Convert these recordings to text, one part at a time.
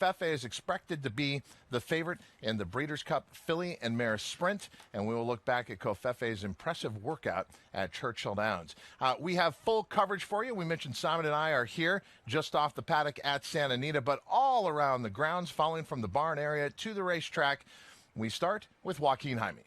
Fefe is expected to be the favorite in the Breeders' Cup Filly and Mare Sprint, and we will look back at Kofefe's impressive workout at Churchill Downs. We have full coverage for you. We mentioned Simon and I are here just off the paddock at Santa Anita, but all around the grounds, following from the barn area to the racetrack. We start with Joaquin Jaime.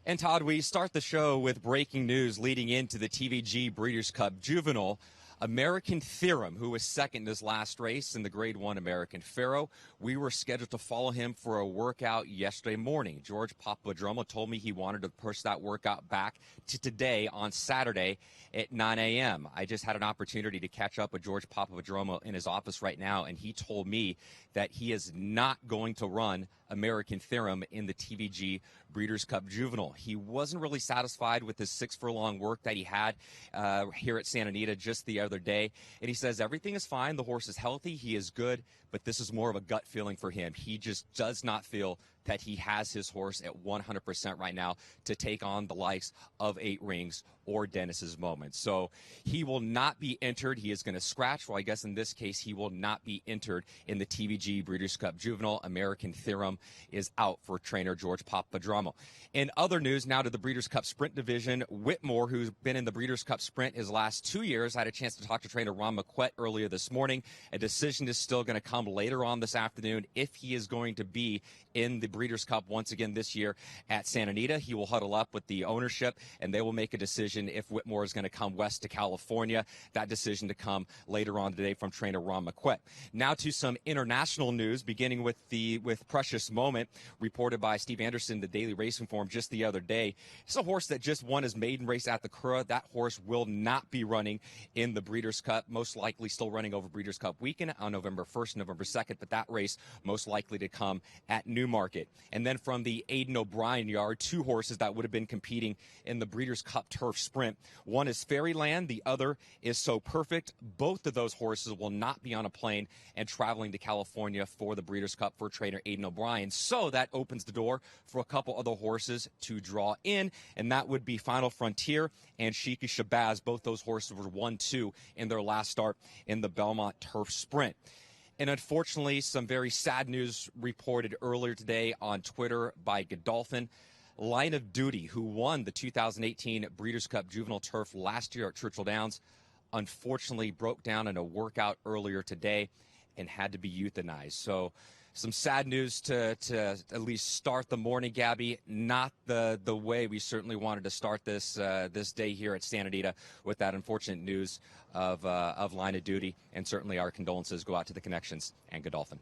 And Todd, we start the show with breaking news leading into the TVG Breeders' Cup Juvenile. American Theorem, who was second in his last race in the Grade 1 American Pharoah. We were scheduled to follow him for a workout yesterday morning. George Papadromo told me he wanted to push that workout back to today on Saturday at 9 a.m. I just had an opportunity to catch up with George Papadromo in his office right now, and he told me that he is not going to run American Theorem in the TVG Breeders' Cup Juvenile. He wasn't really satisfied with his 6 furlong work that he had here at Santa Anita just the other day. And he says everything is fine. The horse is healthy. He is good. But this is more of a gut feeling for him. He just does not feel that he has his horse at 100% right now to take on the likes of 8 Rings or Dennis's Moment. So he will not be entered. He is going to scratch. Well, I guess in this case, he will not be entered in the TVG Breeders' Cup Juvenile. American Theorem is out for trainer George Papadromo. In other news, now to the Breeders' Cup Sprint division, Whitmore, who's been in the Breeders' Cup Sprint his last 2 years, I had a chance to talk to trainer Ron McQuett earlier this morning. A decision is still going to come later on this afternoon if he is going to be in the Breeders' Cup once again this year at Santa Anita. He will huddle up with the ownership, and they will make a decision if Whitmore is going to come west to California. That decision to come later on today from trainer Ron McQuett. Now to some international news, beginning with Precious Moment, reported by Steve Anderson, the Daily Racing Form, just the other day. It's a horse that just won his maiden race at the Curragh. That horse will not be running in the Breeders' Cup, most likely still running over Breeders' Cup weekend on November 1st, November 2nd, but that race most likely to come at Newmarket. And then from the Aidan O'Brien yard, 2 horses that would have been competing in the Breeders' Cup Turf Sprint. One is Fairyland, the other is So Perfect. Both of those horses will not be on a plane and traveling to California for the Breeders' Cup for trainer Aidan O'Brien. So that opens the door for a couple other horses to draw in, and that would be Final Frontier and Shiki Shabazz. Both those horses were 1-2 in their last start in the Belmont Turf Sprint. And unfortunately, some very sad news reported earlier today on Twitter by Godolphin. Line of Duty, who won the 2018 Breeders' Cup Juvenile Turf last year at Churchill Downs, unfortunately broke down in a workout earlier today and had to be euthanized. So some sad news to at least start the morning, Gabby. Not the way we certainly wanted to start this day here at Santa Anita with that unfortunate news of Line of Duty. And certainly our condolences go out to the Connections and Godolphin.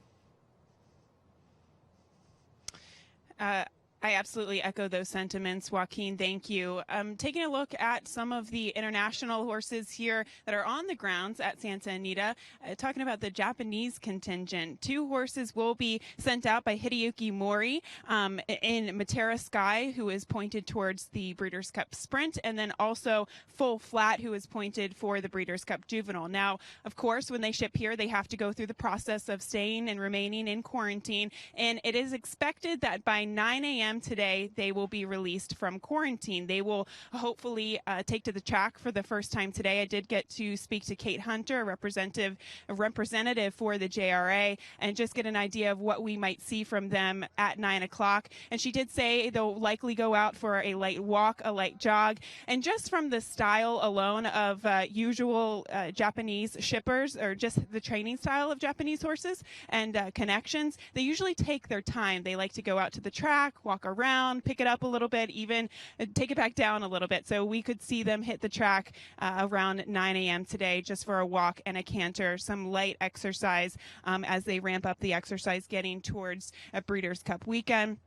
I absolutely echo those sentiments, Joaquin. Thank you. Taking a look at some of the international horses here that are on the grounds at Santa Anita, talking about the Japanese contingent. 2 horses will be sent out by Hideyuki Mori in Matera Sky, who is pointed towards the Breeders' Cup Sprint, and then also Full Flat, who is pointed for the Breeders' Cup Juvenile. Now, of course, when they ship here, they have to go through the process of staying and remaining in quarantine, and it is expected that by 9 a.m. today, they will be released from quarantine. They will hopefully take to the track for the first time today. I did get to speak to Kate Hunter, a representative for the JRA, and just get an idea of what we might see from them at 9 o'clock. And she did say they'll likely go out for a light walk, a light jog. And just from the style alone of usual Japanese shippers, or just the training style of Japanese horses and connections, they usually take their time. They like to go out to the track, walk around, pick it up a little bit, even take it back down a little bit. So we could see them hit the track around 9 a.m. today just for a walk and a canter, some light exercise as they ramp up the exercise getting towards a Breeders' Cup weekend.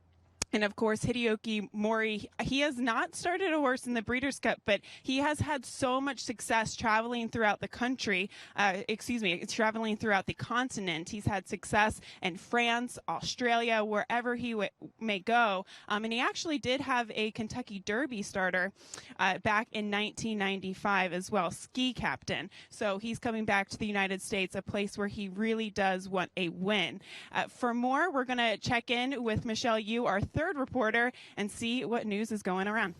And of course, Hideyuki Mori, he has not started a horse in the Breeders' Cup, but he has had so much success traveling throughout the country, traveling throughout the continent. He's had success in France, Australia, wherever he may go. And he actually did have a Kentucky Derby starter back in 1995 as well, ski captain. So he's coming back to the United States, a place where he really does want a win. For more, we're going to check in with Michelle Yu, our third reporter, and see what news is going around.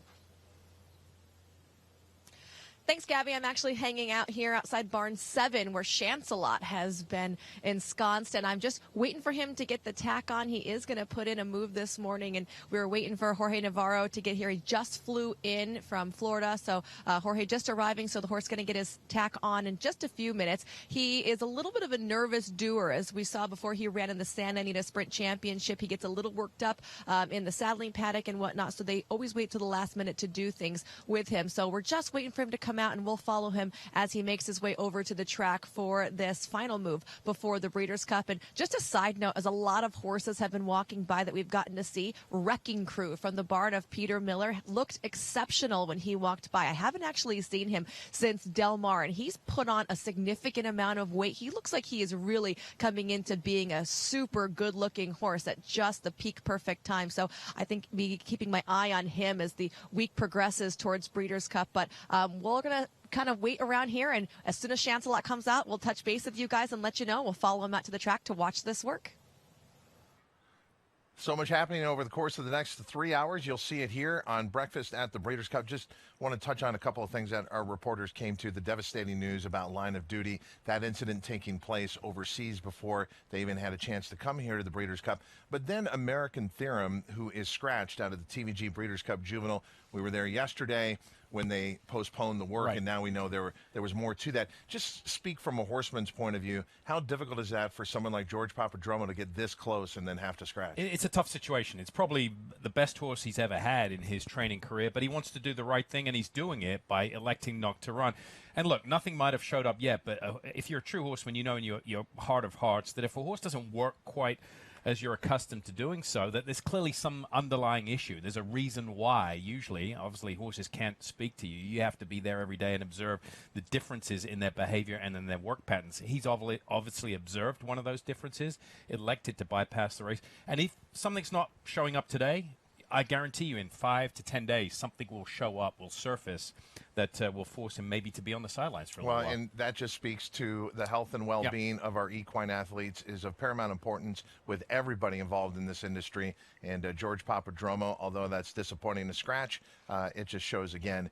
Thanks, Gabby. I'm actually hanging out here outside barn 7 where Chancelot has been ensconced, and I'm just waiting for him to get the tack on. He is going to put in a move this morning, and we were waiting for Jorge Navarro to get here. He just flew in from Florida, so Jorge just arriving, so the horse going to get his tack on in just a few minutes. He is a little bit of a nervous doer, as we saw before he ran in the Santa Anita Sprint Championship. He gets a little worked up in the saddling paddock and whatnot, so they always wait till the last minute to do things with him. So we're just waiting for him to come out, and we'll follow him as he makes his way over to the track for this final move before the Breeders' Cup. And just a side note, as a lot of horses have been walking by that we've gotten to see, Wrecking Crew from the barn of Peter Miller looked exceptional when he walked by. I haven't actually seen him since Del Mar, and he's put on a significant amount of weight. He looks like he is really coming into being a super good-looking horse at just the peak perfect time. So I think be keeping my eye on him as the week progresses towards Breeders' Cup. But we're going to kind of wait around here, and as soon as Chancelot comes out, we'll touch base with you guys and let you know. We'll follow him out to the track to watch this work. So much happening over the course of the next 3 hours. You'll see it here on Breakfast at the Breeders' Cup. Just want to touch on a couple of things that our reporters came to. The devastating news about Line of Duty, that incident taking place overseas before they even had a chance to come here to the Breeders' Cup. But then American Theorem, who is scratched out of the TVG Breeders' Cup Juvenile. We were there yesterday when they postponed the work, and now we know there was more to that. Just speak from a horseman's point of view. How difficult is that for someone like George Papadromo to get this close and then have to scratch? It's a tough situation. It's probably the best horse he's ever had in his training career, but he wants to do the right thing, and he's doing it by electing not to run. And look, nothing might have showed up yet, but if you're a true horseman, you know in your heart of hearts that if a horse doesn't work quite as you're accustomed to doing so, that there's clearly some underlying issue. There's a reason why. Usually, obviously, horses can't speak to you. You have to be there every day and observe the differences in their behavior and in their work patterns. He's obviously observed one of those differences, elected to bypass the race. And if something's not showing up today, I guarantee you in 5 to 10 days, something will show up, will surface, that will force him maybe to be on the sidelines for a little while. And that just speaks to the health and well-being of our equine athletes is of paramount importance with everybody involved in this industry. And George Papadromo, although that's disappointing to scratch, it just shows again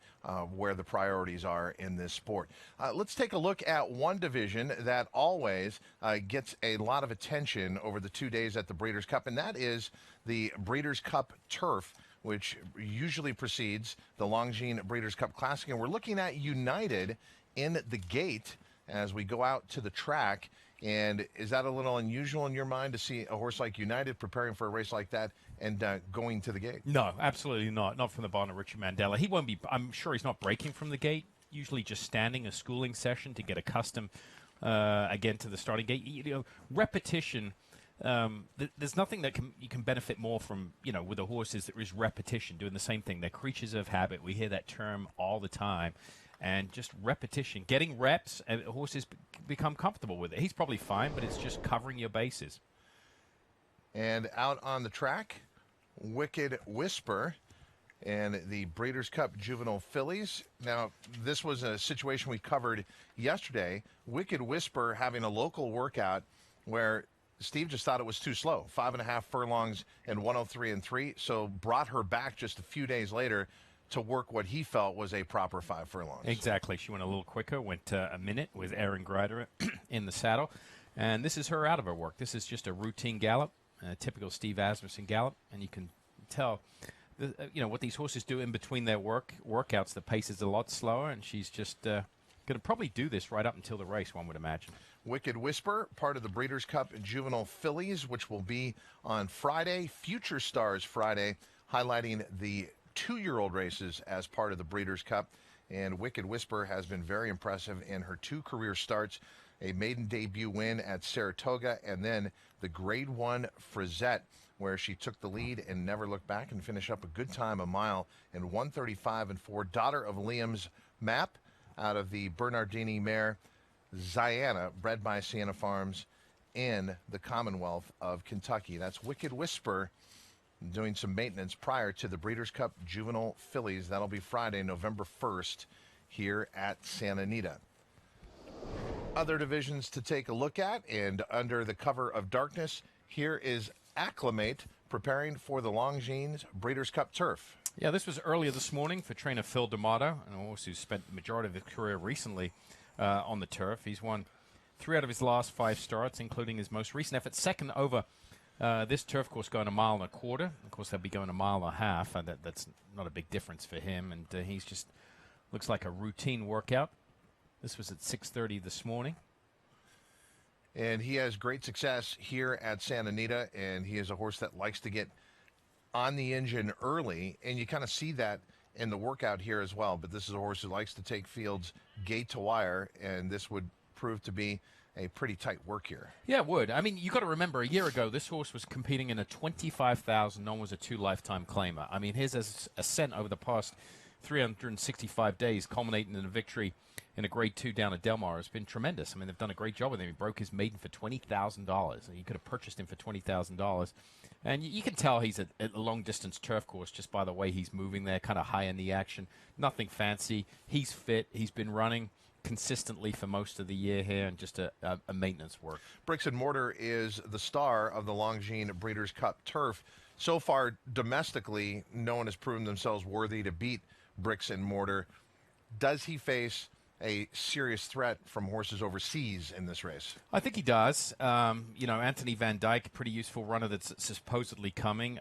where the priorities are in this sport. Let's take a look at one division that always gets a lot of attention over the 2 days at the Breeders' Cup, and that is the Breeders' Cup Turf, which usually precedes the Longines Breeders' Cup Classic. And we're looking at United in the gate as we go out to the track. And is that a little unusual in your mind to see a horse like United preparing for a race like that and going to the gate? No, absolutely not. Not from the barn of Richard Mandela. He won't be. I'm sure he's not breaking from the gate. Usually just standing a schooling session to get accustomed again to the starting gate. You know, repetition. There's nothing that you can benefit more from, with the horses. There is repetition, doing the same thing. They're creatures of habit. We hear that term all the time. And just repetition, getting reps, and horses become comfortable with it. He's probably fine, but it's just covering your bases. And out on the track, Wicked Whisper and the Breeders' Cup Juvenile Fillies. Now, this was a situation we covered yesterday. Wicked Whisper having a local workout where Steve just thought it was too slow, 5.5 furlongs and 103 and 3, so brought her back just a few days later to work what he felt was a proper 5 furlongs. Exactly. She went a little quicker, went a minute with Aaron Greider in the saddle. And this is her out of her work. This is just a routine gallop, a typical Steve Asmussen gallop. And you can tell, what these horses do in between their workouts. The pace is a lot slower, and she's just going to probably do this right up until the race, one would imagine. Wicked Whisper, part of the Breeders' Cup Juvenile Fillies, which will be on Friday. Future Stars Friday, highlighting the 2-year-old races as part of the Breeders' Cup. And Wicked Whisper has been very impressive in her 2 career starts, a maiden debut win at Saratoga, and then the Grade 1 Frizette, where she took the lead and never looked back and finished up a good time, a mile in 1:35 and 4. Daughter of Liam's Map out of the Bernardini mare Ziana, bred by Sienna Farms in the Commonwealth of Kentucky. That's Wicked Whisper doing some maintenance prior to the Breeders' Cup Juvenile Fillies. That'll be Friday, November 1st here at Santa Anita. Other divisions to take a look at, and under the cover of darkness, here is Acclimate preparing for the Longines Breeders' Cup Turf. Yeah, this was earlier this morning for trainer Phil D'Amato, and a horse who's spent the majority of his career recently on the turf. He's won 3 out of his last 5 starts, including his most recent effort, second over this turf course, going 1.25 miles. Of course, they'll be going 1.5 miles, and that's not a big difference for him. And he's just looks like a routine workout. This was at 6:30 this morning. And he has great success here at Santa Anita, and he is a horse that likes to get on the engine early, and you kind of see that in the workout here as well. But this is a horse who likes to take fields gate to wire, and this would prove to be a pretty tight work here. Yeah, it would. I mean, you got to remember, a year ago, this horse was competing in a 25,000, known as a 2 lifetime claimer. I mean, his ascent over the past 365 days, culminating in a victory in a Grade 2 down at Del Mar, has been tremendous. I mean, they've done a great job with him. He broke his maiden for $20,000. You could have purchased him for $20,000. And you can tell he's at a long-distance turf course just by the way he's moving there, kind of high in the action. Nothing fancy. He's fit. He's been running consistently for most of the year here, and just a maintenance work. Bricks and Mortar is the star of the Longines Breeders' Cup Turf. So far, domestically, no one has proven themselves worthy to beat Bricks and Mortar. Does he face a serious threat from horses overseas in this race? I think he does. Anthony Van Dyke, pretty useful runner that's supposedly coming.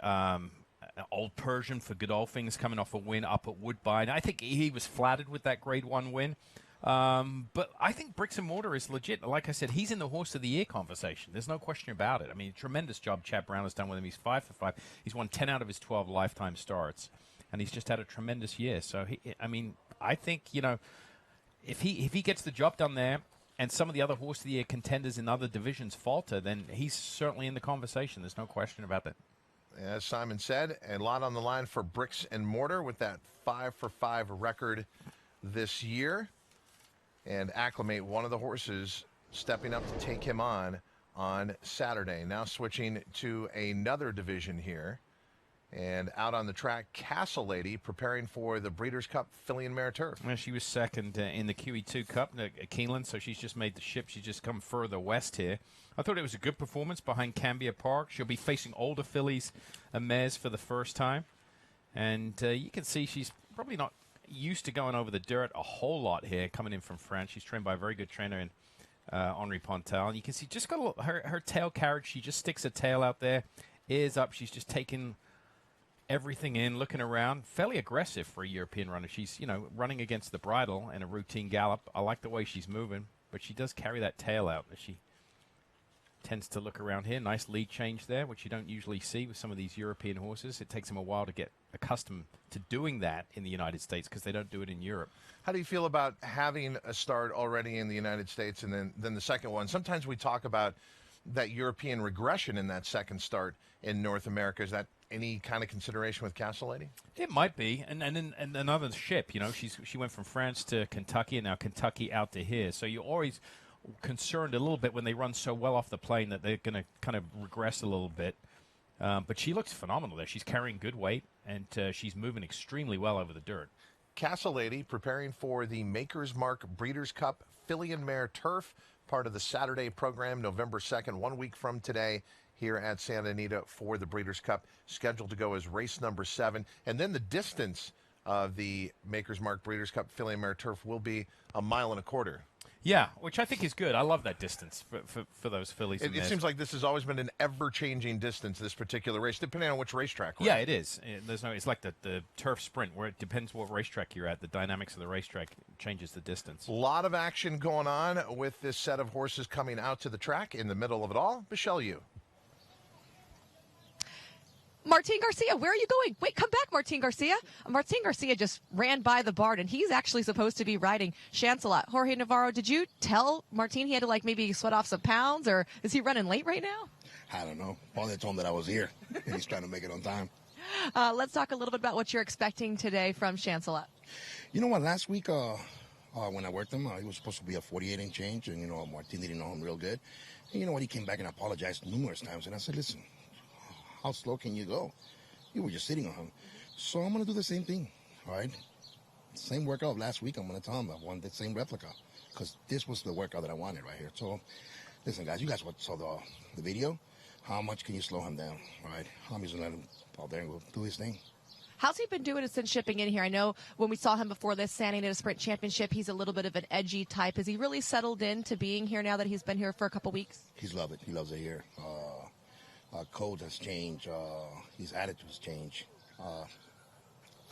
Old Persian for Godolphing's coming off a win up at Woodbine. I think he was flattered with that Grade 1 win. But I think Bricks and Mortar is legit. Like I said, he's in the Horse of the Year conversation. There's no question about it. I mean, tremendous job Chad Brown has done with him. He's 5 for 5. He's won 10 out of his 12 lifetime starts, and he's just had a tremendous year. So, I think, if he gets the job done there, and some of the other Horse of the Year contenders in other divisions falter, then he's certainly in the conversation. There's no question about that. As Simon said, a lot on the line for Bricks and Mortar with that 5 for 5 record this year. And Acclimate, one of the horses stepping up to take him on Saturday. Now switching to another division here. And out on the track, Castle Lady preparing for the Breeders' Cup Filly and Mare Turf. Well, she was second in the QE2 Cup at Keeneland, so she's just made the ship. She's just come further west here. I thought it was a good performance behind Cambia Park. She'll be facing older fillies and mares for the first time. And you can see she's probably not used to going over the dirt a whole lot here, coming in from France. She's trained by a very good trainer in Henri Pontel. And you can see just got her tail carriage. She just sticks her tail out there, ears up. She's just taking everything in, looking around. Fairly aggressive for a European runner. She's, running against the bridle in a routine gallop. I like the way she's moving, but she does carry that tail out as she tends to look around here. Nice lead change there, which you don't usually see with some of these European horses. It takes them a while to get accustomed to doing that in the United States because they don't do it in Europe. How do you feel about having a start already in the United States and then the second one? Sometimes we talk about that European regression in that second start in North America. Is that any kind of consideration with Castle Lady? It might be, and another ship. She went from France to Kentucky, and now Kentucky out to here. So you're always concerned a little bit when they run so well off the plane that they're going to kind of regress a little bit. But she looks phenomenal there. She's carrying good weight, and she's moving extremely well over the dirt. Castle Lady preparing for the Maker's Mark Breeders' Cup Filly and Mare Turf, part of the Saturday program, November 2nd, 1 week from today, here at Santa Anita for the Breeders' Cup, scheduled to go as race number 7. And then the distance of the Maker's Mark Breeders' Cup Filly and Mare Turf will be 1.25 miles. Yeah, which I think is good. I love that distance for those fillies. It seems like this has always been an ever-changing distance, this particular race, depending on which racetrack. Right? Yeah, it is. It's like the turf sprint, where it depends what racetrack you're at. The dynamics of the racetrack changes the distance. A lot of action going on with this set of horses coming out to the track in the middle of it all. Michelle, you. Martine Garcia, where are you going? Wait, come back, Martine Garcia. Martine Garcia just ran by the barn, and he's actually supposed to be riding Chancelot. Jorge Navarro, did you tell Martine he had to, maybe sweat off some pounds, or is he running late right now? I don't know. Paul told him that I was here, and he's trying to make it on time. Let's talk a little bit about what you're expecting today from Chancelot. You know what? Last week, when I worked him, he was supposed to be a 48-inch change, and, Martine didn't know him real good. And you know what? He came back and apologized numerous times, and I said, listen, how slow can you go? You were just sitting on him. So I'm going to do the same thing, all right? Same workout of last week. I'm going to tell him I want the same replica because this was the workout that I wanted right here. So, listen, guys, you guys saw the video. How much can you slow him down, right? How much you let him out there and go do his thing? How's he been doing it since shipping in here? I know when we saw him before this Santa Anita Sprint Championship, he's a little bit of an edgy type. Has he really settled into being here now that he's been here for a couple weeks? He's loved it. He loves it here. Code has changed. His attitude's changed.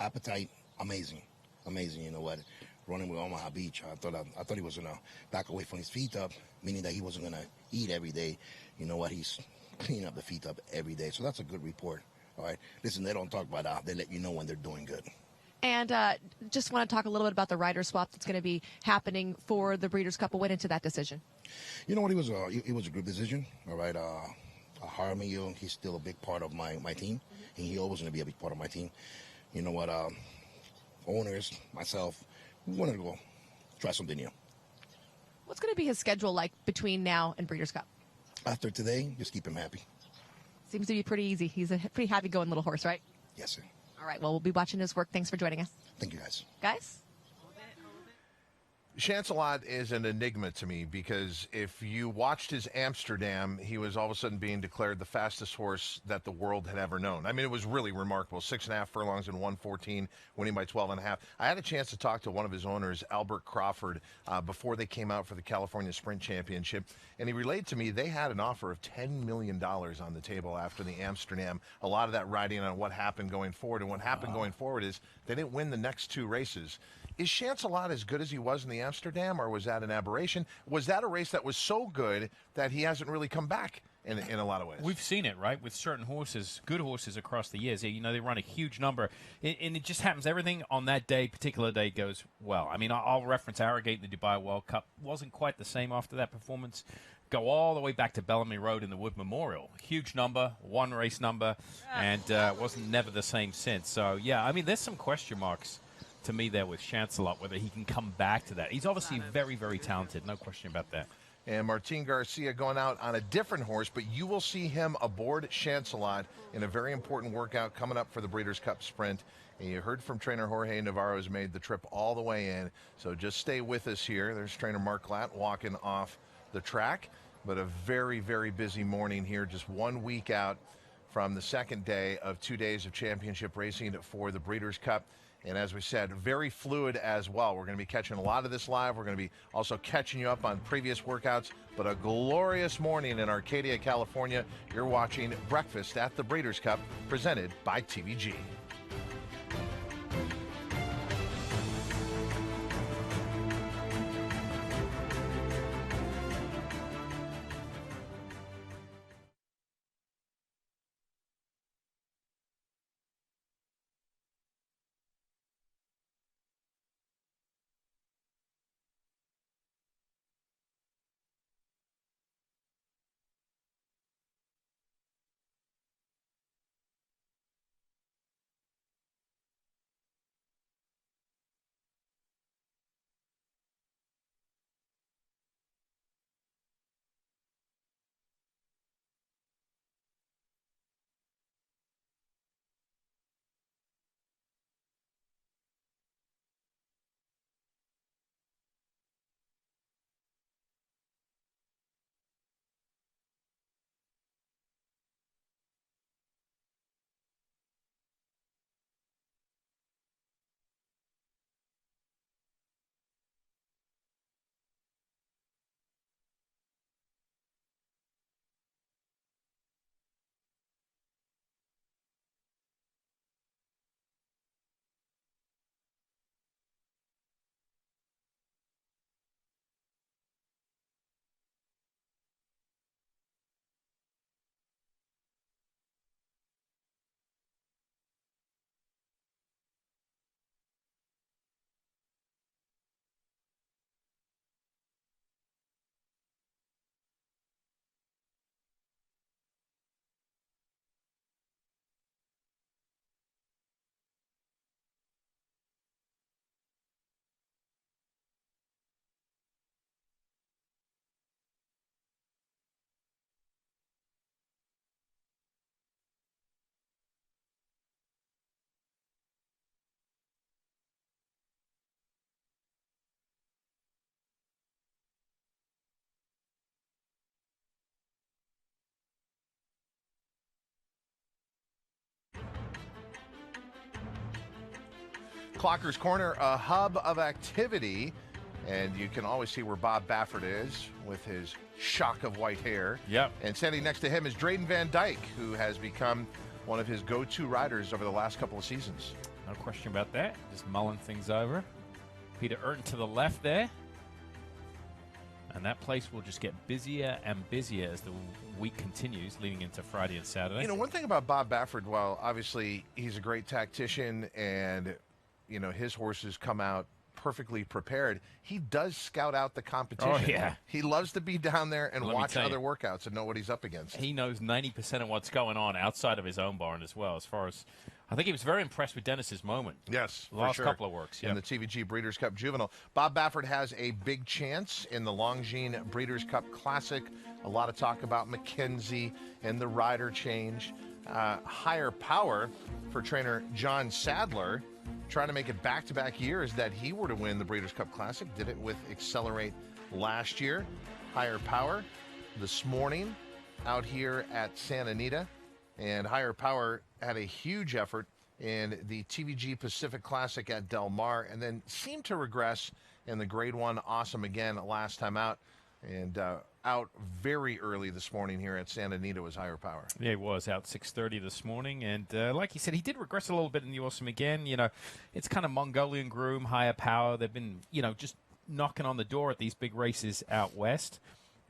Appetite, amazing. Amazing, you know what? Running with Omaha Beach, I thought he was going to back away from his feet up, meaning that he wasn't going to eat every day. You know what? He's cleaning up the feet up every day. So that's a good report. All right. Listen, they don't talk about that. They let you know when they're doing good. And just want to talk a little bit about the rider swap that's going to be happening for the Breeders' Cup. What went into that decision? You know what? It was a group decision. All right. Jaramillo, he's still a big part of my team, and he always going to be a big part of my team. You know what? Owners, myself, we wanted to go try something new. What's going to be his schedule like between now and Breeders' Cup? After today, just keep him happy. Seems to be pretty easy. He's a pretty happy-going little horse, right? Yes, sir. All right, well, we'll be watching his work. Thanks for joining us. Thank you, guys. Guys? Chancelot is an enigma to me because if you watched his Amsterdam, he was all of a sudden being declared the fastest horse that the world had ever known. I mean, it was really remarkable. 6.5 furlongs in 1:14, winning by 12.5. I had a chance to talk to one of his owners, Albert Crawford, before they came out for the California Sprint Championship, and he relayed to me they had an offer of $10 million on the table after the Amsterdam. A lot of that riding on what happened going forward, and what happened going forward is they didn't win the next two races. Is Chancelot as good as he was in the Amsterdam, or was that an aberration? Was that a race that was so good that he hasn't really come back in a lot of ways? We've seen it, right, with certain horses, good horses across the years. You know, they run a huge number, and it just happens. Everything on that day, particular day, goes well. I mean, I'll reference Arrogate in the Dubai World Cup. Wasn't quite the same after that performance. Go all the way back to Bellamy Road in the Wood Memorial. Huge number, one race number, and wasn't never the same since. So, yeah, I mean, there's some question marks to me there with Chancelot, whether he can come back to that. He's obviously very, very talented, no question about that. And Martine Garcia going out on a different horse, but you will see him aboard Chancelot in a very important workout coming up for the Breeders' Cup Sprint. And you heard from trainer Jorge Navarro has made the trip all the way in, so just stay with us here. There's trainer Mark Glatt walking off the track, but a very, very busy morning here, just 1 week out from the second day of 2 days of championship racing for the Breeders' Cup. And as we said, very fluid as well. We're going to be catching a lot of this live. We're going to be also catching you up on previous workouts. But a glorious morning in Arcadia, California. You're watching Breakfast at the Breeders' Cup, presented by TVG. Clocker's Corner, a hub of activity. And you can always see where Bob Baffert is with his shock of white hair. Yep. And standing next to him is Drayden Van Dyke, who has become one of his go-to riders over the last couple of seasons. No question about that. Just mulling things over. Peter Urton to the left there. And that place will just get busier and busier as the week continues, leading into Friday and Saturday. You know, one thing about Bob Baffert, while obviously he's a great tactician and, you know, his horses come out perfectly prepared, he does scout out the competition. Oh, yeah. He loves to be down there and Let me watch tell you. other workouts and know what he's up against. He knows 90% of what's going on outside of his own barn as well. As far as I think he was very impressed with Dennis's moment. Yes, for last sure. couple of works In the TVG Breeders' Cup Juvenile. Bob Baffert has a big chance in the Longines Breeders' Cup Classic. A lot of talk about McKenzie and the rider change. Higher power for trainer John Sadler, trying to make it back-to-back years that he were to win the Breeders' Cup Classic. Did it with Accelerate last year. Higher power this morning out here at Santa Anita. And Higher Power had a huge effort in the TVG Pacific Classic at Del Mar, and then seemed to regress in the Grade 1 Awesome again last time out. And out very early this morning here at Santa Anita was Higher Power. Yeah, he was out 6:30 this morning, and like he said, he did regress a little bit in the Awesome again. You know, it's kind of Mongolian Groom, Higher Power. They've been, you know, just knocking on the door at these big races out west,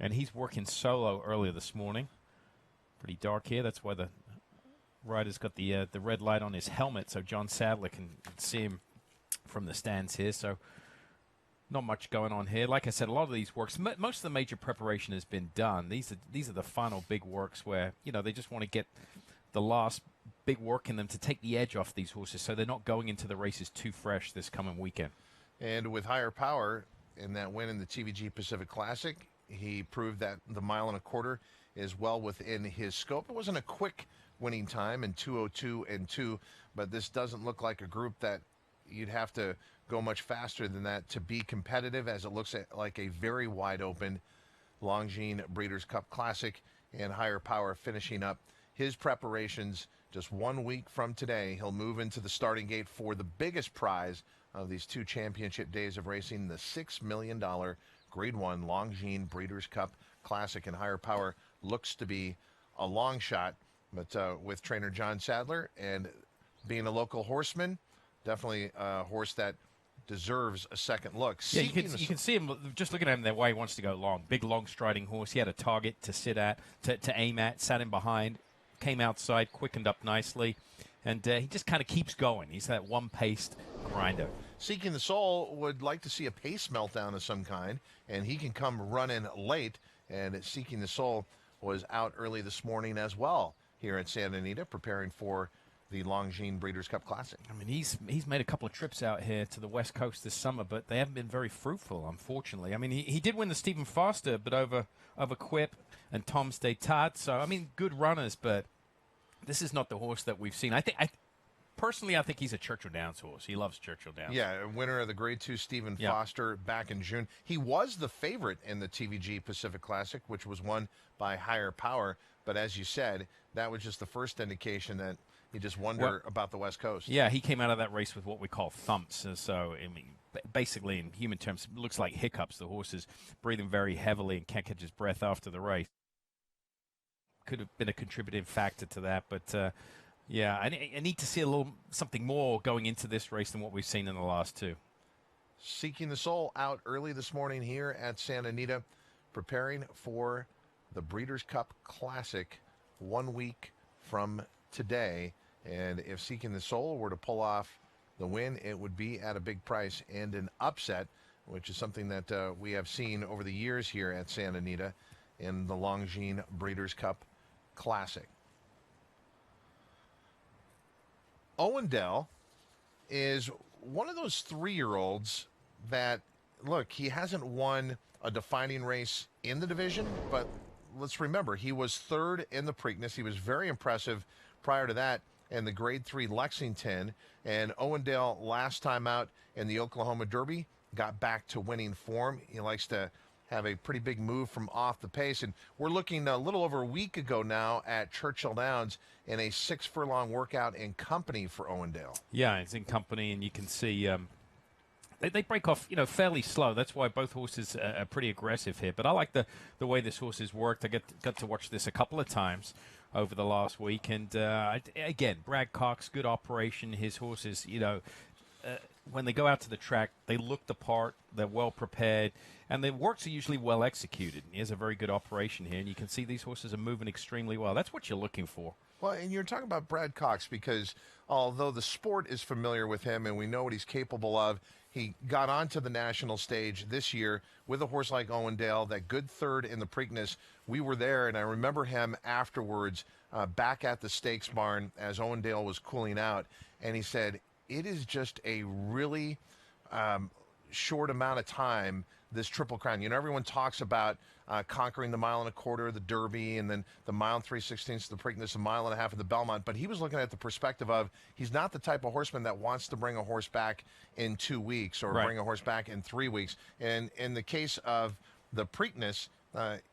and he's working solo earlier this morning. Pretty dark here. That's why the rider's got the red light on his helmet, so John Sadler can see him from the stands here. So not much going on here. Like I said, a lot of these works, most of the major preparation has been done. These are the final big works where, you know, they just want to get the last big work in them to take the edge off these horses, so they're not going into the races too fresh this coming weekend. And with Higher Power in that win in the TVG Pacific Classic, he proved that the 1.25 miles is well within his scope. It wasn't a quick winning time in 2:02 and 2, but this doesn't look like a group that you'd have to go much faster than that to be competitive, as it looks like a very wide open Longines Breeders' Cup Classic. And Higher Power finishing up his preparations just 1 week from today. He'll move into the starting gate for the biggest prize of these two championship days of racing, the $6 million Grade 1 Longines Breeders' Cup Classic. And Higher Power looks to be a long shot, but with trainer John Sadler and being a local horseman, definitely a horse that deserves a second look. Yeah, you can see him just looking at him that way. He wants to go long. Big, long striding horse. He had a target to sit at, to aim at, sat in behind, came outside, quickened up nicely, and he just kind of keeps going. He's that one-paced grinder. Seeking the Soul would like to see a pace meltdown of some kind, and he can come running late. And Seeking the Soul was out early this morning as well here at Santa Anita, preparing for the Longines Breeders' Cup Classic. I mean, he's made a couple of trips out here to the West Coast this summer, but they haven't been very fruitful, unfortunately. I mean, he did win the Stephen Foster, but over Quip and Tom Statat. So, I mean, good runners, but this is not the horse that we've seen. Personally, I think he's a Churchill Downs horse. He loves Churchill Downs. Yeah, winner of the Grade 2 Stephen Foster back in June. He was the favorite in the TVG Pacific Classic, which was won by Higher Power. But as you said, that was just the first indication that you just wonder about the West Coast. Yeah, he came out of that race with what we call thumps. So, I mean, basically in human terms, it looks like hiccups. The horse is breathing very heavily and can't catch his breath after the race. Could have been a contributing factor to that, but yeah, I need to see something more going into this race than what we've seen in the last two. Seeking the Soul out early this morning here at Santa Anita, preparing for the Breeders' Cup Classic 1 week from today. And if Seeking the Soul were to pull off the win, it would be at a big price and an upset, which is something that we have seen over the years here at Santa Anita in the Longines Breeders' Cup Classic. Owen Dale is one of those 3-year-olds that, look, he hasn't won a defining race in the division, but let's remember, he was third in the Preakness. He was very impressive prior to that in the Grade 3 Lexington. And Owen Dale, last time out in the Oklahoma Derby, got back to winning form. He likes to have a pretty big move from off the pace. And we're looking a little over a week ago now at Churchill Downs in a 6-furlong workout in company for Owen Dale. Yeah, it's in company, and you can see they break off, fairly slow. That's why both horses are pretty aggressive here. But I like the way this horse has worked. I got to watch this a couple of times over the last week. And, again, Brad Koch, good operation. His horses, when they go out to the track, they look the part. They're well prepared. And the works are usually well executed. He has a very good operation here. And you can see these horses are moving extremely well. That's what you're looking for. Well, and you're talking about Brad Koch because although the sport is familiar with him and we know what he's capable of, he got onto the national stage this year with a horse like Owen Dale, that good third in the Preakness. We were there, and I remember him afterwards back at the stakes barn as Owen Dale was cooling out, and he said, it is just a really short amount of time, this Triple Crown. Everyone talks about conquering the 1.25 miles, the Derby, and then the 3/16 miles, the Preakness, 1.5 miles of the Belmont. But he was looking at the perspective of he's not the type of horseman that wants to bring a horse back in 2 weeks or bring a horse back in 3 weeks. And in the case of the Preakness,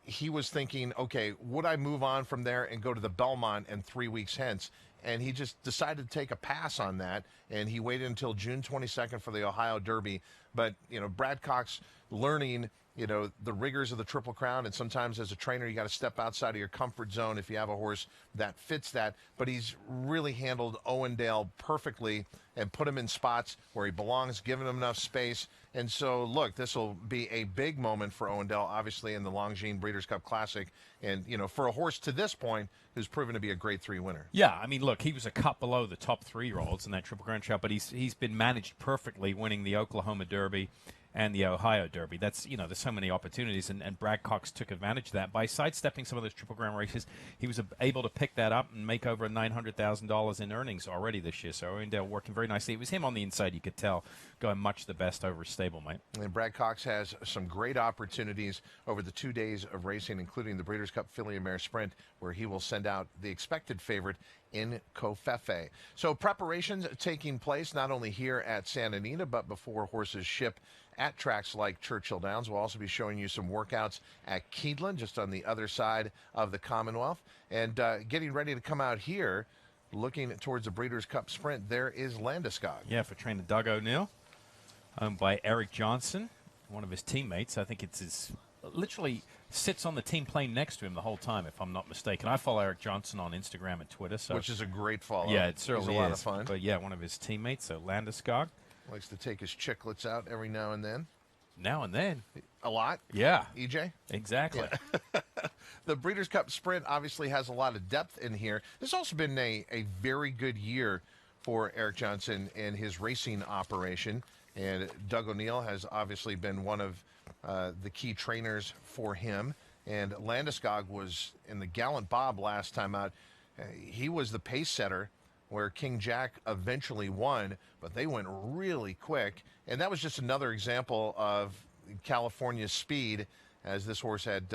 he was thinking, okay, would I move on from there and go to the Belmont in 3 weeks hence? And he just decided to take a pass on that, and he waited until June 22nd for the Ohio Derby. But, Brad Koch learning, the rigors of the Triple Crown, and sometimes as a trainer you got to step outside of your comfort zone if you have a horse that fits that. But he's really handled Owen Dale perfectly and put him in spots where he belongs, given him enough space. And so, look, this will be a big moment for Owen Dale, obviously, in the Longines Breeders' Cup Classic. And, for a horse to this point who's proven to be a grade 3 winner. Yeah, I mean, look, he was a cut below the top 3-year-olds in that Triple Crown shot, but he's been managed perfectly, winning the Oklahoma Derby and the Ohio Derby. That's, there's so many opportunities, and Brad Koch took advantage of that. By sidestepping some of those Triple Crown races, he was able to pick that up and make over $900,000 in earnings already this year. So Owen Dale working very nicely. It was him on the inside, you could tell, going much the best over his stablemate. And Brad Koch has some great opportunities over the 2 days of racing, including the Breeders' Cup Filly and Mare Sprint, where he will send out the expected favorite in Koch. So preparations taking place not only here at Santa Anita, but before horses ship at tracks like Churchill Downs. We'll also be showing you some workouts at Keeneland, just on the other side of the Commonwealth. And getting ready to come out here, looking towards the Breeders' Cup Sprint, there is Landeskog. Yeah, for trainer Doug O'Neill, owned by Eric Johnson, one of his teammates. I think it's his, literally sits on the team plane next to him the whole time, if I'm not mistaken. I follow Eric Johnson on Instagram and Twitter. Which is a great follow. Yeah, it certainly is. A lot of fun. But yeah, one of his teammates, so Landeskog. Likes to take his chicklets out every now and then. Now and then. A lot? Yeah. EJ? Exactly. Yeah. The Breeders' Cup Sprint obviously has a lot of depth in here. This has also been a very good year for Eric Johnson and his racing operation. And Doug O'Neill has obviously been one of the key trainers for him. And Landeskog was in the Gallant Bob last time out. He was the pace setter where King Jack eventually won, but they went really quick. And that was just another example of California's speed, as this horse had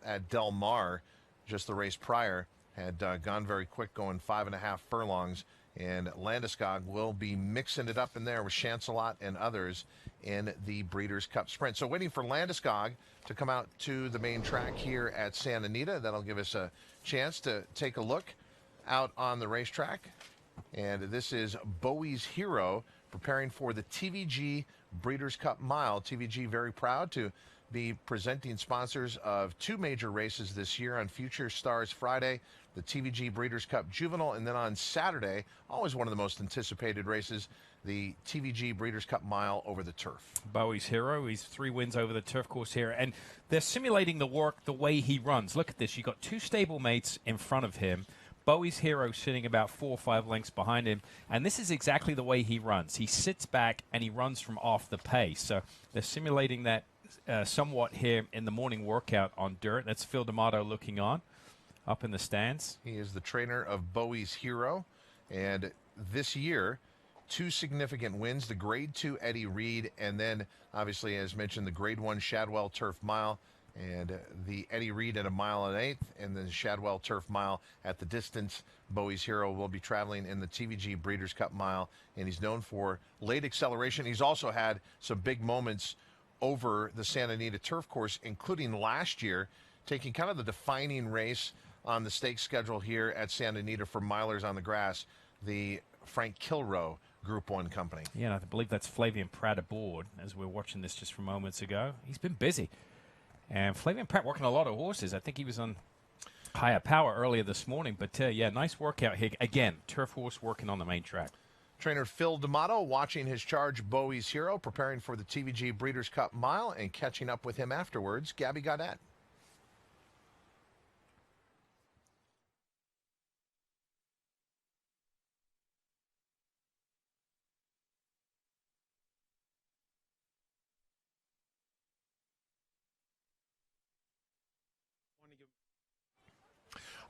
at Del Mar, just the race prior, had gone very quick, going 5.5 furlongs. And Landeskog will be mixing it up in there with Chancelot and others in the Breeders' Cup Sprint. So waiting for Landeskog to come out to the main track here at Santa Anita. That'll give us a chance to take a look out on the racetrack. And this is Bowie's Hero preparing for the TVG Breeders' Cup Mile. TVG very proud to be presenting sponsors of 2 major races this year. On Future Stars Friday, the TVG Breeders' Cup Juvenile, and then on Saturday, always one of the most anticipated races, the TVG Breeders' Cup Mile over the turf. Bowie's Hero, he's 3 wins over the turf course here, and they're simulating the work the way he runs. Look at this, you've got 2 stablemates in front of him. Bowie's Hero sitting about 4 or 5 lengths behind him, and this is exactly the way he runs. He sits back and he runs from off the pace. So they're simulating that somewhat here in the morning workout on dirt. That's Phil D'Amato looking on up in the stands. He is the trainer of Bowie's Hero, and this year, 2 significant wins, the Grade 2 Eddie Reed, and then obviously, as mentioned, the Grade 1 Shadwell Turf Mile. And the Eddie Reed at 1 1/8 miles, and the Shadwell Turf Mile at the distance. Bowie's Hero will be traveling in the TVG Breeders' Cup Mile, and he's known for late acceleration. He's also had some big moments over the Santa Anita turf course, including last year, taking kind of the defining race on the stake schedule here at Santa Anita for milers on the grass, the Frank Kilroe Group 1 company. Yeah, and I believe that's Flavien Prat aboard as we were watching this just from moments ago. He's been busy. And Flavien Prat working a lot of horses. I think he was on higher power earlier this morning. But, yeah, nice workout here. Again, turf horse working on the main track. Trainer Phil D'Amato watching his charge, Bowie's Hero, preparing for the TVG Breeders' Cup Mile, and catching up with him afterwards, Gabby Gaudet.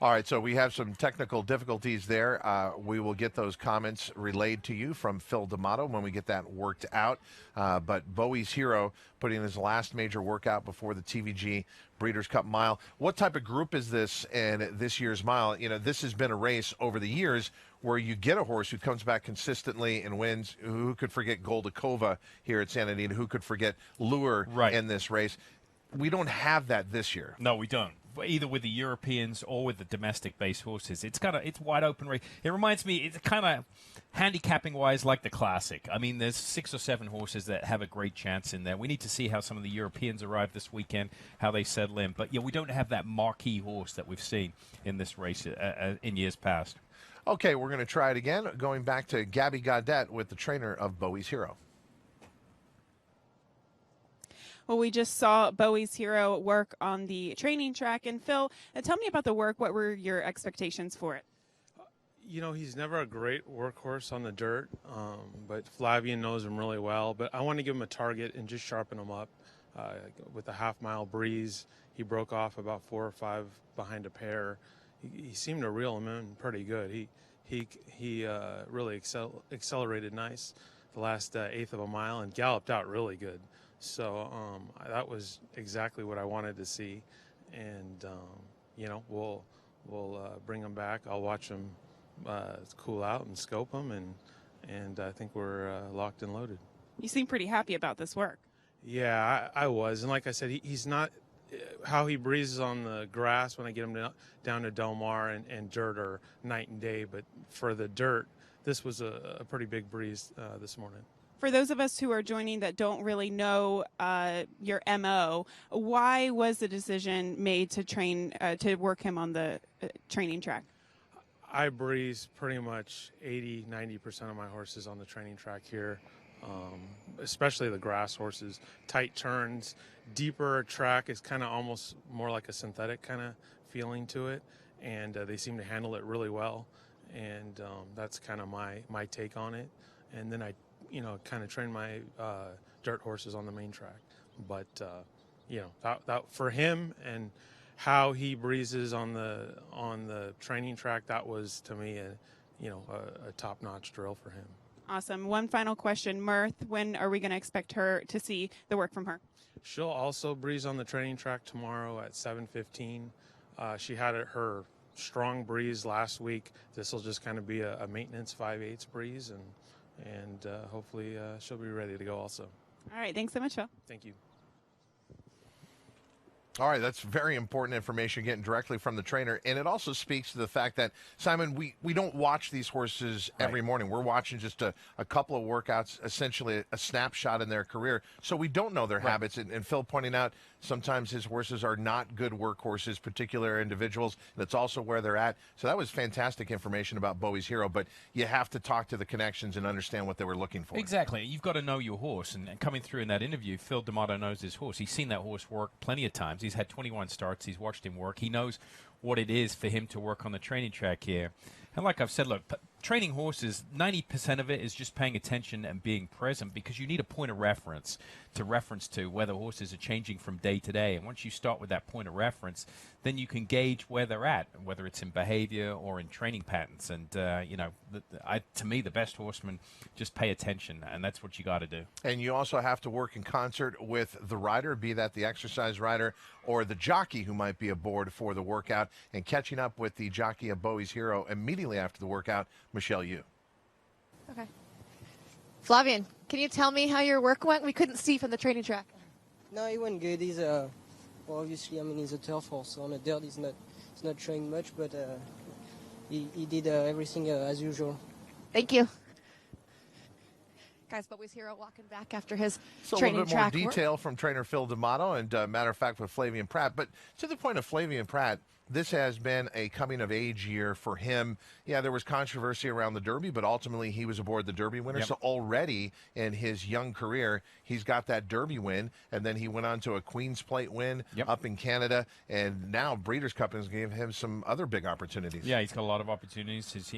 All right, so we have some technical difficulties there. We will get those comments relayed to you from Phil D'Amato when we get that worked out. But Bowie's Hero putting his last major workout before the TVG Breeders' Cup Mile. What type of group is this in this year's mile? You know, this has been a race over the years where you get a horse who comes back consistently and wins. Who could forget Goldakova here at Santa Anita? Who could forget Lure in this race? We don't have that this year. No, we don't. Either with the Europeans or with the domestic-based horses. It's wide open race. It reminds me, it's kind of handicapping-wise like the Classic. I mean, there's 6 or 7 horses that have a great chance in there. We need to see how some of the Europeans arrive this weekend, how they settle in. But, yeah, we don't have that marquee horse that we've seen in this race in years past. Okay, we're going to try it again, going back to Gabby Gaudet with the trainer of Bowie's Hero. Well, we just saw Bowie's Hero work on the training track. And Phil, tell me about the work. What were your expectations for it? You know, he's never a great workhorse on the dirt, but Flavien knows him really well. But I want to give him a target and just sharpen him up. With a half-mile breeze, he broke off about 4 or 5 behind a pair. He seemed to reel him in pretty good. He really accelerated nice the last eighth of a mile and galloped out really good. So that was exactly what I wanted to see, and you know, we'll bring him back. I'll watch him cool out and scope him, and I think we're locked and loaded. You seem pretty happy about this work. Yeah, I was, and like I said, he's not how he breezes on the grass when I get him down to Del Mar and dirt are night and day. But for the dirt, this was a pretty big breeze this morning. For those of us who are joining that don't really know your MO, why was the decision made to work him on the training track? I breeze pretty much 80-90% of my horses on the training track here, especially the grass horses. Tight turns, deeper track is kind of almost more like a synthetic kind of feeling to it, and they seem to handle it really well, and that's kind of my take on it. And then I kind of train my dirt horses on the main track. But, that for him and how he breezes on the training track, that was, to me, a top-notch drill for him. Awesome. One final question. Mirth, when are we going to expect her to see the work from her? She'll also breeze on the training track tomorrow at 7:15. She had her strong breeze last week. This will just kind of be a maintenance 5/8 breeze, and hopefully she'll be ready to go also. All right. Thanks so much, Phil. Thank you. All right, that's very important information getting directly from the trainer. And it also speaks to the fact that, Simon, we don't watch these horses every morning. We're watching just a couple of workouts, essentially a snapshot in their career. So we don't know their habits. And Phil pointing out sometimes his horses are not good workhorses, particular individuals. And it's also where they're at. So that was fantastic information about Bowie's Hero. But you have to talk to the connections and understand what they were looking for. Exactly. You've got to know your horse. And coming through in that interview, Phil D'Amato knows his horse. He's seen that horse work plenty of times. He's had 21 starts. He's watched him work. He knows what it is for him to work on the training track here. And like I've said, look, training horses, 90% of it is just paying attention and being present, because you need a point of reference to whether horses are changing from day to day. And once you start with that point of reference, then you can gauge where they're at, whether it's in behavior or in training patterns. And, to me, the best horsemen just pay attention, and that's what you got to do. And you also have to work in concert with the rider, be that the exercise rider or the jockey who might be aboard for the workout, and catching up with the jockey of Bowie's Hero immediately after the workout, Michelle Yu. Okay. Flavien, can you tell me how your work went? We couldn't see from the training track. No, he went good. He's well, obviously, I mean, he's a turf horse, so on the dirt he's not showing much, but he did everything as usual. Thank you. Guys, Bowies Hero walking back after his training a little bit more track detail work. from trainer Phil D'Amato, and matter of fact with Flavien Prat. But to the point of Flavien Prat, this has been a coming-of-age year for him. Yeah, there was controversy around the Derby, but ultimately he was aboard the Derby winner. Yep. So already in his young career, he's got that Derby win, and then he went on to a Queen's Plate win up in Canada, and now Breeders' Cup is giving him some other big opportunities. Yeah, he's got a lot of opportunities. He's,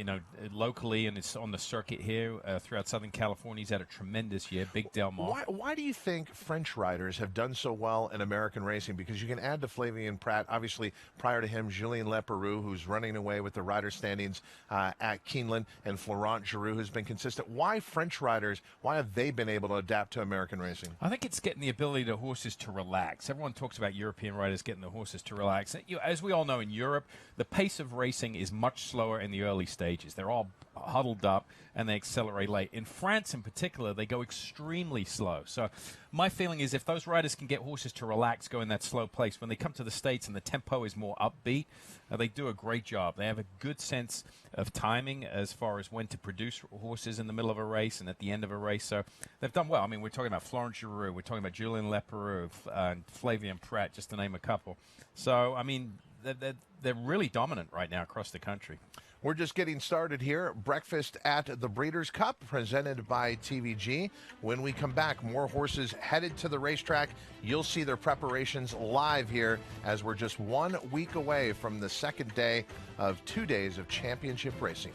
locally, and it's on the circuit here throughout Southern California. He's had a tremendous year. Big Del Mar. Why do you think French riders have done so well in American racing? Because you can add to Flavien Prat, obviously, prior to him, Julien Leparoux, who's running away with the rider standings at Keeneland, and Florent Giroux, who's been consistent. Why French riders, why have they been able to adapt to American racing? I think it's getting the ability of horses to relax. Everyone talks about European riders getting the horses to relax. As we all know, in Europe, the pace of racing is much slower in the early stages. They're all huddled up and they accelerate late. In France, in particular, they go extremely slow. So my feeling is if those riders can get horses to relax, go in that slow pace, when they come to the States and the tempo is more upbeat, they do a great job. They have a good sense of timing as far as when to produce horses in the middle of a race and at the end of a race. So they've done well. I mean, we're talking about Florent Giroux, we're talking about Julien Leparoux, and Flavien Prat, just to name a couple. So, I mean, they're really dominant right now across the country. We're just getting started here. Breakfast at the Breeders' Cup, presented by TVG. When we come back, more horses headed to the racetrack. You'll see their preparations live here as we're just 1 week away from the second day of 2 days of championship racing.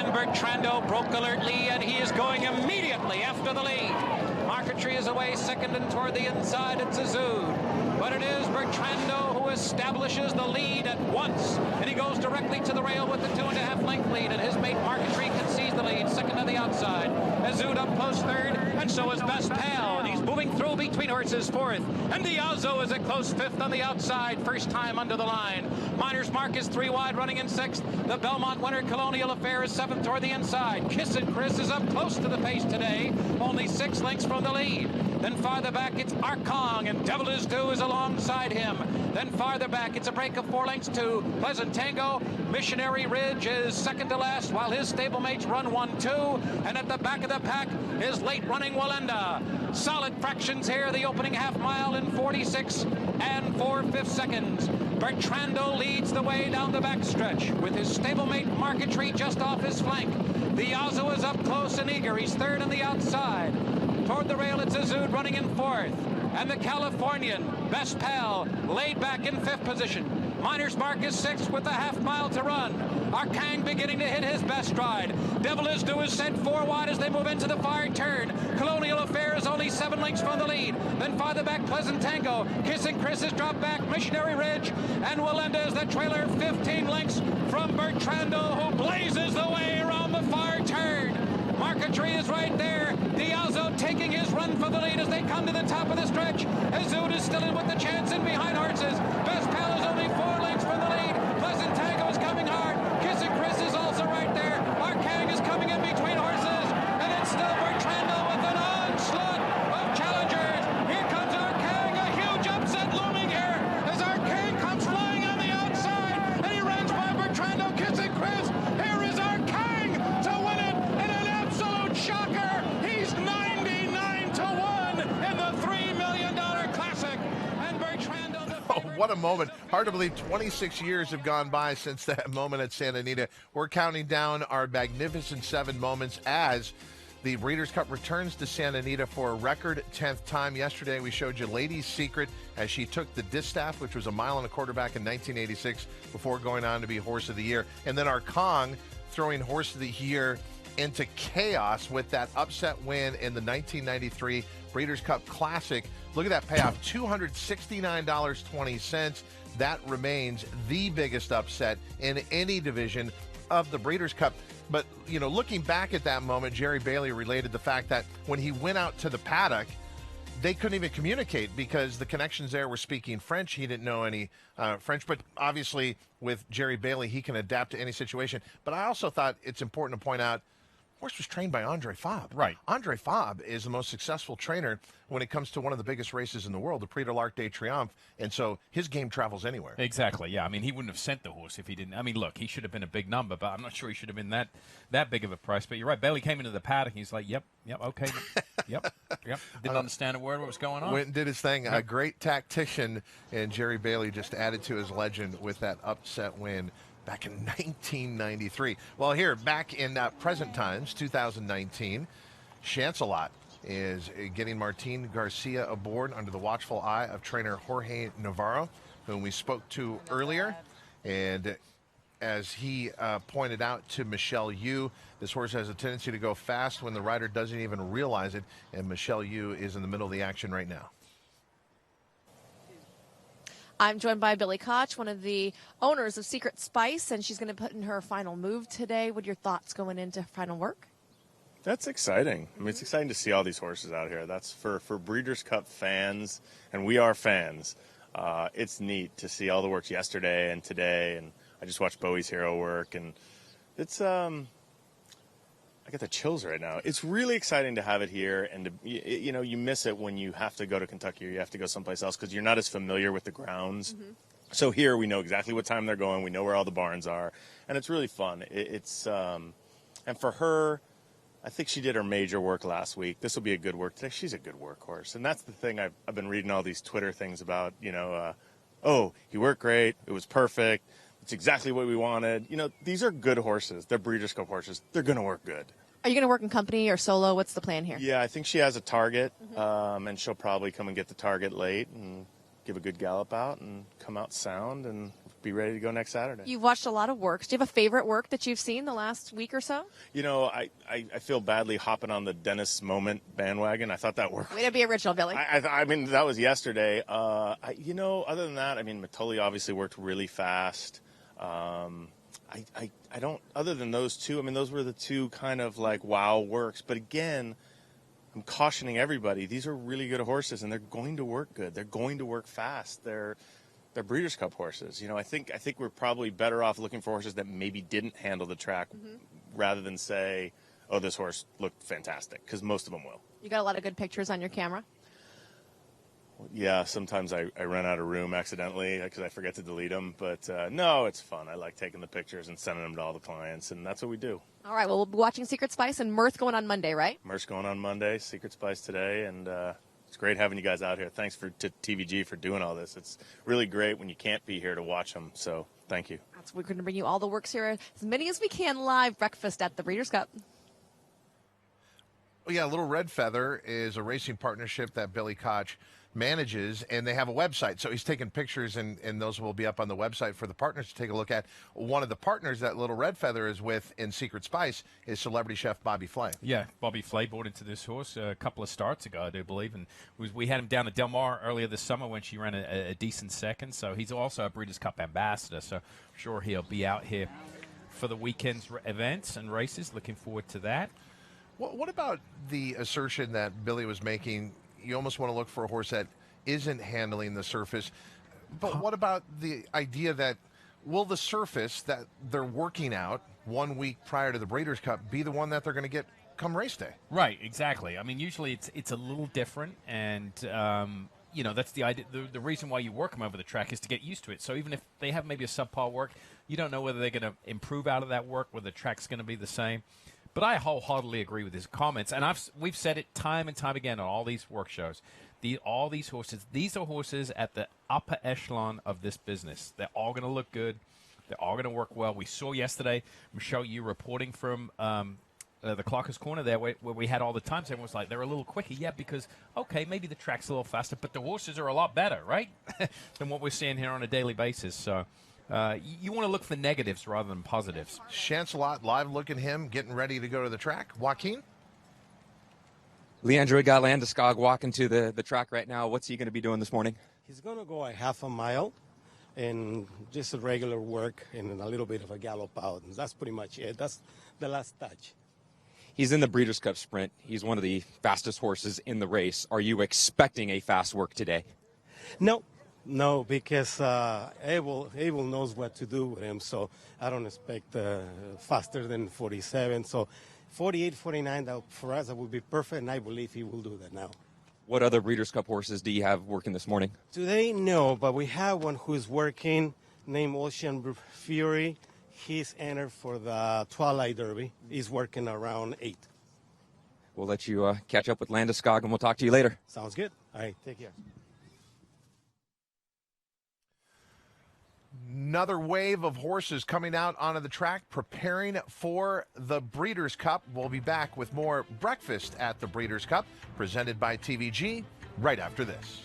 Bertrando broke alertly, and he is going immediately after the lead. Marquetry is away second, and toward the inside it's Azud. But it is Bertrando who establishes the lead at once, and he goes directly to the rail with the 2.5 length lead, and his mate Marquetry concedes the lead, second on the outside. Azud up close third, and so is Best Pal, and he's moving through between horses fourth. And Diazo is a close fifth on the outside, first time under the line. Miner's Mark is 3 wide, running in sixth. The Belmont winner Colonial Affair is seventh toward the inside. Kiss and Chris is up close to the pace today, only 6 lengths from the lead. Then farther back it's Arkong, and Devil Is Due is alongside him. Then farther back it's a break of 4 lengths to Pleasant Tango. Missionary Ridge is second to last, while his stablemates run 1-2. And at the back of the pack is late running Walenda. Solid fractions here. The opening half mile in 46 and 4/5 seconds. Bertrando leads the way down the backstretch with his stablemate Marquetry just off his flank. The Yazo is up close and eager. He's third on the outside. Toward the rail, it's Azud running in fourth. And the Californian, Best Pal, laid back in fifth position. Miner's Mark is sixth with a half mile to run. Arkang beginning to hit his best stride. Devil is Due is sent 4 wide as they move into the far turn. Colonial Affair is only 7 lengths from the lead. Then farther back, Pleasant Tango. Kissing Chris has dropped back. Missionary Ridge and Walenda is the trailer, 15 lengths from Bertrando, who blazes the way around the far turn. Marquetry is right there. Diazo taking his run for the lead as they come to the top of the stretch. Azud is still in with the chance in behind horses. Best Pal is only 4 lengths from the lead. Pleasant Tango is coming hard. Kissing Chris is also right there. Arkang is coming in between horses. And it's still Bertrando with an onslaught of challengers. Here comes Arkang, a huge upset looming here as Arkang comes flying on the outside. And he runs by Bertrando, Kissing Chris. Here is Arkang to win it in an absolute shocker. He's 99 to 1 in the $3 million Classic. And Bertrando, the favorite. What a moment. Hard to believe 26 years have gone by since that moment at Santa Anita. We're counting down our magnificent 7 moments as the Breeders' Cup returns to Santa Anita for a record 10th time. Yesterday, we showed you Lady's Secret as she took the distaff, which was a mile and a quarter back in 1986, before going on to be Horse of the Year. And then our Kong throwing Horse of the Year into chaos with that upset win in the 1993 Breeders' Cup Classic. Look at that payoff, $269.20. That remains the biggest upset in any division of the Breeders' Cup. But, you know, looking back at that moment, Jerry Bailey related the fact that when he went out to the paddock, they couldn't even communicate because the connections there were speaking French. He didn't know any French, but obviously with Jerry Bailey, he can adapt to any situation. But I also thought it's important to point out, horse was trained by Andre Fabre. Right. Andre Fabre is the most successful trainer when it comes to one of the biggest races in the world, the Prix de l'Arc de Triomphe, and so his game travels anywhere. Exactly, yeah. I mean, he wouldn't have sent the horse if he didn't. I mean, look, he should have been a big number, but I'm not sure he should have been that big of a price. But you're right. Bailey came into the paddock, and he's like, yep, okay, yep. Didn't understand a word of what was going on. Went and did his thing. A great tactician, and Jerry Bailey just added to his legend with that upset win back in 1993. Well, here, back in present times, 2019, Chancelot is getting Martine Garcia aboard under the watchful eye of trainer Jorge Navarro, whom we spoke to earlier. And as he pointed out to Michelle Yu, this horse has a tendency to go fast when the rider doesn't even realize it, and Michelle Yu is in the middle of the action right now. I'm joined by Billy Koch, one of the owners of Secret Spice, and she's going to put in her final move today. What are your thoughts going into final work? That's exciting. I mean, it's exciting to see all these horses out here. That's for Breeders' Cup fans, and we are fans. It's neat to see all the work yesterday and today, and I just watched Bowie's Hero work, and it's I get the chills right now. It's really exciting to have it here, and you know, you miss it when you have to go to Kentucky or you have to go someplace else because you're not as familiar with the grounds. Mm-hmm. So here we know exactly what time they're going. We know where all the barns are, and it's really fun. And for her, I think she did her major work last week. This will be a good work today. She's a good workhorse, and that's the thing. I've been reading all these Twitter things about, you know, oh, he worked great. It was perfect. It's exactly what we wanted. You know, these are good horses. They're Breeders' Cup horses. They're going to work good. Are you going to work in company or solo? What's the plan here? Yeah, I think she has a target, and she'll probably come and get the target late and give a good gallop out and come out sound and be ready to go next Saturday. You've watched a lot of works. Do you have a favorite work that you've seen the last week or so? You know, I feel badly hopping on the Dennis Moment bandwagon. I thought that worked. Way to be original, Billy. I mean, that was yesterday. You know, other than that, I mean, Matoli obviously worked really fast. I don't, other than those two, I mean, those were the two kind of like wow works. But again, I'm cautioning everybody, these are really good horses and they're going to work good. They're going to work fast. They're Breeders' Cup horses. You know, I think we're probably better off looking for horses that maybe didn't handle the track rather than say, oh, this horse looked fantastic, because most of them will. You got a lot of good pictures on your camera? Yeah, sometimes I run out of room accidentally because I forget to delete them. But no, it's fun. I like taking the pictures and sending them to all the clients, and that's what we do. All right, well, we'll be watching Secret Spice and Mirth going on Monday, right? Mirth going on Monday, Secret Spice today, and It's great having you guys out here. Thanks to TVG for doing all this. It's really great when you can't be here to watch them. So thank you. We're going to bring you all the works here, as many as we can, live breakfast at the Breeders' Cup. Well, yeah, Little Red Feather is a racing partnership that Billy Koch manages, and they have a website. So he's taking pictures, and those will be up on the website for the partners to take a look at. One of the partners that Little Red Feather is with in Secret Spice is celebrity chef Bobby Flay. Yeah, Bobby Flay bought into this horse a couple of starts ago, I do believe, and we had him down at Del Mar earlier this summer when she ran a decent second. So he's also a Breeders' Cup ambassador, so I'm sure he'll be out here for the weekend's events and races. Looking forward to that. What about the assertion that Billy was making? You almost want to look for a horse that isn't handling the surface. But what about the idea that will the surface that they're working out 1 week prior to the Breeders' Cup be the one that they're going to get come race day? Right, exactly. I mean, usually it's a little different, and that's the idea. The reason why you work them over the track is to get used to it. So even if they have maybe a subpar work, you don't know whether they're going to improve out of that work, whether the track's going to be the same. But I wholeheartedly agree with his comments, and we've said it time and time again on all these work shows. All these horses, these are horses at the upper echelon of this business. They're all going to look good. They're all going to work well. We saw yesterday, Michelle, you reporting from the Clockers Corner there, where we had all the times. Everyone was like, they're a little quicker. Yeah, because, okay, maybe the track's a little faster, but the horses are a lot better, right, than what we're seeing here on a daily basis. So you want to look for negatives rather than positives. Chancelot, live look at him, getting ready to go to the track. Joaquin? Leandro got Landeskog walking to the track right now. What's he going to be doing this morning? He's going to go a half a mile and just a regular work and a little bit of a gallop out. And that's pretty much it. That's the last touch. He's in the Breeders' Cup Sprint. He's one of the fastest horses in the race. Are you expecting a fast work today? No, because Abel knows what to do with him, so I don't expect faster than 47. So 48, 49, that, for us, that would be perfect, and I believe he will do that now. What other Breeders' Cup horses do you have working this morning? Today, no, but we have one who's working named Ocean Fury. He's entered for the Twilight Derby. He's working around 8. We'll let you catch up with Landeskog, and we'll talk to you later. Sounds good. All right, take care. Another wave of horses coming out onto the track, preparing for the Breeders' Cup. We'll be back with more Breakfast at the Breeders' Cup, presented by TVG, right after this.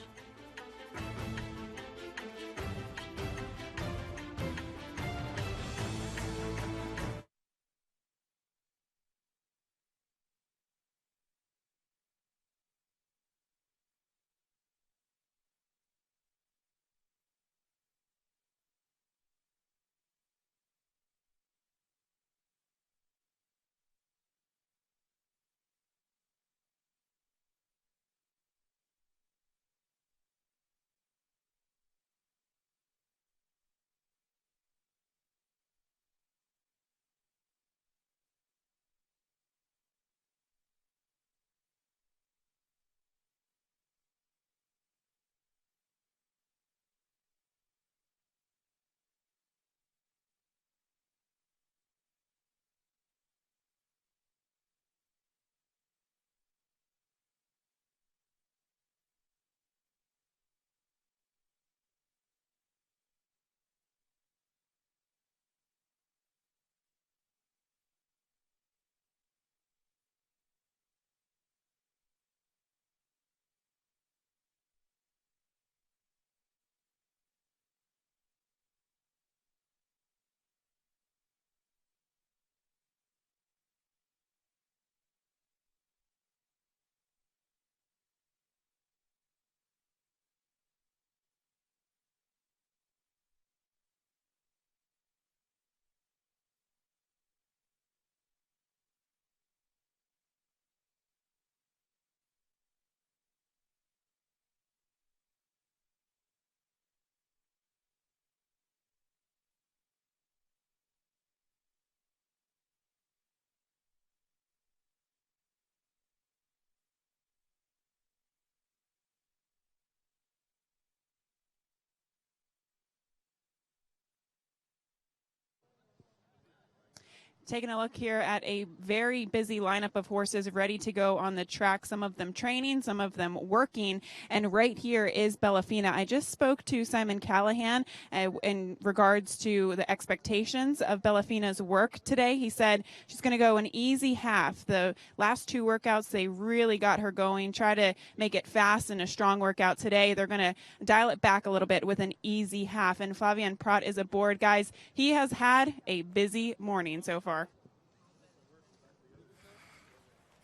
Taking a look here at a very busy lineup of horses ready to go on the track, some of them training, some of them working, and right here is Bellafina. I just spoke to Simon Callahan in regards to the expectations of Bellafina's work today. He said she's going to go an easy half. The last two workouts, they really got her going. Try to make it fast and a strong workout today. They're going to dial it back a little bit with an easy half, and Flavien Prat is aboard, guys. He has had a busy morning so far.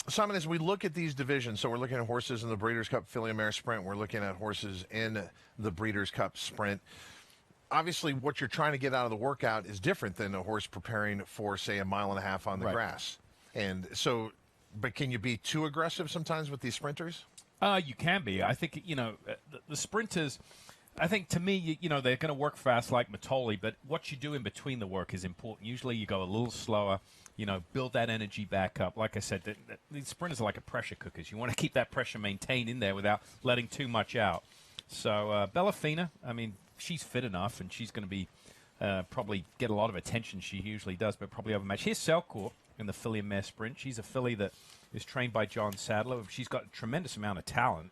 Simon, as we look at these divisions, so we're looking at horses in the Breeders' Cup Filly and Mare Sprint. We're looking at horses in the Breeders' Cup Sprint. Obviously, what you're trying to get out of the workout is different than a horse preparing for, say, a mile and a half on the grass. And so, but can you be too aggressive sometimes with these sprinters? You can be. I think, the sprinters, I think to me, they're going to work fast like Matoli, but what you do in between the work is important. Usually you go a little slower, build that energy back up. Like I said, these sprinters are like a pressure cookers. You want to keep that pressure maintained in there without letting too much out. So Bellafina, I mean, she's fit enough, and she's going to be probably get a lot of attention. She usually does, but probably overmatched. Here's Selcourt in the Filly and Mare Sprint. She's a filly that is trained by John Sadler. She's got a tremendous amount of talent.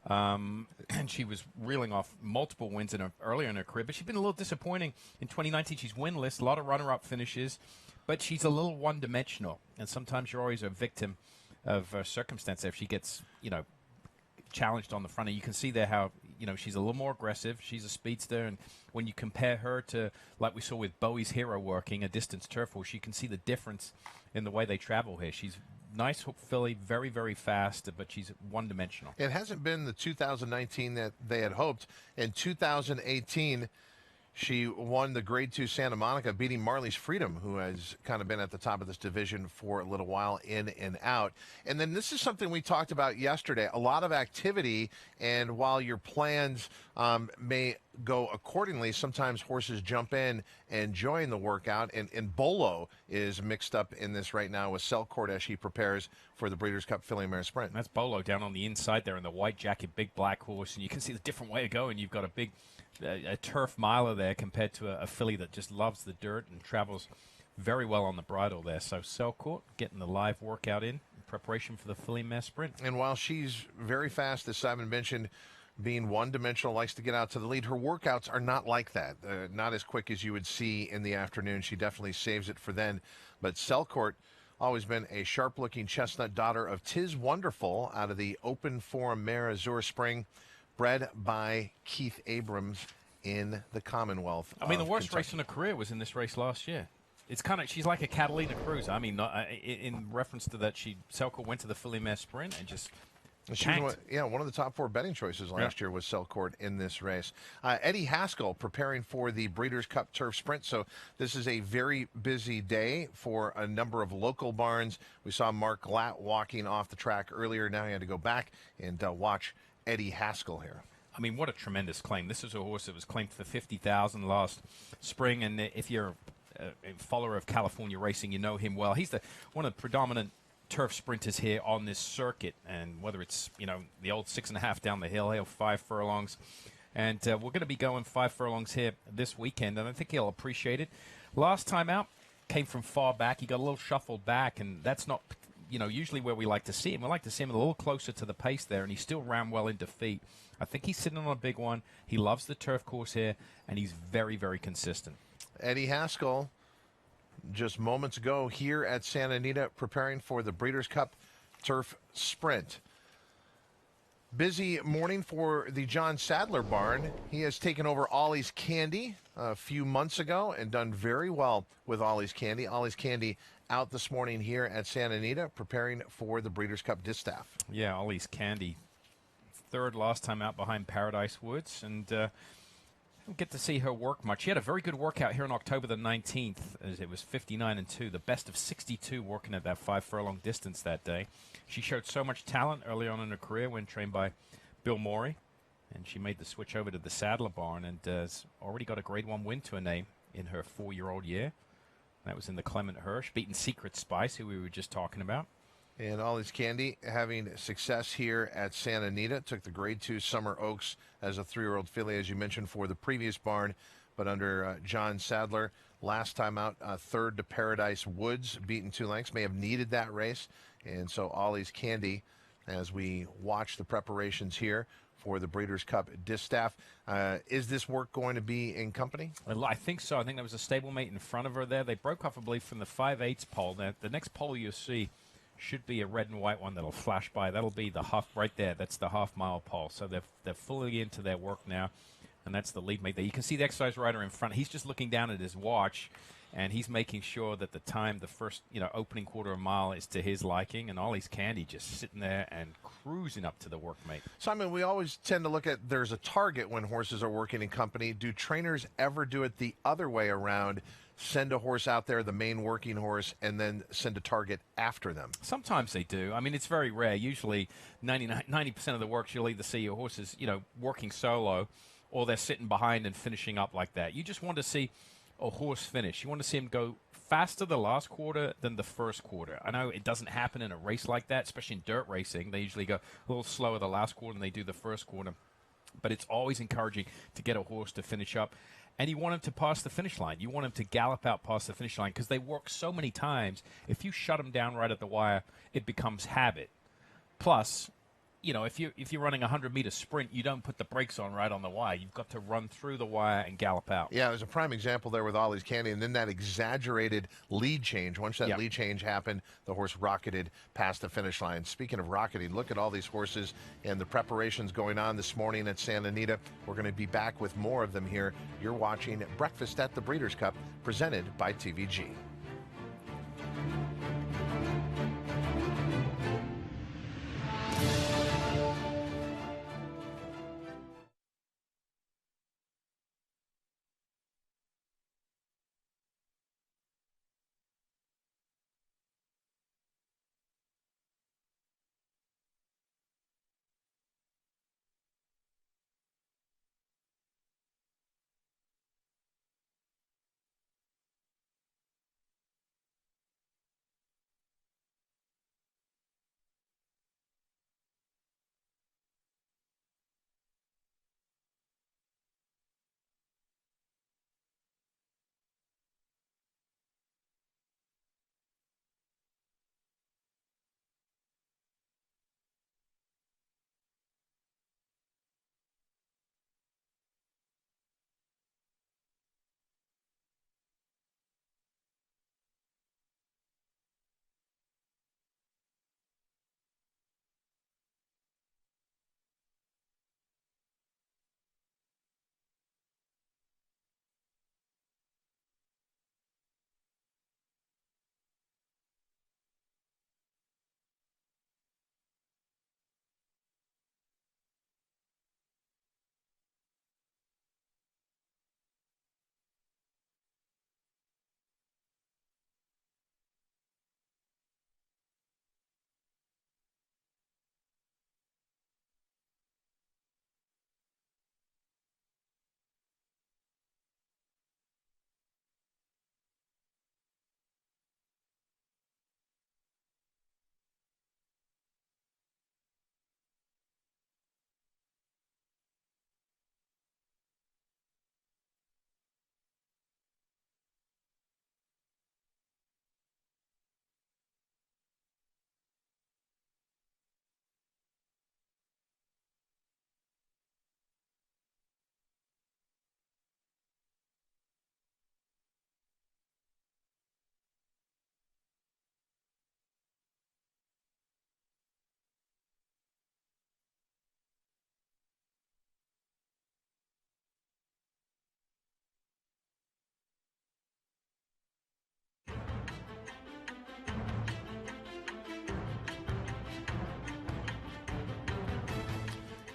And she was reeling off multiple wins earlier in her career, but she's been a little disappointing in 2019. She's winless, a lot of runner-up finishes, but she's a little one-dimensional, and sometimes you're always a victim of circumstance if she gets, challenged on the front. And you can see there how, she's a little more aggressive. She's a speedster, and when you compare her to, like we saw with Bowie's Hero working, a distance turf horse, you can see the difference in the way they travel here. She's nice filly, very, very fast, but she's one-dimensional. It hasn't been the 2019 that they had hoped. In 2018, she won the Grade 2 Santa Monica, beating Marley's Freedom, who has kind of been at the top of this division for a little while, in and out. And then this is something we talked about yesterday, a lot of activity, and while your plans may go accordingly, sometimes horses jump in and join the workout, and Bolo is mixed up in this right now with Selcourt as she prepares for the Breeders' Cup Filly and Mare Sprint. That's Bolo down on the inside there in the white jacket, big black horse, and you can see the different way of going. You've got a big a turf miler there compared to a filly that just loves the dirt and travels very well on the bridle there. So Selcourt getting the live workout in preparation for the Filly and Mare Sprint. And while she's very fast, as Simon mentioned, being one-dimensional, likes to get out to the lead, her workouts are not like that. Not as quick as you would see in the afternoon. She definitely saves it for then. But Selcourt, always been a sharp-looking chestnut daughter of Tis Wonderful out of the Open Forum Mare Azure Spring, bred by Keith Abrams in the Commonwealth. I mean, the worst Kentucky. race in her career was in this race last year. It's kind of, she's like a Catalina Cruz. I mean, in reference to that, Selcourt went to the Filly Mare Sprint and just She was one of the top 4 betting choices last year was Selcourt in this race. Eddie Haskell preparing for the Breeders' Cup Turf Sprint. So this is a very busy day for a number of local barns. We saw Mark Glatt walking off the track earlier. Now he had to go back and watch Eddie Haskell here. I mean, what a tremendous claim. This is a horse that was claimed for $50,000 last spring, and if you're a follower of California racing, you know him well. He's one of the predominant turf sprinters here on this circuit, and whether it's, the old 6.5 down the hill, 5 furlongs, and we're going to be going 5 furlongs here this weekend, and I think he'll appreciate it. Last time out, came from far back. He got a little shuffled back, and that's not, usually where we like to see him. We like to see him a little closer to the pace there, and he still ran well in defeat. I think he's sitting on a big one. He loves the turf course here, and he's very, very consistent. Eddie Haskell, just moments ago here at Santa Anita, preparing for the Breeders' Cup Turf Sprint. Busy morning for the John Sadler barn. He has taken over Ollie's Candy a few months ago and done very well with Ollie's Candy. Ollie's Candy out this morning here at Santa Anita, preparing for the Breeders' Cup Distaff. Yeah, Ollie's Candy, third last time out behind Paradise Woods, and don't get to see her work much. She had a very good workout here on October the 19th, as it was 59-2, the best of 62 working at that 5 furlong distance that day. She showed so much talent early on in her career when trained by Bill Morey, and she made the switch over to the Sadler barn and has already got a Grade 1 win to her name in her 4-year-old year. That was in the Clement Hirsch, beating Secret Spice, who we were just talking about. And Ollie's Candy having success here at Santa Anita. Took the Grade 2 Summer Oaks as a 3-year-old filly, as you mentioned, for the previous barn. but under John Sadler, last time out, third to Paradise Woods, beaten 2 lengths, may have needed that race. And so Ollie's Candy, as we watch the preparations here for the Breeders' Cup Distaff. Is this work going to be in company? Well, I think so. I think there was a stablemate in front of her there. They broke off, I believe, from the 5/8 pole. Now, the next pole you'll see should be a red and white one that'll flash by. That'll be the half right there. That's the half-mile pole. So they're fully into their work now, and that's the lead mate there. You can see the exercise rider in front. He's just looking down at his watch, and he's making sure that the time, the first opening quarter of a mile, is to his liking. And Ollie's Candy just sitting there and cruising up to the workmate. Simon, we always tend to look at there's a target when horses are working in company. Do trainers ever do it the other way around? Send a horse out there, the main working horse, and then send a target after them? Sometimes they do. I mean, it's very rare. Usually 90% of the works, you'll either see your horses, working solo, or they're sitting behind and finishing up like that. You just want to see a horse finish. You want to see him go faster the last quarter than the first quarter. I know it doesn't happen in a race like that, especially in dirt racing. They usually go a little slower the last quarter than they do the first quarter. But it's always encouraging to get a horse to finish up. And you want him to pass the finish line. You want him to gallop out past the finish line because they work so many times. If you shut them down right at the wire, it becomes habit. Plus, if you're running a 100-meter sprint, you don't put the brakes on right on the wire. You've got to run through the wire and gallop out. Yeah, there's a prime example there with Ollie's Candy, and then that exaggerated lead change. Once that lead change happened, the horse rocketed past the finish line. Speaking of rocketing, look at all these horses and the preparations going on this morning at Santa Anita. We're going to be back with more of them here. You're watching Breakfast at the Breeders' Cup, presented by TVG.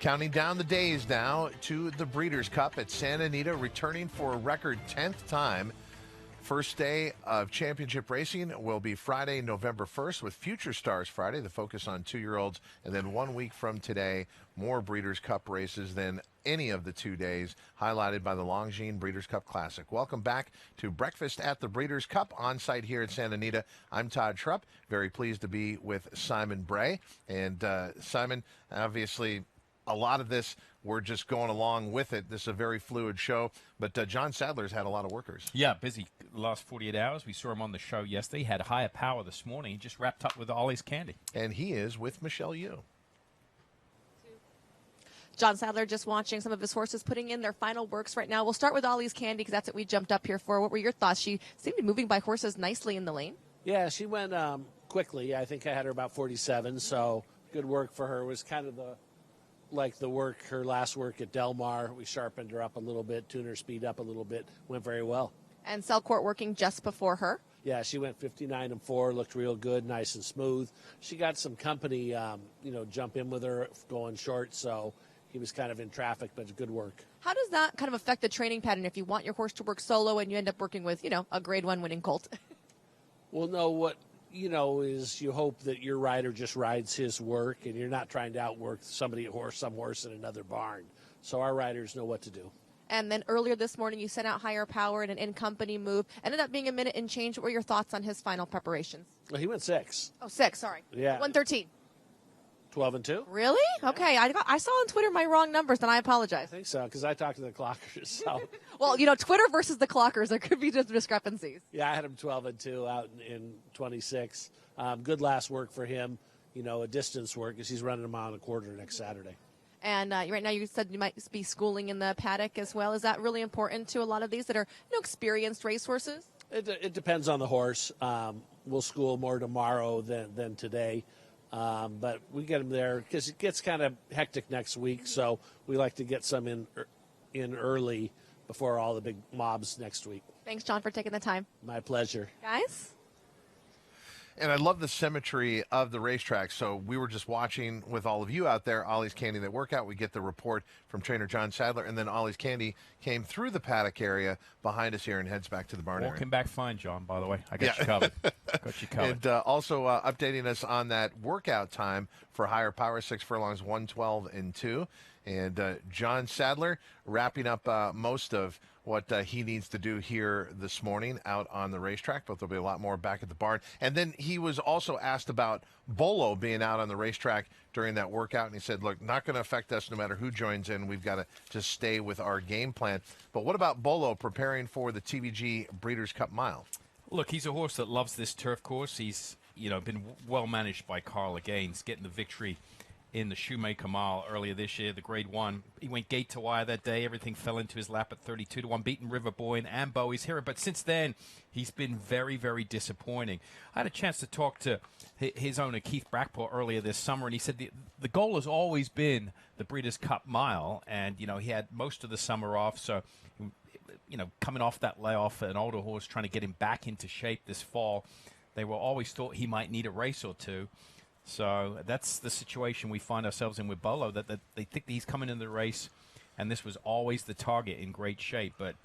Counting down the days now to the Breeders' Cup at Santa Anita, returning for a record 10th time. First day of championship racing will be Friday, November 1st, with Future Stars Friday, the focus on 2-year-olds. And then 1 week from today, more Breeders' Cup races than any of the 2 days, highlighted by the Longines Breeders' Cup Classic. Welcome back to Breakfast at the Breeders' Cup, on site here at Santa Anita. I'm Todd Trupp, very pleased to be with Simon Bray. And Simon, obviously, a lot of this, we're just going along with it. This is a very fluid show, but John Sadler's had a lot of workers. Yeah, busy the last 48 hours. We saw him on the show yesterday. He had higher power this morning. He just wrapped up with Ollie's Candy. And he is with Michelle Yu. John Sadler just watching some of his horses putting in their final works right now. We'll start with Ollie's Candy because that's what we jumped up here for. What were your thoughts? She seemed to be moving by horses nicely in the lane. Yeah, she went quickly. I think I had her about 47, so good work for her. It was kind of her last work at Del Mar. We sharpened her up a little bit, tuned her speed up a little bit. Went very well. And Selcourt working just before her. Yeah, she went 59-4, looked real good, nice and smooth. She got some company, jump in with her going short, so he was kind of in traffic, but good work. How does that kind of affect the training pattern if you want your horse to work solo and you end up working with, a Grade 1 winning colt? Well, no, what is you hope that your rider just rides his work and you're not trying to outwork some horse in another barn. So our riders know what to do. And then earlier this morning, you sent out higher power in an in-company move. Ended up being a minute and change. What were your thoughts on his final preparations? Well, he went 6. Oh, 6, sorry. Yeah. 113. 12-2. Really? Okay. I saw on Twitter my wrong numbers, and I apologize. I think so, because I talked to the clockers. So. Well, Twitter versus the clockers, there could be just discrepancies. Yeah, I had him 12-2 out in 26. Good last work for him, a distance work, because he's running a mile and a quarter next Saturday. And right now you said you might be schooling in the paddock as well. Is that really important to a lot of these that are experienced racehorses? It depends on the horse. We'll school more tomorrow than today. But we get them there because it gets kind of hectic next week. So we like to get some in early before all the big mobs next week. Thanks, John, for taking the time. My pleasure. Guys? And I love the symmetry of the racetrack. So we were just watching with all of you out there, Ollie's Candy, that workout. We get the report from trainer John Sadler, and then Ollie's Candy came through the paddock area behind us here and heads back to the barn area. Walking back fine, John, by the way. I got you covered. Got you covered. And also updating us on that workout time for higher power, 6 furlongs, 112-2. And John Sadler wrapping up most of what he needs to do here this morning out on the racetrack, but there'll be a lot more back at the barn. And then he was also asked about Bolo being out on the racetrack during that workout, and he said, look, not going to affect us no matter who joins in. We've got to just stay with our game plan. But what about Bolo preparing for the TVG Breeders' Cup Mile? Look, he's a horse that loves this turf course. He's, been well managed by Carla Gaines, getting the victory in the Shoemaker Mile earlier this year, the Grade 1. He went gate to wire that day. Everything fell into his lap at 32-1, beating River Boy and Bowie's Hero. But since then, he's been very, very disappointing. I had a chance to talk to his owner, Keith Brackport, earlier this summer, and he said the goal has always been the Breeders' Cup Mile. And, he had most of the summer off, so, coming off that layoff, an older horse trying to get him back into shape this fall, they were always thought he might need a race or two. So that's the situation we find ourselves in with Bolo, that they think that he's coming into the race, and this was always the target in great shape. But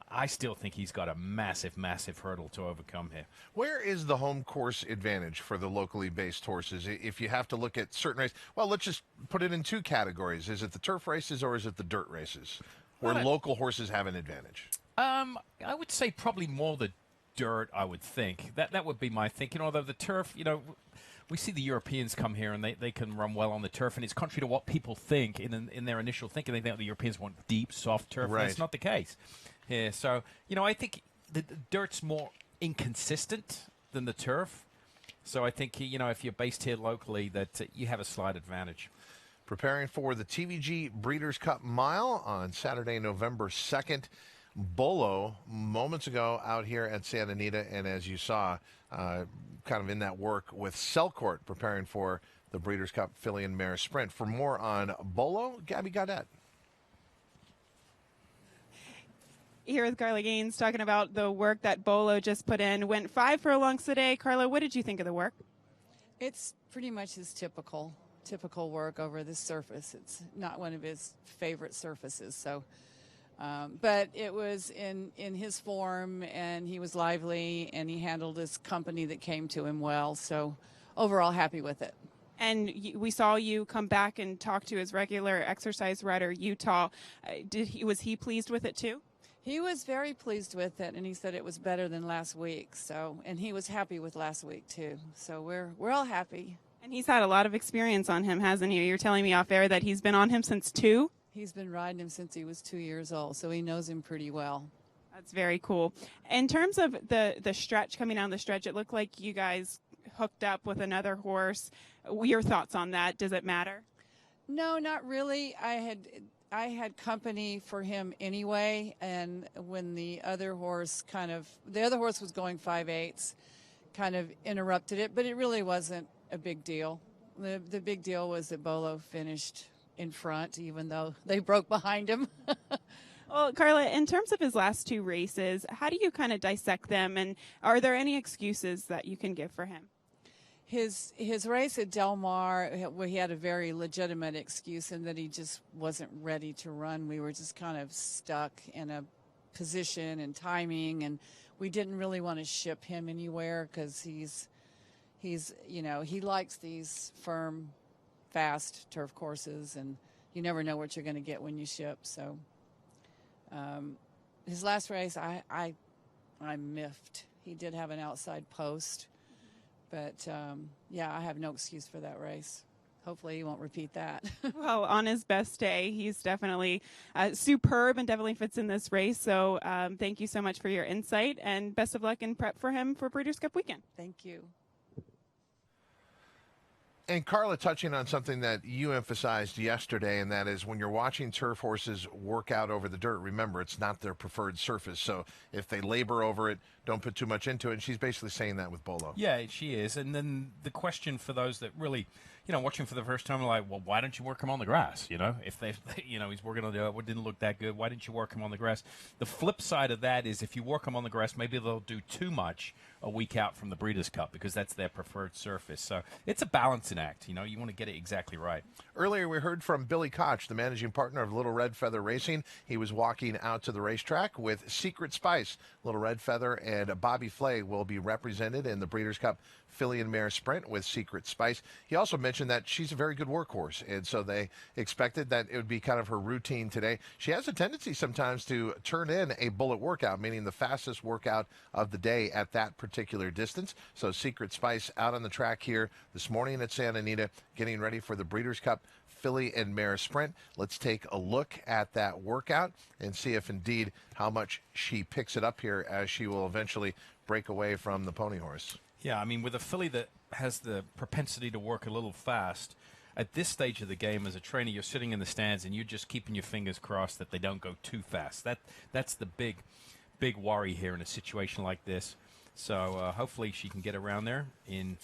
I still think he's got a massive, massive hurdle to overcome here. Where is the home course advantage for the locally based horses? If you have to look at certain races, well, let's just put it in 2 categories. Is it the turf races or is it the dirt races where local horses have an advantage? I would say probably more the dirt, I would think. That would be my thinking, although the turf, we see the Europeans come here and they can run well on the turf, and it's contrary to what people think in their initial thinking. They think the Europeans want deep, soft turf, and that's not the case here. So, I think the dirt's more inconsistent than the turf. So I think, if you're based here locally, that you have a slight advantage. Preparing for the TVG Breeders' Cup Mile on Saturday, November 2nd. Bolo moments ago out here at Santa Anita, and as you saw, kind of in that work with Selcourt preparing for the Breeders' Cup Filly and Mare Sprint. For more on Bolo, Gabby Gaudet. Here with Carla Gaines talking about the work that Bolo just put in. Went 5 furlongs today. Carla, what did you think of the work? It's pretty much his typical work over this surface. It's not one of his favorite surfaces, so... but it was in his form, and he was lively, and he handled his company that came to him well. So overall, happy with it. And we saw you come back and talk to his regular exercise rider, Utah. Was he pleased with it too? He was very pleased with it, and he said it was better than last week. So, and he was happy with last week too. So we're all happy. And he's had a lot of experience on him, hasn't he? You're telling me off air that he's been on him since 2? He's been riding him since he was 2 years old, so he knows him pretty well. That's very cool. In terms of the stretch, coming down the stretch, it looked like you guys hooked up with another horse. Your thoughts on that? Does it matter? No, not really. I had company for him anyway, and when the other horse was going 5/8, kind of interrupted it, but it really wasn't a big deal. The big deal was that Bolo finished in front, even though they broke behind him. Well, Carla, in terms of his last 2 races, how do you kind of dissect them, and are there any excuses that you can give for him? His race at Del Mar, he had a very legitimate excuse in that he just wasn't ready to run. We were just kind of stuck in a position and timing, and we didn't really want to ship him anywhere because he's he likes these firm, fast turf courses, and you never know what you're going to get when you ship. So his last race, I miffed. He did have an outside post. But, I have no excuse for that race. Hopefully he won't repeat that. Well, on his best day, he's definitely superb and definitely fits in this race. So thank you so much for your insight, and best of luck in prep for him for Breeders' Cup weekend. Thank you. And Carla, touching on something that you emphasized yesterday, and that is when you're watching turf horses work out over the dirt, remember, it's not their preferred surface. So if they labor over it, don't put too much into it. And she's basically saying that with Bolo. Yeah, she is. And then the question for those that really, watching for the first time, are like, well, why don't you work him on the grass? If they, he's working on it didn't look that good. Why didn't you work him on the grass? The flip side of that is if you work him on the grass, maybe they'll do too much a week out from the Breeders' Cup because that's their preferred surface. So it's a balancing act. You want to get it exactly right. Earlier, we heard from Billy Koch, the managing partner of Little Red Feather Racing. He was walking out to the racetrack with Secret Spice. Little Red Feather and Bobby Flay will be represented in the Breeders' Cup Filly and Mare Sprint with Secret Spice. He also mentioned that she's a very good workhorse, and so they expected that it would be kind of her routine today. She has a tendency sometimes to turn in a bullet workout, meaning the fastest workout of the day at that particular distance. So Secret Spice out on the track here this morning at Santa Anita, getting ready for the Breeders' Cup Filly and Mare Sprint. Let's take a look at that workout and see if indeed how much she picks it up here as she will eventually break away from the pony horse. Yeah, I mean, with a filly that has the propensity to work a little fast, at this stage of the game as a trainer, you're sitting in the stands and you're just keeping your fingers crossed that they don't go too fast. That's the big worry here in a situation like this. So hopefully she can get around there in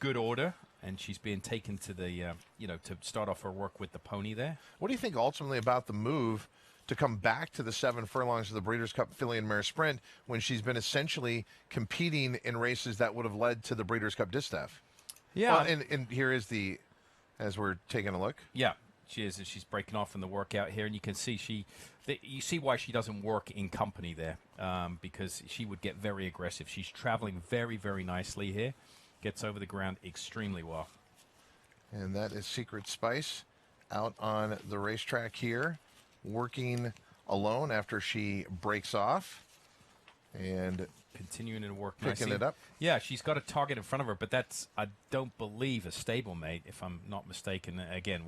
good order, and she's being taken to the, to start off her work with the pony there. What do you think ultimately about the move to come back to the 7 furlongs of the Breeders' Cup Filly and Mare Sprint when she's been essentially competing in races that would have led to the Breeders' Cup Distaff? Yeah. Well, and here is as we're taking a look. Yeah, she is. She's breaking off in the workout here, and you can see you see why she doesn't work in company there, because she would get very aggressive. She's traveling very, very nicely here. Gets over the ground extremely well. And that is Secret Spice out on the racetrack here, working alone after she breaks off and continuing to work picking nicely. It up. Yeah, she's got a target in front of her, but that's, I don't believe, a stablemate, if I'm not mistaken. Again,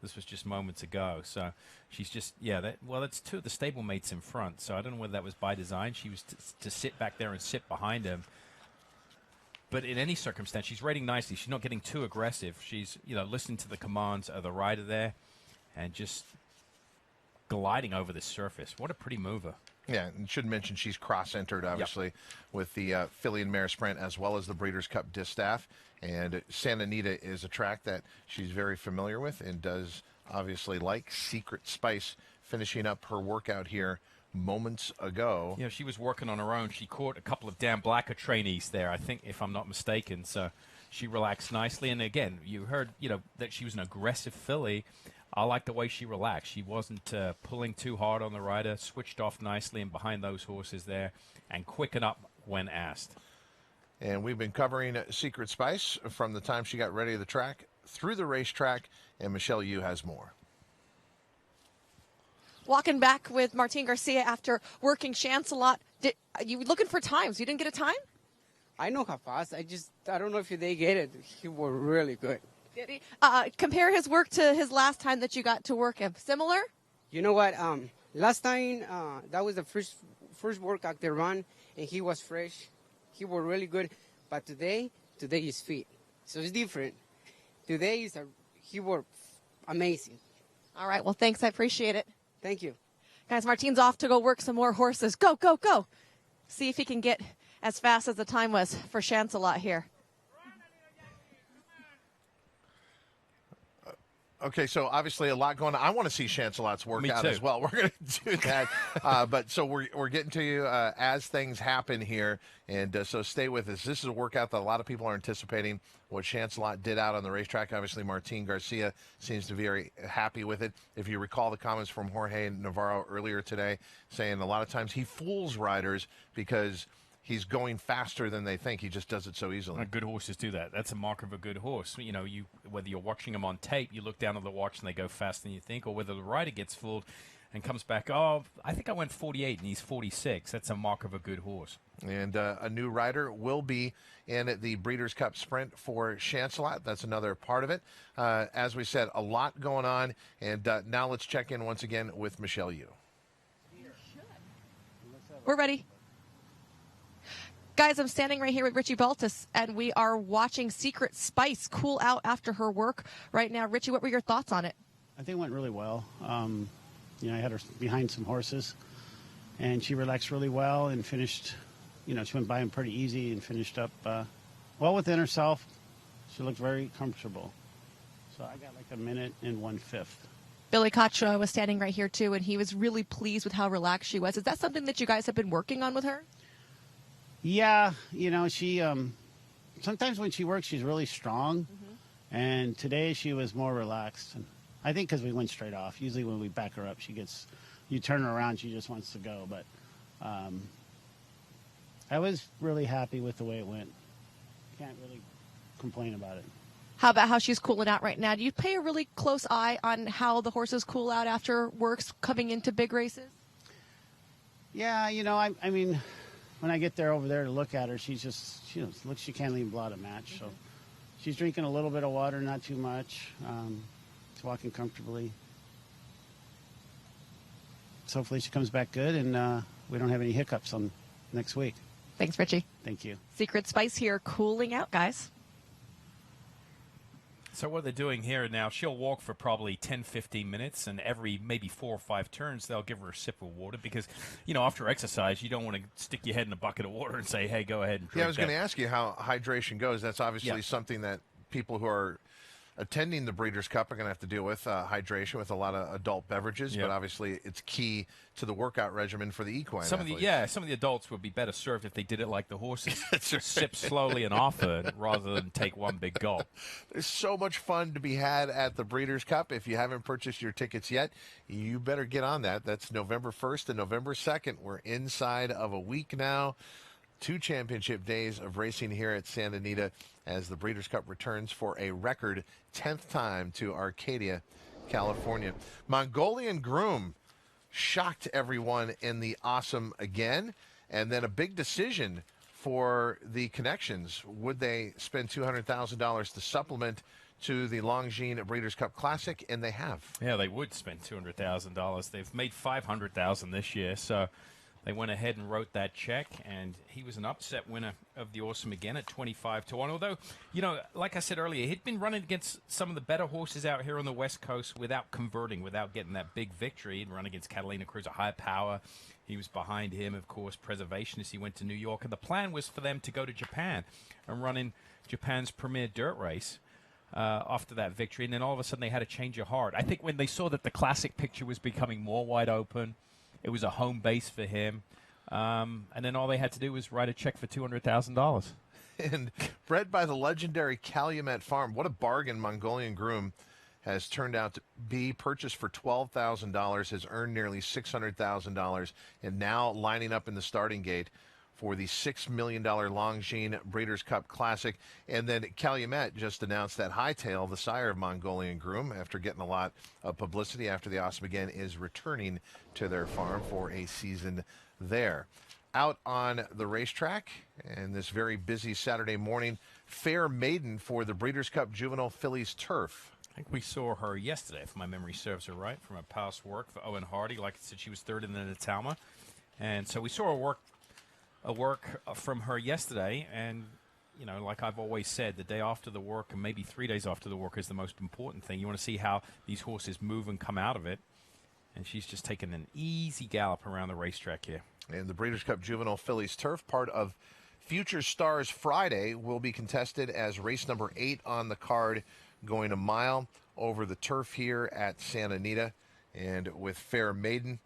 this was just moments ago, so she's just, that's 2 of the stablemates in front, so I don't know whether that was by design. She was to sit back there and sit behind him. But in any circumstance, she's rating nicely. She's not getting too aggressive. She's, listening to the commands of the rider there and just gliding over the surface. What a pretty mover. Yeah, and should mention she's cross-entered, obviously, with the Filly and Mare Sprint as well as the Breeders' Cup Distaff. And Santa Anita is a track that she's very familiar with and does obviously like. Secret Spice finishing up her workout here moments ago. Yeah, she was working on her own. She caught a couple of Dan Blacker trainees there, I think, if I'm not mistaken. So she relaxed nicely. And again, you heard, that she was an aggressive filly. I like the way she relaxed. She wasn't pulling too hard on the rider, switched off nicely and behind those horses there, and quicken up when asked. And we've been covering Secret Spice from the time she got ready to the track through the racetrack, and Michelle Yu has more. Walking back with Martine Garcia after working Chance a lot. You were looking for times. You didn't get a time? I know how fast. I don't know if they get it. He was really good. Did he? Compare his work to his last time that you got to work him. Similar? You know what? Last time, that was the first workout they run, and he was fresh. He was really good. But today is fit. So it's different. Today he was amazing. All right. Well, thanks. I appreciate it. Thank you. Guys, Martine's off to go work some more horses. Go, go, go. See if he can get as fast as the time was for Chancelot here. Okay, so obviously a lot going on. I want to see Chancelot's workout as well. We're going to do that. But so we're getting to you as things happen here. And so stay with us. This is a workout that a lot of people are anticipating. What Chancelot did out on the racetrack, obviously Martine Garcia seems to be very happy with it. If you recall the comments from Jorge Navarro earlier today, saying a lot of times he fools riders because he's going faster than they think. He just does it so easily. Good horses do that. That's a mark of a good horse. You know, whether you're watching them on tape, you look down at the watch and they go faster than you think, or whether the rider gets fooled and comes back, oh, I think I went 48 and he's 46. That's a mark of a good horse. And a new rider will be in the Breeders' Cup Sprint for Chancelot. That's another part of it. As we said, a lot going on. And now let's check in once again with Michelle Yu. We're ready. Guys, I'm standing right here with Richie Baltus, and we are watching Secret Spice cool out after her work right now. Richie, what were your thoughts on it? I think it went really well. I had her behind some horses, and she relaxed really well and finished, she went by them pretty easy and finished up well within herself. She looked very comfortable. So I got like a minute and 1/5. Billy Koch was standing right here, too, and he was really pleased with how relaxed she was. Is that something that you guys have been working on with her? Yeah, she sometimes when she works, she's really strong, and today she was more relaxed. And I think because we went straight off. Usually when we back her up, you turn her around, she just wants to go. But I was really happy with the way it went. Can't really complain about it. How about how she's cooling out right now? Do you pay a really close eye on how the horses cool out after works coming into big races? Yeah, I mean, when I get over there to look at her, she looks, she can't even blow out a match. So she's drinking a little bit of water, not too much. She's walking comfortably. So hopefully she comes back good, and we don't have any hiccups on next week. Thanks, Richie. Thank you. Secret Spice here cooling out, guys. So what they're doing here now, she'll walk for probably 10, 15 minutes, and every maybe 4 or 5 turns, they'll give her a sip of water because, after exercise, you don't want to stick your head in a bucket of water and say, hey, go ahead and drink. Yeah, I was going to ask you how hydration goes. That's obviously something that people who are attending the Breeders' Cup are going to have to deal with, hydration with a lot of adult beverages, but obviously it's key to the workout regimen for the equine some of the adults would be better served if they did it like the horses. Sip slowly and often rather than take one big gulp. There's so much fun to be had at the Breeders' Cup. If you haven't purchased your tickets yet, you better get on that. That's November 1st and November 2nd. We're inside of a week now. 2 championship days of racing here at Santa Anita as the Breeders' Cup returns for a record 10th time to Arcadia, California. Mongolian Groom shocked everyone in the Awesome again, and then a big decision for the Connections. Would they spend $200,000 to supplement to the Longines Breeders' Cup Classic? And they have. Yeah, they would spend $200,000. They've made $500,000 this year, so they went ahead and wrote that check, and he was an upset winner of the Awesome again at 25-1. Although, like I said earlier, he'd been running against some of the better horses out here on the West Coast without converting, without getting that big victory. He'd run against Catalina Cruz, a high power. He was behind him, of course, Preservationist. He went to New York, and the plan was for them to go to Japan and run in Japan's premier dirt race after that victory. And then all of a sudden they had a change of heart. I think when they saw that the classic picture was becoming more wide open, it was a home base for him. And then all they had to do was write a check for $200,000. And bred by the legendary Calumet Farm, what a bargain Mongolian Groom has turned out to be. Purchased for $12,000, has earned nearly $600,000, and now lining up in the starting gate for the $6 million Longines Breeders' Cup Classic. And then Calumet just announced that Hightail, the sire of Mongolian Groom, after getting a lot of publicity after the Awesome again, is returning to their farm for a season there. Out on the racetrack, and this very busy Saturday morning Fair Maiden for the Breeders' Cup Juvenile Fillies Turf. I think we saw her yesterday, if my memory serves her right, from her past work for Owen Hardy. Like I said, she was third in the Natalma. And so we saw a work from her yesterday. And, you know, like I've always said, the day after the work and maybe 3 days after the work is the most important thing. You want to see how these horses move and come out of it. And she's just taken an easy gallop around the racetrack here. And the Breeders' Cup Juvenile Fillies Turf, part of Future Stars Friday, will be contested as race number 8 on the card, going a mile over the turf here at Santa Anita. And with Fair Maiden,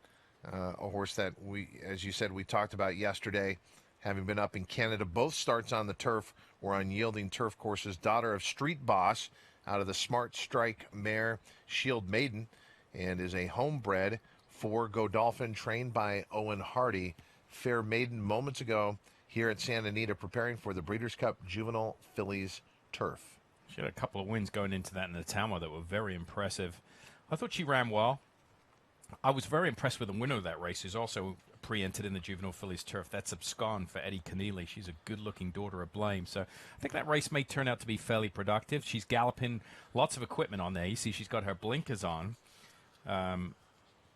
a horse that we, as you said, we talked about yesterday, having been up in Canada. Both starts on the turf were on yielding turf courses. Daughter of Street Boss out of the Smart Strike Mare Shield Maiden, and is a homebred for Godolphin, trained by Owen Hardy. Fair Maiden moments ago here at Santa Anita, preparing for the Breeders' Cup Juvenile Fillies Turf. She had a couple of wins going into that Natalma that were very impressive. I thought she ran well. I was very impressed with the winner of that race, who's also pre-entered in the Juvenile Fillies Turf. That's Abscon for Eddie Keneally. She's a good-looking daughter of Blame. So I think that race may turn out to be fairly productive. She's galloping lots of equipment on there. You see she's got her blinkers on.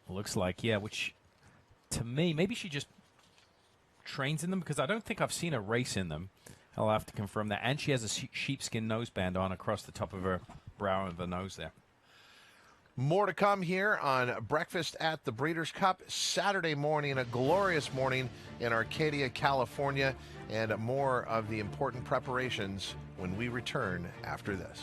Looks like, yeah, which to me, maybe she just trains in them, because I don't think I've seen a race in them. I'll have to confirm that. And she has a sheepskin noseband on across the top of her brow and the nose there. More to come here on Breakfast at the Breeders' Cup Saturday morning, a glorious morning in Arcadia, California, and more of the important preparations when we return after this.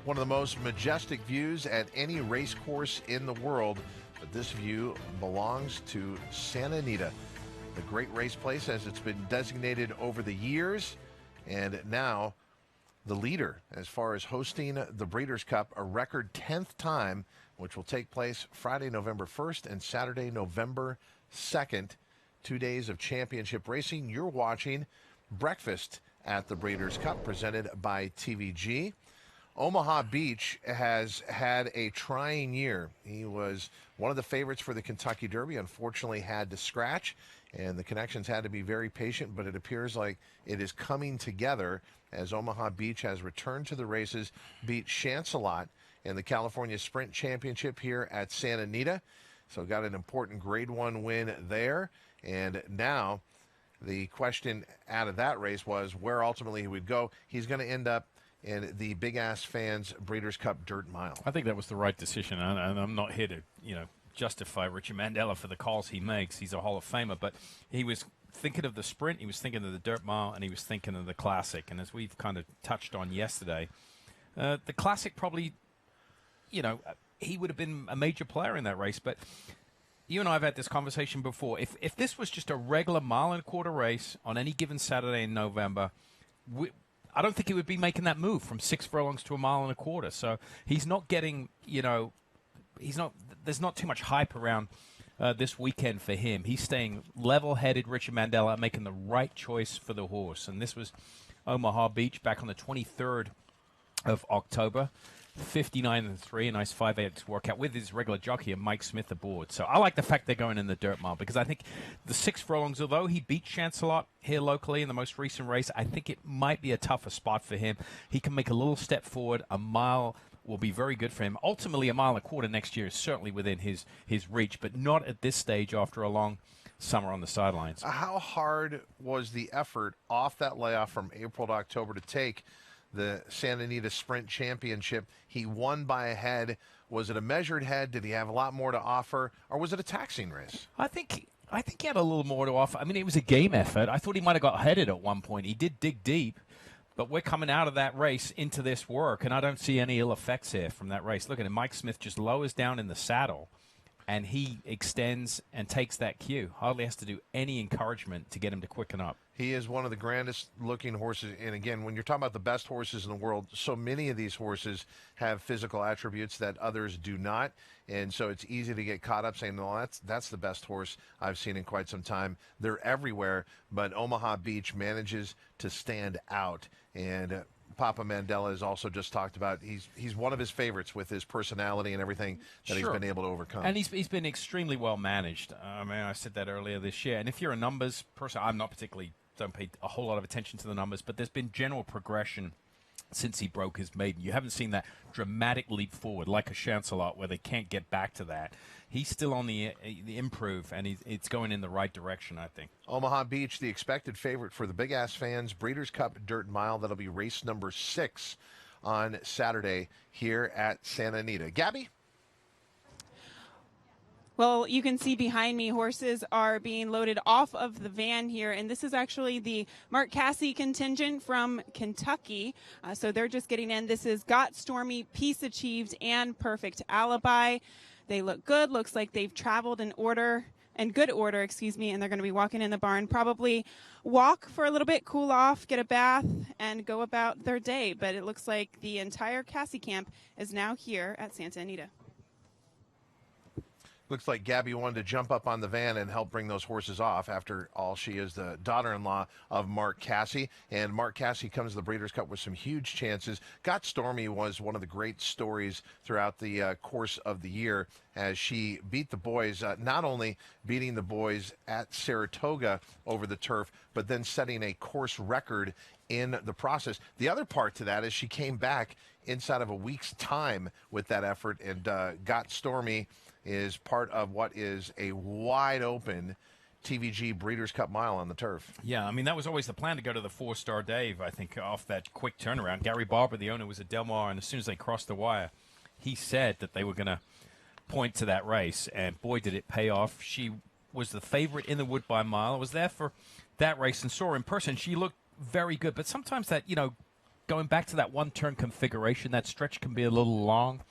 One of the most majestic views at any race course in the world, but this view belongs to Santa Anita, the great race place as it's been designated over the years, and now the leader as far as hosting the Breeders' Cup, a record 10th time, which will take place Friday, November 1st and Saturday, November 2nd. 2 days of championship racing. You're watching Breakfast at the Breeders' Cup, presented by TVG. Omaha Beach has had a trying year. He was one of the favorites for the Kentucky Derby, unfortunately had to scratch, and the connections had to be very patient, but it appears like it is coming together as Omaha Beach has returned to the races, beat Chancelot in the California Sprint Championship here at Santa Anita. So got an important Grade 1 win there. And now the question out of that race was where ultimately he would go. He's going to end up in the Big Ass Fans Breeders' Cup Dirt Mile. I think that was the right decision, and I'm not here to, justify Richie Mandela for the calls he makes. He's a Hall of Famer, but he was thinking of the sprint, he was thinking of the Dirt Mile, and he was thinking of the Classic. And as we've kind of touched on yesterday, the Classic probably, he would have been a major player in that race. But you and I have had this conversation before. If this was just a regular 1.25 mile race on any given Saturday in November, I don't think he would be making that move from 6 furlongs to 1.25 miles. So he's not getting, there's not too much hype around this weekend for him. He's staying level-headed, Richard Mandela, making the right choice for the horse. And this was Omaha Beach back on the 23rd of October. 59-3, a nice 5-8 workout with his regular jockey and Mike Smith aboard. So I like the fact they're going in the Dirt Mile because I think the 6 furlongs, although he beat Chancelot here locally in the most recent race, I think it might be a tougher spot for him. He can make a little step forward. A mile will be very good for him. Ultimately, 1.25 miles next year is certainly within his reach, but not at this stage after a long summer on the sidelines. How hard was the effort off that layoff from April to October to take the Santa Anita Sprint Championship? He won by a head. Was it a measured head? Did he have a lot more to offer? Or was it a taxing race? I think he had a little more to offer. I mean, it was a game effort. I thought he might have got headed at one point. He did dig deep, but we're coming out of that race into this work, and I don't see any ill effects here from that race. Look at him. Mike Smith just lowers down in the saddle, and he extends and takes that cue. Hardly has to do any encouragement to get him to quicken up. He is one of the grandest looking horses. And again, when you're talking about the best horses in the world, so many of these horses have physical attributes that others do not. And so it's easy to get caught up saying, no, that's the best horse I've seen in quite some time. They're everywhere, but Omaha Beach manages to stand out. And Papa Mandela has also just talked about he's one of his favorites with his personality and everything that he's been able to overcome. And he's been extremely well managed. I mean, I said that earlier this year. And if you're a numbers person, I'm not particularly, don't pay a whole lot of attention to the numbers, but there's been general progression since he broke his maiden. You haven't seen that dramatic leap forward like a Chancelot where they can't get back to that. He's still on the improve, and it's going in the right direction, I think. Omaha Beach, the expected favorite for the Big Ass Fans Breeders' Cup Dirt Mile. That'll be race number 6 on Saturday here at Santa Anita. Gabby? Well, you can see behind me horses are being loaded off of the van here, and this is actually the Mark Casse contingent from Kentucky. So they're just getting in. This is Got Stormy, Peace Achieved, and Perfect Alibi. They look good. Looks like they've traveled in order, and good order, excuse me, and they're going to be walking in the barn. Probably walk for a little bit, cool off, get a bath, and go about their day. But it looks like the entire Casse camp is now here at Santa Anita. Looks like Gabby wanted to jump up on the van and help bring those horses off. After all, she is the daughter-in-law of Mark Casse. And Mark Casse comes to the Breeders' Cup with some huge chances. Got Stormy was one of the great stories throughout the course of the year as she beat the boys, not only beating the boys at Saratoga over the turf, but then setting a course record in the process. The other part to that is she came back inside of a week's time with that effort, and Got Stormy is part of what is a wide-open TVG Breeders' Cup Mile on the turf. Yeah, I mean, that was always the plan to go to the 4-star Dave, I think, off that quick turnaround. Gary Barber, the owner, was at Del Mar, and as soon as they crossed the wire, he said that they were going to point to that race, and boy, did it pay off. She was the favorite in the Woodbine Mile. I was there for that race and saw her in person. She looked very good, but sometimes that, going back to that one-turn configuration, that stretch can be a little long.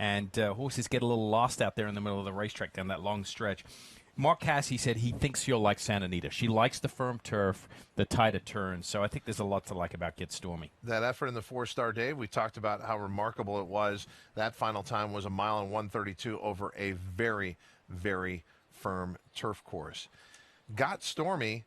And horses get a little lost out there in the middle of the racetrack down that long stretch. Mark Casse said he thinks she'll like Santa Anita. She likes the firm turf, the tighter turns. So I think there's a lot to like about Get Stormy. That effort in the 4-star Dave, we talked about how remarkable it was. That final time was 1:1:32 over a very, very firm turf course. Got Stormy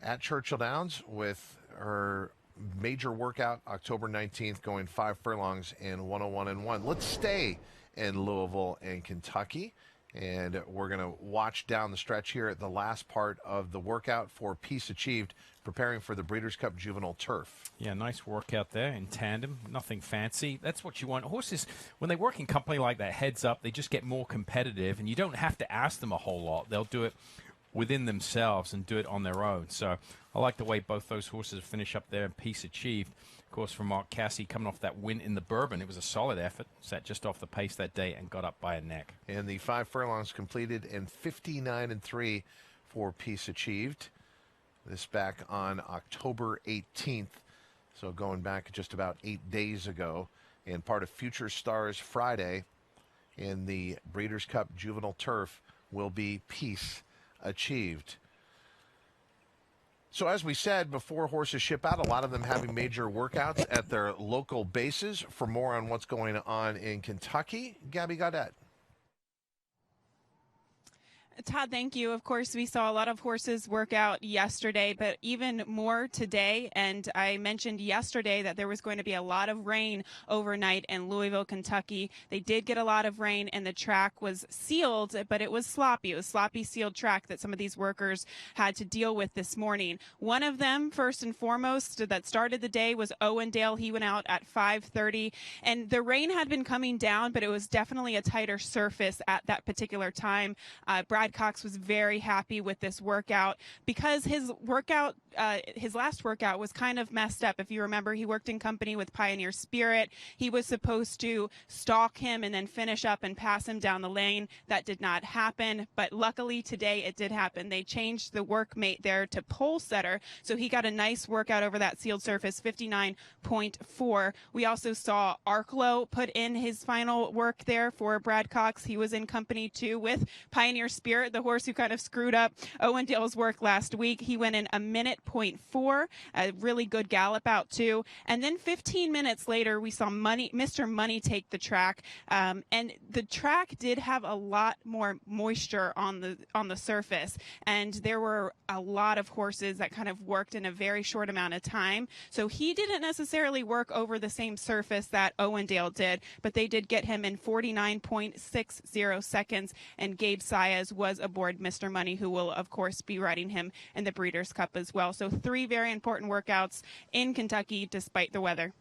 at Churchill Downs with her major workout October 19th, going 5 furlongs in 101-1. Let's stay in Louisville and Kentucky And we're going to watch down the stretch here at the last part of the workout for Peace Achieved, preparing for the Breeders' Cup Juvenile Turf. Yeah, nice workout there in tandem. Nothing fancy. That's what you want. Horses, when they work in company like that, heads up, they just get more competitive, and you don't have to ask them a whole lot. They'll do it within themselves and do it on their own. So I like the way both those horses finish up there in Peace Achieved. Of course, from Mark Casse coming off that win in the Bourbon, it was a solid effort. Sat just off the pace that day and got up by a neck. And the 5 furlongs completed in 59-3 for Peace Achieved. This back on October 18th, so going back just about 8 days ago, and part of Future Stars Friday in the Breeders' Cup Juvenile Turf will be Peace Achieved. So as we said, before horses ship out, a lot of them having major workouts at their local bases. For more on what's going on in Kentucky, Gabby Gaudet. Todd, thank you. Of course, we saw a lot of horses work out yesterday, but even more today. And I mentioned yesterday that there was going to be a lot of rain overnight in Louisville, Kentucky. They did get a lot of rain, and the track was sealed, but it was sloppy. It was sloppy sealed track that some of these workers had to deal with this morning. One of them, first and foremost, that started the day was Owen Dale. He went out at 5:30, and the rain had been coming down, but it was definitely a tighter surface at that particular time. Brad Cox was very happy with this workout because his last workout was kind of messed up. If you remember, he worked in company with Pioneer Spirit. He was supposed to stalk him and then finish up and pass him down the lane. That did not happen, but luckily today it did happen. They changed the workmate there to pole setter, so he got a nice workout over that sealed surface, 59.4. We also saw Arklow put in his final work there for Brad Cox. He was in company too with Pioneer Spirit, the horse who kind of screwed up Owen Dale's work last week. He went in a minute.4, a really good gallop out too. And then 15 minutes later, we saw Mr. Money take the track. And the track did have a lot more moisture on the surface. And there were a lot of horses that kind of worked in a very short amount of time. So he didn't necessarily work over the same surface that Owen Dale did, but they did get him in 49.60 seconds. And Gabe Saez was aboard Mr. Money, who will, of course, be riding him in the Breeders' Cup as well. So 3 very important workouts in Kentucky despite the weather.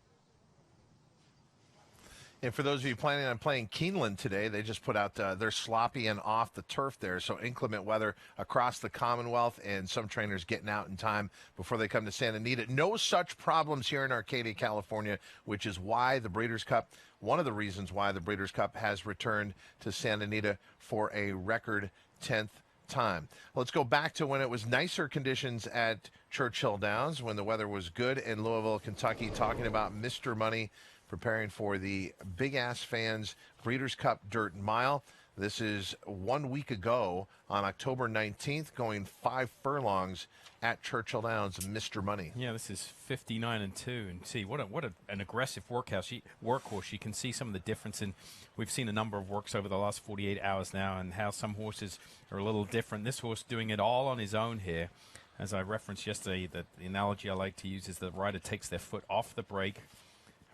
And for those of you planning on playing Keeneland today, they just put out their sloppy and off the turf there. So inclement weather across the Commonwealth, and some trainers getting out in time before they come to Santa Anita. No such problems here in Arcadia, California, which is why the Breeders' Cup, one of the reasons why the Breeders' Cup has returned to Santa Anita for a record 10th time. Let's go back to when it was nicer conditions at Churchill Downs, when the weather was good in Louisville, Kentucky, talking about Mr. Money preparing for the Big Ass Fans Breeders' Cup Dirt Mile. This is 1 week ago on October 19th, going 5 furlongs at Churchill Downs, Mr. Money. Yeah, this is 59-2, and see what an aggressive workhorse. You can see some of the difference in. We've seen a number of works over the last 48 hours now, and how some horses are a little different. This horse doing it all on his own here. As I referenced yesterday, the analogy I like to use is the rider takes their foot off the brake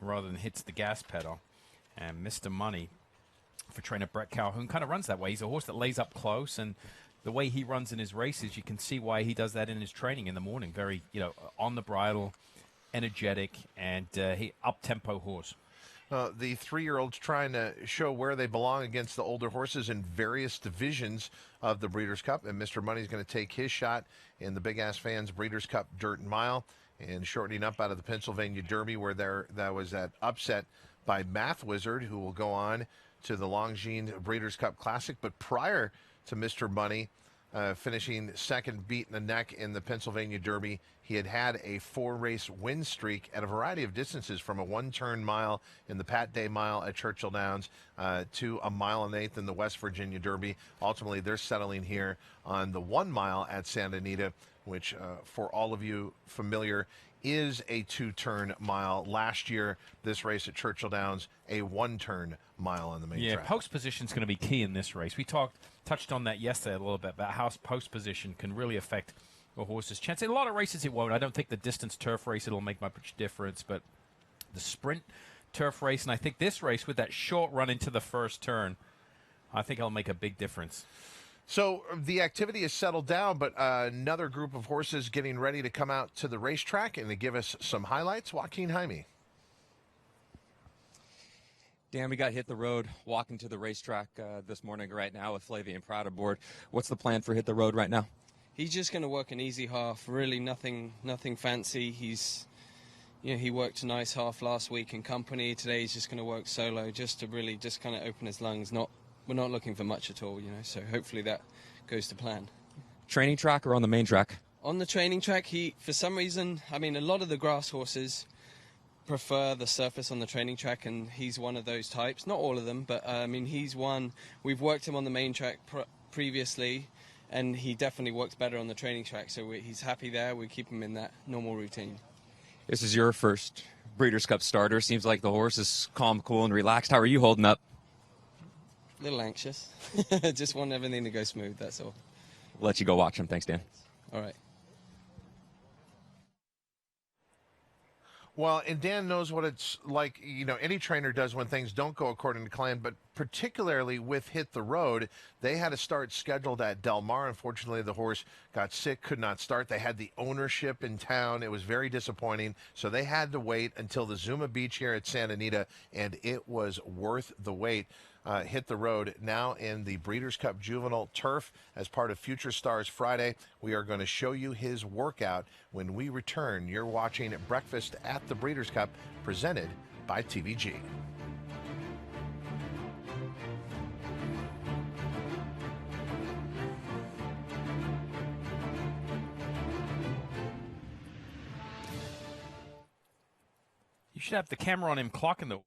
rather than hits the gas pedal. And Mr. Money, for trainer Brett Calhoun, kind of runs that way. He's a horse that lays up close, and the way he runs in his races, you can see why he does that in his training in the morning. Very, on the bridle, energetic, and he up-tempo horse. The 3-year-olds trying to show where they belong against the older horses in various divisions of the Breeders' Cup, and Mr. Money's going to take his shot in the Big Ass Fans Breeders' Cup Dirt Mile, and shortening up out of the Pennsylvania Derby, where that was that upset by Math Wizard, who will go on to the Longines Breeders' Cup Classic. But prior to Mr. Money finishing second, beating the neck in the Pennsylvania Derby, he had a 4-race win streak at a variety of distances, from a 1-turn mile in the Pat Day Mile at Churchill Downs to a 1.8 miles in the West Virginia Derby. Ultimately, they're settling here on the 1 mile at Santa Anita, which for all of you familiar is a 2-turn mile. Last year, this race at Churchill Downs, a 1-turn mile on the main track. Yeah, post position is going to be key in this race. We touched on that yesterday a little bit about how post position can really affect a horse's chance. In a lot of races, it won't. I don't think the distance turf race, it'll make much difference, but the sprint turf race, and I think this race with that short run into the first turn, I think it'll make a big difference. So the activity is settled down, but another group of horses getting ready to come out to the racetrack and to give us some highlights. Joaquin Jaime. Dan, we got Hit the Road walking to the racetrack this morning right now with Flavien Prat aboard. What's the plan for Hit the Road right now? He's just going to work an easy half, really nothing fancy. He worked a nice half last week in company. Today he's just going to work solo just to really just kind of open his lungs. We're not looking for much at all, so hopefully that goes to plan. Training track or on the main track? On the training track, for some reason, a lot of the grass horses prefer the surface on the training track, and he's one of those types. Not all of them, but he's one. We've worked him on the main track previously, and he definitely works better on the training track, so he's happy there. We keep him in that normal routine. This is your first Breeders' Cup starter. Seems like the horse is calm, cool, and relaxed. How are you holding up? A little anxious. Just want everything to go smooth, that's all. We'll let you go watch him. Thanks, Dan. All right. Well, and Dan knows what it's like, any trainer does when things don't go according to plan, but particularly with Hit the Road, they had a start scheduled at Del Mar. Unfortunately, the horse got sick, could not start. They had the ownership in town. It was very disappointing, so they had to wait until the Zuma Beach here at Santa Anita, and it was worth the wait. Hit the Road now in the Breeders' Cup Juvenile Turf as part of Future Stars Friday. We are going to show you his workout when we return. You're watching Breakfast at the Breeders' Cup, presented by TVG. You should have the camera on him clocking the...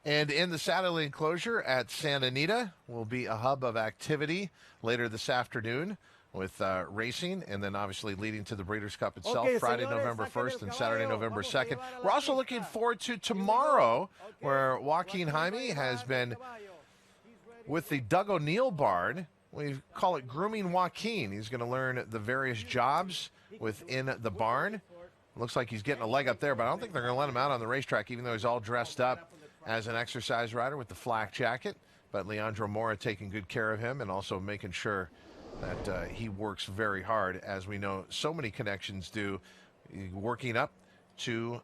And in the Saturday enclosure at Santa Anita will be a hub of activity later this afternoon with racing, and then obviously leading to the Breeders' Cup itself, Friday, November 1st and Saturday, November 2nd. We're also looking forward to tomorrow, where Joaquin Jaime has been with the Doug O'Neill barn. We call it Grooming Joaquin. He's going to learn the various jobs within the barn. Looks like he's getting a leg up there, but I don't think they're going to let him out on the racetrack, even though he's all dressed up as an exercise rider with the flak jacket. But Leandro Mora taking good care of him and also making sure that he works very hard, as we know so many connections do, working up to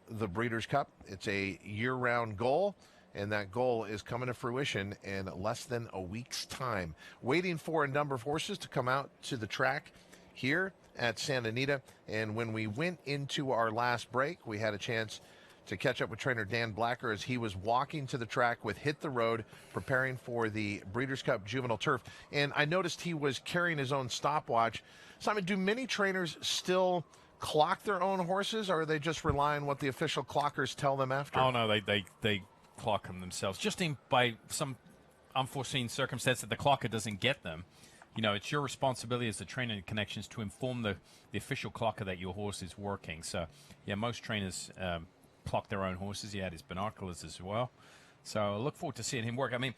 the Breeders' Cup. It's a year-round goal, and that goal is coming to fruition in less than a week's time. Waiting for a number of horses to come out to the track here at Santa Anita, and when we went into our last break, we had a chance to catch up with trainer Dan Blacker as he was walking to the track with Hit the Road, preparing for the Breeders' Cup Juvenile Turf. And I noticed he was carrying his own stopwatch. Simon, do many trainers still clock their own horses, or are they just rely on what the official clockers tell them after? Oh, no, they clock them themselves. Just by some unforeseen circumstance that the clocker doesn't get them. You know, it's your responsibility as the trainer in connections to inform the official clocker that your horse is working. So, yeah, most trainers clock their own horses. He had his binoculars as well. So I look forward to seeing him work. I mean,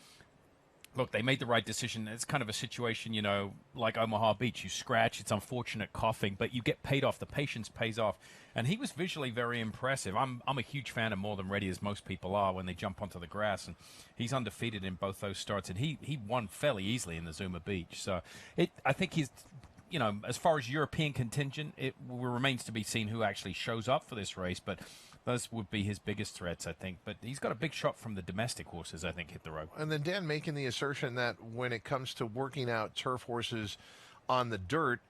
look, they made the right decision. It's kind of a situation, you know, like Omaha Beach. You scratch, it's unfortunate coughing, but you get paid off. The patience pays off. And he was visually very impressive. I'm a huge fan of More Than Ready, as most people are when they jump onto the grass. And he's undefeated in both those starts. And he won fairly easily in the Zuma Beach. So I think he's, you know, as far as European contingent, it remains to be seen who actually shows up for this race. But those would be his biggest threats, I think. But he's got a big shot from the domestic horses, I think, Hit the Road. And then Dan making the assertion that when it comes to working out turf horses on the dirt,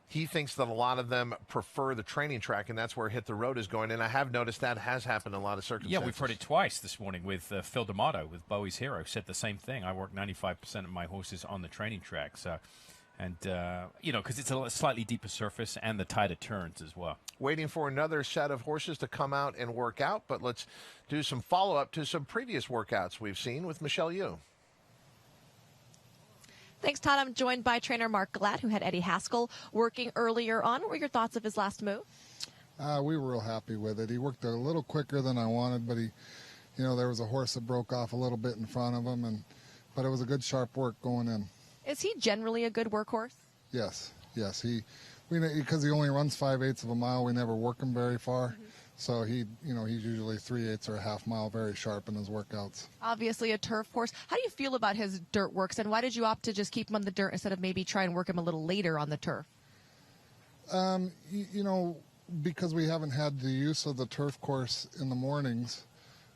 he thinks that a lot of them prefer the training track, and that's where Hit the Road is going. And I have noticed that has happened in a lot of circumstances. Yeah, we've heard it twice this morning with Phil D'Amato, with Bowie's Hero. Said the same thing. I work 95% of my horses on the training track. So, and, you know, because it's a slightly deeper surface and the tighter turns as well. Waiting for another set of horses to come out and work out, but let's do some follow-up to some previous workouts we've seen with Michelle Yu. Thanks, Todd. I'm joined by trainer Mark Glatt, who had Eddie Haskell working earlier on. What were your thoughts of his last move? We were real happy with it. He worked a little quicker than I wanted, but there was a horse that broke off a little bit in front of him, but it was a good, sharp work going in. Is he generally a good workhorse? Yes. Because he only runs 5/8 of a mile, we never work him very far. Mm-hmm. So he's usually 3/8 or a half mile, very sharp in his workouts. Obviously a turf horse. How do you feel about his dirt works, and why did you opt to just keep him on the dirt instead of maybe try and work him a little later on the turf? Because we haven't had the use of the turf course in the mornings,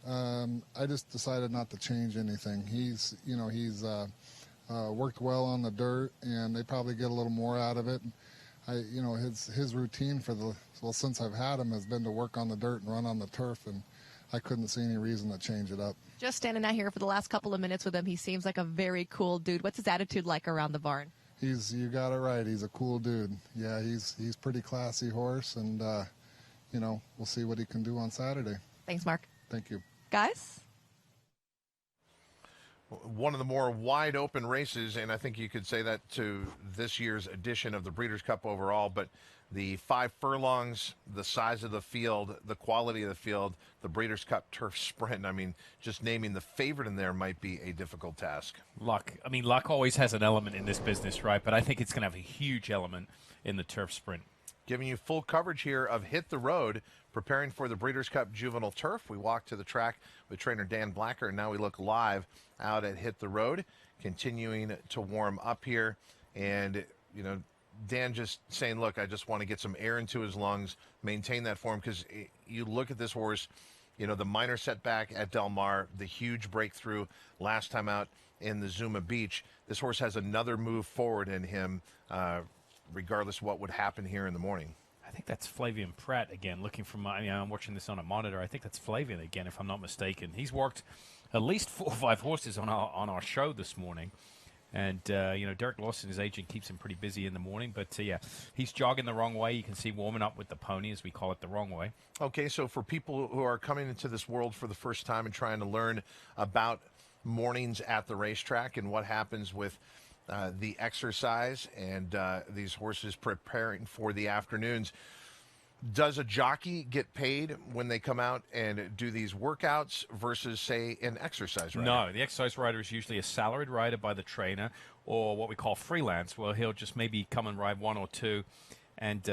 I just decided not to change anything. He's worked well on the dirt, and they probably get a little more out of it. His routine since I've had him has been to work on the dirt and run on the turf, and I couldn't see any reason to change it up. Just standing out here for the last couple of minutes with him, he seems like a very cool dude. What's his attitude like around the barn? You got it right. He's a cool dude. Yeah, he's pretty classy horse, and we'll see what he can do on Saturday. Thanks, Mark. Thank you. Guys? One of the more wide open races, and I think you could say that to this year's edition of the Breeders' Cup overall, but the 5 furlongs, the size of the field, the quality of the field, the Breeders' Cup Turf Sprint, I mean, just naming the favorite in there might be a difficult task. Luck. I mean, luck always has an element in this business, right? But I think it's going to have a huge element in the Turf Sprint. Giving you full coverage here of Hit the Road, preparing for the Breeders' Cup Juvenile Turf. We walked to the track with trainer Dan Blacker, and now we look live out at Hit the Road, continuing to warm up here. And, Dan just saying, look, I just want to get some air into his lungs, maintain that form, because you look at this horse, the minor setback at Del Mar, the huge breakthrough last time out in the Zuma Beach. This horse has another move forward in him, regardless of what would happen here in the morning. I think that's Flavian Pratt again, looking from I'm watching this on a monitor. I think that's Flavian again, if I'm not mistaken. He's worked at least 4 or 5 horses on our show this morning. And, Derek Lawson, his agent, keeps him pretty busy in the morning. But, he's jogging the wrong way. You can see warming up with the pony, as we call it, the wrong way. Okay, so for people who are coming into this world for the first time and trying to learn about mornings at the racetrack and what happens with the exercise and these horses preparing for the afternoons, does a jockey get paid when they come out and do these workouts versus, say, an exercise rider? No, the exercise rider is usually a salaried rider by the trainer, or what we call freelance, where he'll just maybe come and ride 1 or 2, and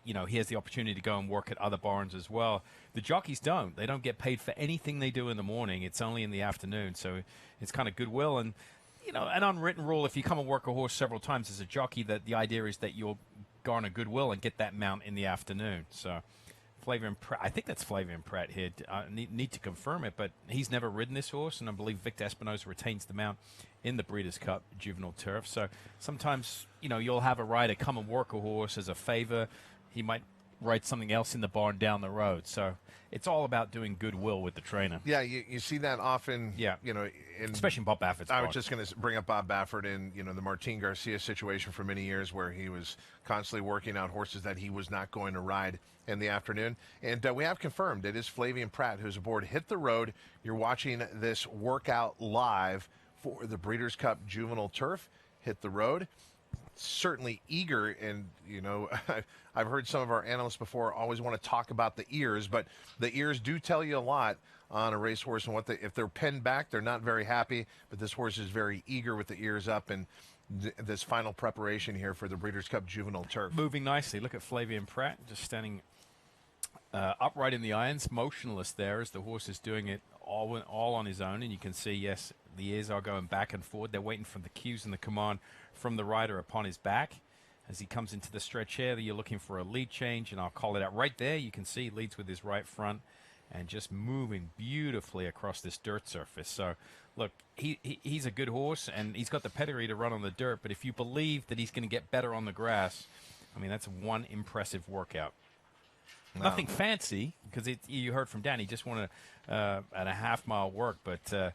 he has the opportunity to go and work at other barns as well. The jockeys don't. They don't get paid for anything they do in the morning. It's only in the afternoon, so it's kind of goodwill. And an unwritten rule, if you come and work a horse several times as a jockey, that the idea is that you'll garner goodwill and get that mount in the afternoon. So Flavian Pratt, I think that's Flavian Pratt here. I need to confirm it, but he's never ridden this horse, and I believe Victor Espinosa retains the mount in the Breeders' Cup Juvenile Turf. So sometimes, you'll have a rider come and work a horse as a favor. He might write something else in the barn down the road. So it's all about doing goodwill with the trainer. Yeah, you see that often. Yeah, especially in Bob Baffert's I barn. was just going to bring up Bob Baffert in the Martine Garcia situation for many years, where he was constantly working out horses that he was not going to ride in the afternoon. And we have confirmed it is Flavien Prat who's aboard Hit the Road. You're watching this workout live for the Breeders' Cup Juvenile Turf. Hit the Road. Certainly eager, and I've heard some of our analysts before always want to talk about the ears, but the ears do tell you a lot on a racehorse, and if they're pinned back, they're not very happy. But this horse is very eager with the ears up, and this final preparation here for the Breeders' Cup Juvenile Turf. Moving nicely. Look at Flavien Prat just standing upright in the irons, motionless there as the horse is doing it all on his own. And you can see, yes, the ears are going back and forward. They're waiting for the cues and the command from the rider upon his back. As he comes into the stretch here, you're looking for a lead change, and I'll call it out right there. You can see he leads with his right front and just moving beautifully across this dirt surface. So, look, he's a good horse, and he's got the pedigree to run on the dirt, but if you believe that he's going to get better on the grass, I mean, that's one impressive workout. Wow. Nothing fancy, because you heard from Dan, he just wanted at a half-mile work, but,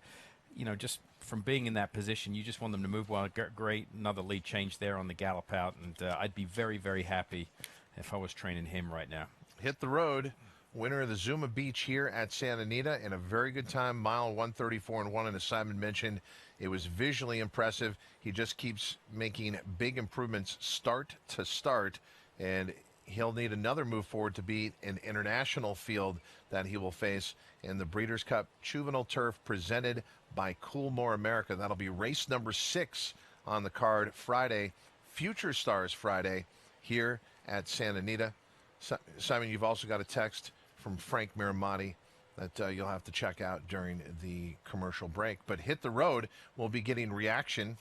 just from being in that position, you just want them to move well. Great, another lead change there on the gallop out, and I'd be very, very happy if I was training him right now. Hit the Road, winner of the Zuma Beach here at Santa Anita, in a very good time, mile 134.1, and as Simon mentioned, it was visually impressive. He just keeps making big improvements start to start, and he'll need another move forward to beat an international field that he will face in the Breeders' Cup Juvenile Turf presented by Coolmore America. That'll be race number 6 on the card Friday, Future Stars Friday here at Santa Anita. Simon, you've also got a text from Frank Miramati that you'll have to check out during the commercial break. But Hit the Road will be getting reaction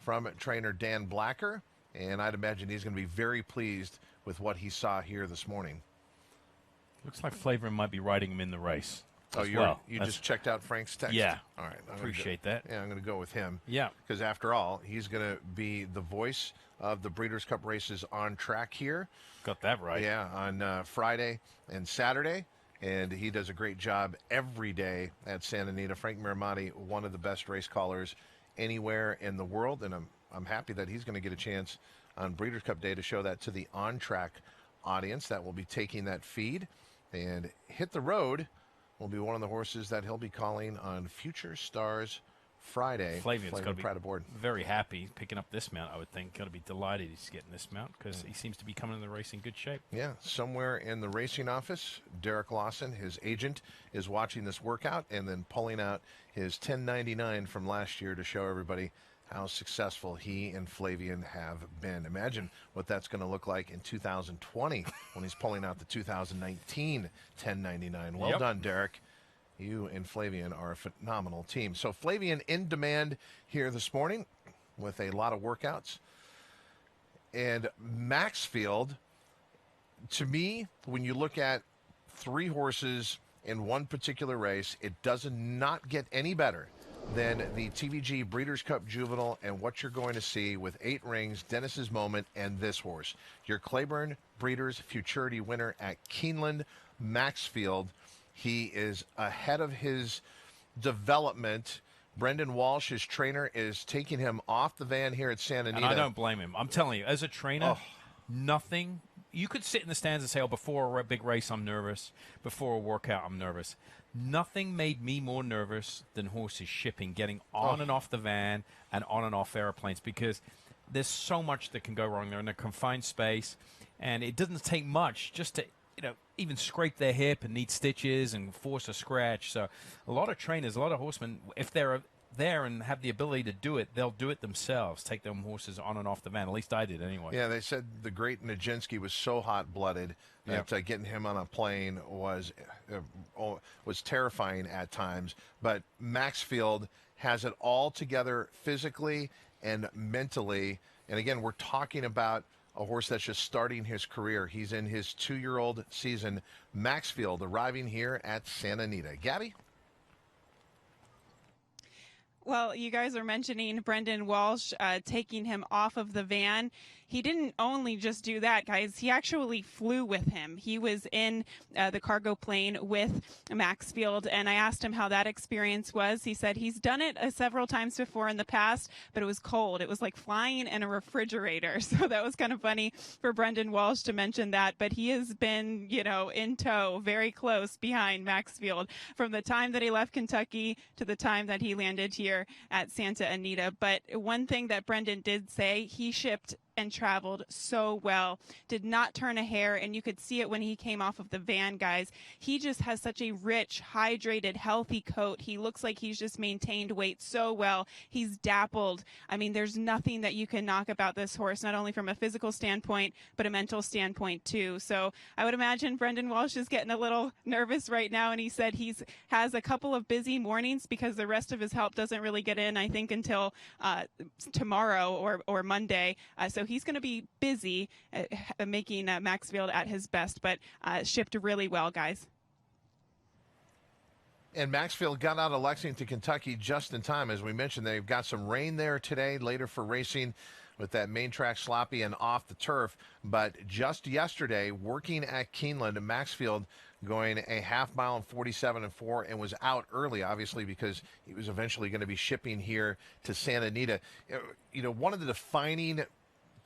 from trainer Dan Blacker, and I'd imagine he's going to be very pleased with what he saw here this morning. Looks like Flavien might be riding him in the race. Oh, you just checked out Frank's text? Yeah. All right. Appreciate that. Yeah, I'm going to go with him. Yeah. Because after all, he's going to be the voice of the Breeders' Cup races on track here. Got that right. Yeah, on Friday and Saturday. And he does a great job every day at Santa Anita. Frank Miramati, one of the best race callers anywhere in the world. And I'm happy that he's going to get a chance on Breeders' Cup Day to show that to the on-track audience that will be taking that feed. And Hit the Road will be one of the horses that he'll be calling on Future Stars Friday. Flavien's going to be proud aboard. Very happy picking up this mount, I would think. Going to be delighted he's getting this mount because he seems to be coming in the race in good shape. Yeah, somewhere in the racing office, Derek Lawson, his agent, is watching this workout and then pulling out his 1099 from last year to show everybody how successful he and Flavien have been. Imagine what that's going to look like in 2020 when he's pulling out the 2019 1099. Well done, Derek. You and Flavien are a phenomenal team. So Flavien in demand here this morning with a lot of workouts. And Maxfield, to me, when you look at 3 horses in one particular race, it does not get any better than the TVG Breeders' Cup Juvenile and what you're going to see with 8 rings, Dennis's Moment, and this horse. Your Claiborne Breeders' Futurity winner at Keeneland, Maxfield. He is ahead of his development. Brendan Walsh, his trainer, is taking him off the van here at Santa Anita. And I don't blame him. I'm telling you, as a trainer, nothing. You could sit in the stands and say, before a big race, I'm nervous. Before a workout, I'm nervous. Nothing made me more nervous than horses shipping, getting on and off the van and on and off airplanes, because there's so much that can go wrong. They're in a confined space, and it doesn't take much just to, even scrape their hip and need stitches and force a scratch. So a lot of trainers, a lot of horsemen, if they're there and have the ability to do it, they'll do it themselves, take them horses on and off the van. At least I did anyway. Yeah, they said the great Nijinsky was so hot-blooded that getting him on a plane was terrifying at times. But Maxfield has it all together physically and mentally. And again, we're talking about a horse that's just starting his career. He's in his 2-year-old season. Maxfield arriving here at Santa Anita. Gabby? Well, you guys are mentioning Brendan Walsh taking him off of the van. he didn't only just do that, guys. He actually flew with him. He was in the cargo plane with Maxfield, and I asked him how that experience was. He said he's done it several times before in the past, but it was cold. It was like flying in a refrigerator. So that was kind of funny for Brendan Walsh to mention that, but he has been, in tow, very close behind Maxfield from the time that he left Kentucky to the time that he landed here at Santa Anita. But one thing that Brendan did say, he shipped and traveled so well, did not turn a hair, and you could see it when he came off of the van, guys. He just has such a rich, hydrated, healthy coat. He looks like he's just maintained weight so well. He's dappled. I mean, there's nothing that you can knock about this horse, not only from a physical standpoint, but a mental standpoint too. So I would imagine Brendan Walsh is getting a little nervous right now, and he said has a couple of busy mornings because the rest of his help doesn't really get in, I think, until tomorrow or Monday. So he's going to be busy making Maxfield at his best, but shipped really well, guys. And Maxfield got out of Lexington, Kentucky just in time. As we mentioned, they've got some rain there today, later for racing with that main track sloppy and off the turf. But just yesterday, working at Keeneland, Maxfield going a half mile in 47.4 and was out early, obviously, because he was eventually going to be shipping here to Santa Anita. One of the defining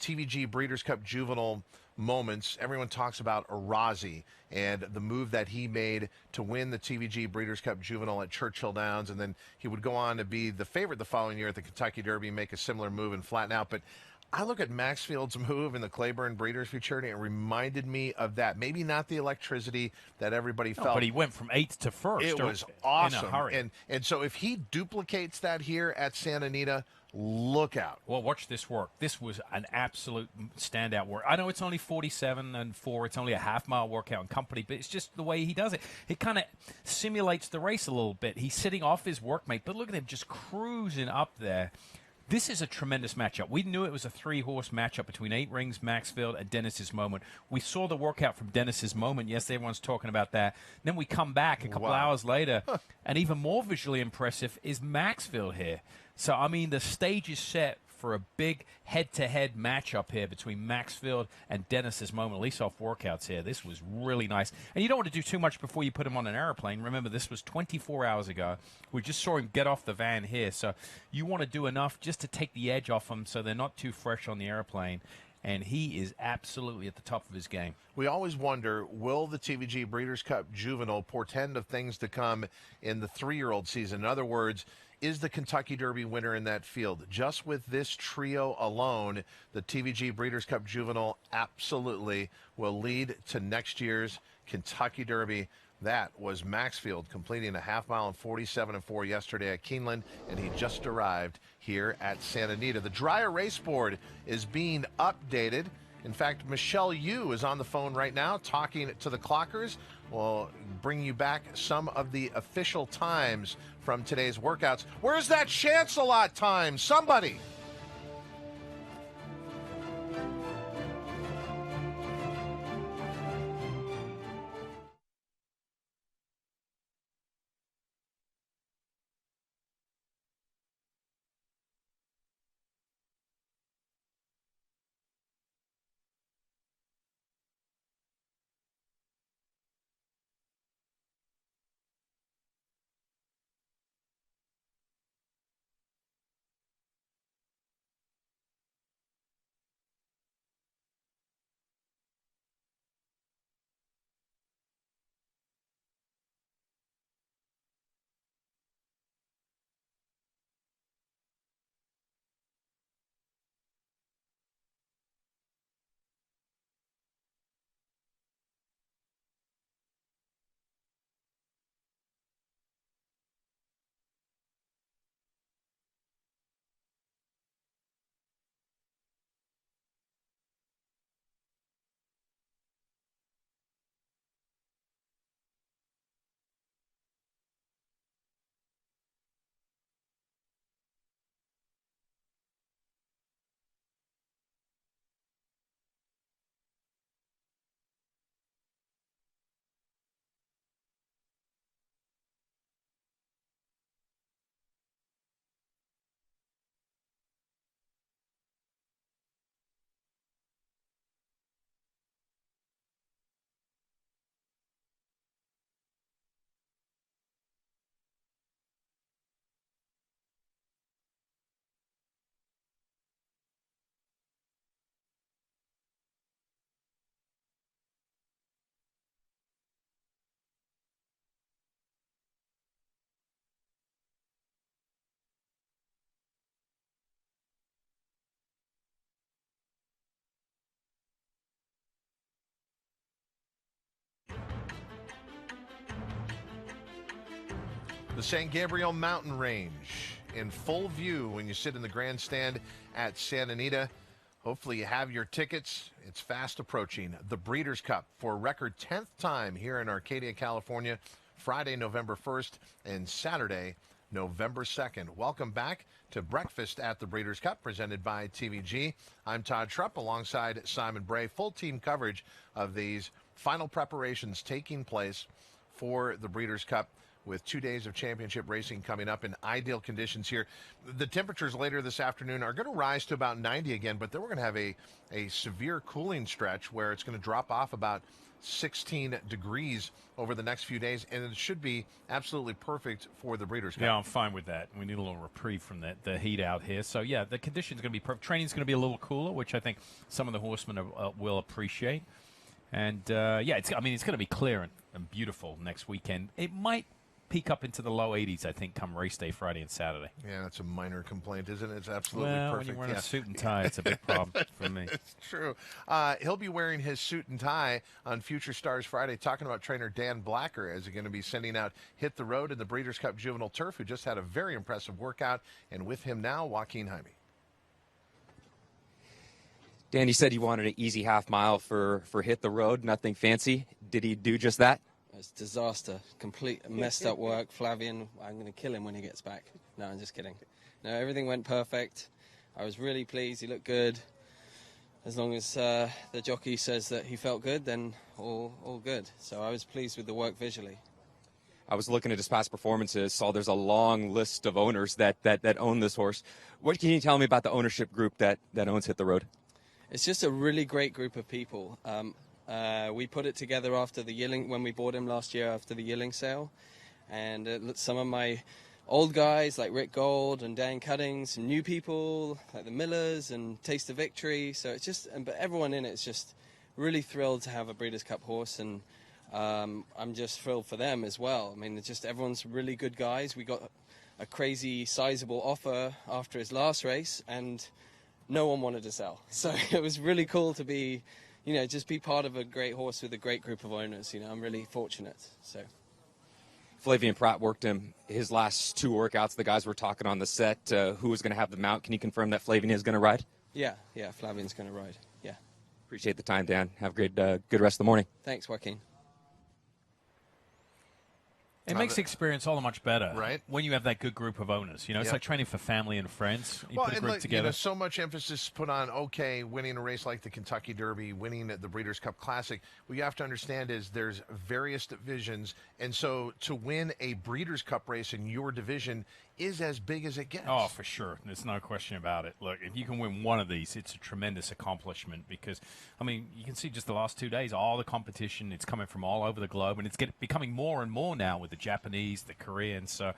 TVG Breeders' Cup Juvenile moments, everyone talks about Arazi and the move that he made to win the TVG Breeders' Cup Juvenile at Churchill Downs, and then he would go on to be the favorite the following year at the Kentucky Derby, make a similar move and flatten out. But I look at Maxfield's move in the Claiborne Breeders' Futurity, and it reminded me of that. Maybe not the electricity that everybody felt. But he went from 8th to 1st. It was awesome. In a hurry. And so if he duplicates that here at Santa Anita, look out. Well, watch this work. This was an absolute standout work. I know it's only 47.4. It's only a half-mile workout in company, but it's just the way he does it. It kind of simulates the race a little bit. He's sitting off his workmate, but look at him just cruising up there. This is a tremendous matchup. We knew it was a 3-horse matchup between 8 Rings, Maxfield, and Dennis's Moment. We saw the workout from Dennis's Moment. Yes, everyone's talking about that. Then we come back a couple hours later, and even more visually impressive is Maxfield here. So, I mean, the stage is set for a big head-to-head matchup here between Maxfield and Dennis's Moment, at least off workouts here. This was really nice. And you don't want to do too much before you put him on an airplane. Remember, this was 24 hours ago. We just saw him get off the van here. So you want to do enough just to take the edge off them so they're not too fresh on the airplane. And he is absolutely at the top of his game. We always wonder, will the TVG Breeders' Cup Juvenile portend of things to come in the 3-year-old season? In other words, is the Kentucky Derby winner in that field? Just with this trio alone, the TVG Breeders' Cup Juvenile absolutely will lead to next year's Kentucky Derby. That was Maxfield completing a half mile in 47.4 yesterday at Keeneland, and he just arrived here at Santa Anita. The Dryer Race Board is being updated. In fact, Michelle Yu is on the phone right now talking to the clockers. We'll bring you back some of the official times from today's workouts. Where's that Chance-a-Lot time? Somebody! The San Gabriel Mountain Range in full view when you sit in the grandstand at Santa Anita. Hopefully you have your tickets. It's fast approaching. The Breeders' Cup for a record 10th time here in Arcadia, California, Friday, November 1st, and Saturday, November 2nd. Welcome back to Breakfast at the Breeders' Cup, presented by TVG. I'm Todd Trupp alongside Simon Bray. Full team coverage of these final preparations taking place for the Breeders' Cup, with 2 days of championship racing coming up in ideal conditions here. The temperatures later this afternoon are going to rise to about 90 again, but then we're going to have a severe cooling stretch where it's going to drop off about 16 degrees over the next few days, and it should be absolutely perfect for the Breeders' Cup. Yeah, I'm fine with that. We need a little reprieve from the heat out here. So, yeah, the conditions going to be perfect. Training's going to be a little cooler, which I think some of the horsemen will appreciate. And, it's going to be clear and beautiful next weekend. It might peak up into the low 80s, I think, come race day Friday and Saturday. Yeah, that's a minor complaint, isn't it? It's absolutely perfect. perfect. When you're wearing a suit and tie, it's a big problem for me. It's true. He'll be wearing his suit and tie on Future Stars Friday, talking about trainer Dan Blacker, as he's going to be sending out Hit the Road in the Breeders' Cup Juvenile Turf, who just had a very impressive workout. And with him now, Joaquin Jaime. Dan, you said you wanted an easy half mile for Hit the Road, nothing fancy. Did he do just that? It's disaster. Complete messed up work. Flavian, I'm going to kill him when he gets back. No, I'm just kidding. No, everything went perfect. I was really pleased. He looked good. As long as the jockey says that he felt good, then all good. So I was pleased with the work visually. I was looking at his past performances, saw there's a long list of owners that own this horse. What can you tell me about the ownership group that owns Hit the Road? It's just a really great group of people. We put it together after the yearling, when we bought him last year after the yearling sale. And some of my old guys like Rick Gold and Dan Cuttings, some new people like the Millers and Taste of Victory. So it's just, but everyone in it's just really thrilled to have a Breeders' Cup horse. And I'm just thrilled for them as well. I mean, it's just everyone's really good guys. We got a crazy sizable offer after his last race and no one wanted to sell. So it was really cool to be, just be part of a great horse with a great group of owners. I'm really fortunate. So, Flavian Pratt worked him his last two workouts. The guys were talking on the set. Who was going to have the mount? Can you confirm that Flavian is going to ride? Yeah, Flavian's going to ride. Yeah. Appreciate the time, Dan. Have a good rest of the morning. Thanks, Joaquin. It makes the experience all the much better, right? When you have that good group of owners. It's like training for family and friends. You put a group together. So much emphasis put on, winning a race like the Kentucky Derby, winning the Breeders' Cup Classic. What you have to understand is there's various divisions, and so to win a Breeders' Cup race in your division is as big as it gets. Oh, for sure. There's no question about it. Look, if you can win one of these, it's a tremendous accomplishment because, you can see just the last 2 days, all the competition, it's coming from all over the globe, and it's becoming more and more now with the Japanese, the Koreans. So,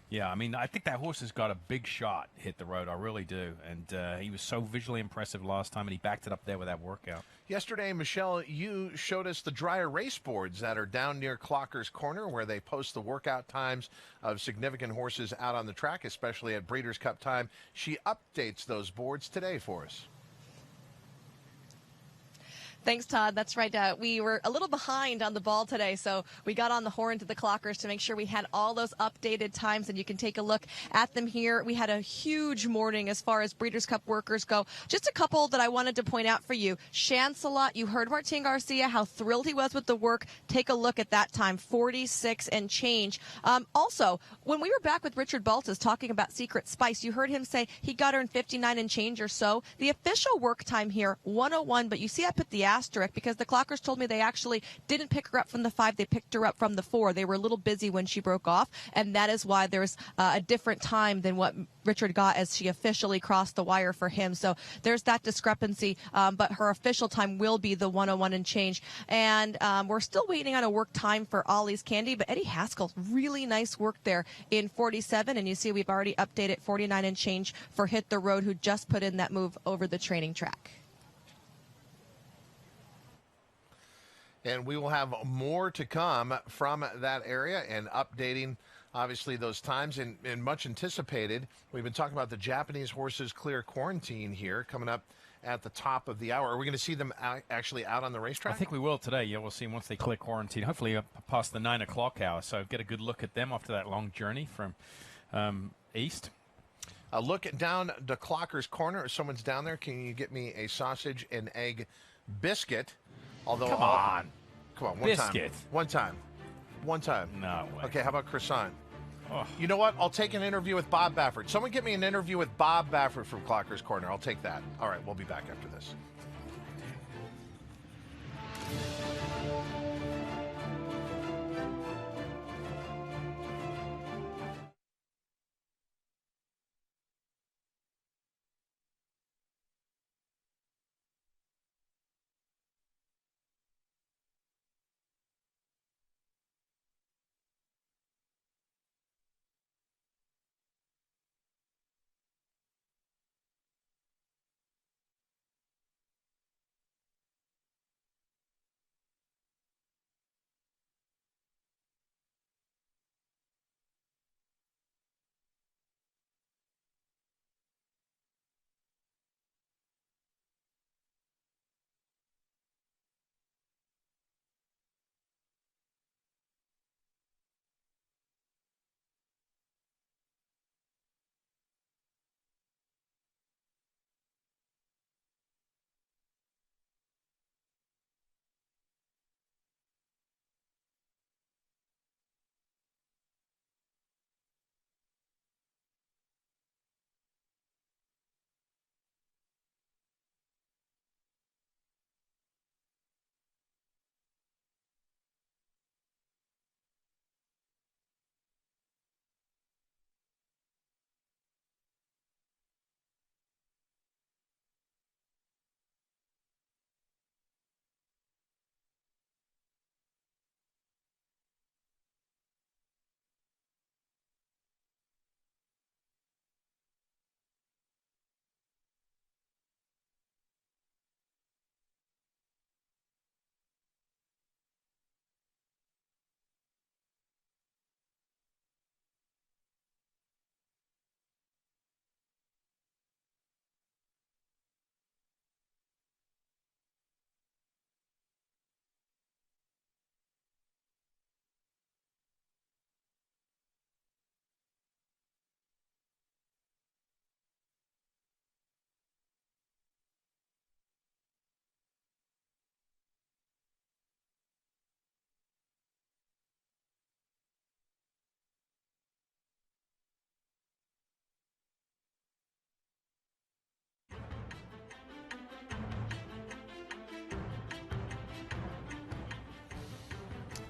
yeah, I think that horse has got a big shot, Hit the Road. I really do. And he was so visually impressive last time, and he backed it up there with that workout. Yesterday, Michelle, you showed us the dryer race boards that are down near Clocker's Corner, where they post the workout times of significant horses out on the track, especially at Breeders' Cup time. She updates those boards today for us. Thanks, Todd. That's right. We were a little behind on the ball today, so we got on the horn to the clockers to make sure we had all those updated times, and you can take a look at them here. We had a huge morning as far as Breeders' Cup workers go. Just a couple that I wanted to point out for you. Chancelot, you heard Martine Garcia, how thrilled he was with the work. Take a look at that time, 46 and change. Also, when we were back with Richard Baltas talking about Secret Spice, you heard him say he got her in 59 and change or so. The official work time here, 101, but you see I put the asterisk because the clockers told me they actually didn't pick her up from the 5. They picked her up from the 4. They were a little busy when she broke off, and that is why there's a different time than what Richard got as she officially crossed the wire for him. So there's that discrepancy, but her official time will be the 101 and change. And we're still waiting on a work time for Ollie's Candy, but Eddie Haskell, really nice work there in 47, and you see we've already updated 49 and change for Hit the Road, who just put in that move over the training track. And we will have more to come from that area and updating, obviously, those times. And much anticipated, we've been talking about the Japanese horses clear quarantine here coming up at the top of the hour. Are we going to see them actually out on the racetrack? I think we will today. Yeah, we'll see them once they clear quarantine, hopefully past the 9 o'clock hour. So get a good look at them after that long journey from east. Look down the Clocker's Corner. If someone's down there, can you get me a sausage and egg biscuit? Although Come on, one biscuit. time. One time. No way. Okay, how about croissant? Oh. You know what? I'll take an interview with Bob Baffert. Someone get me an interview with Bob Baffert from Clocker's Corner. I'll take that. All right, we'll be back after this.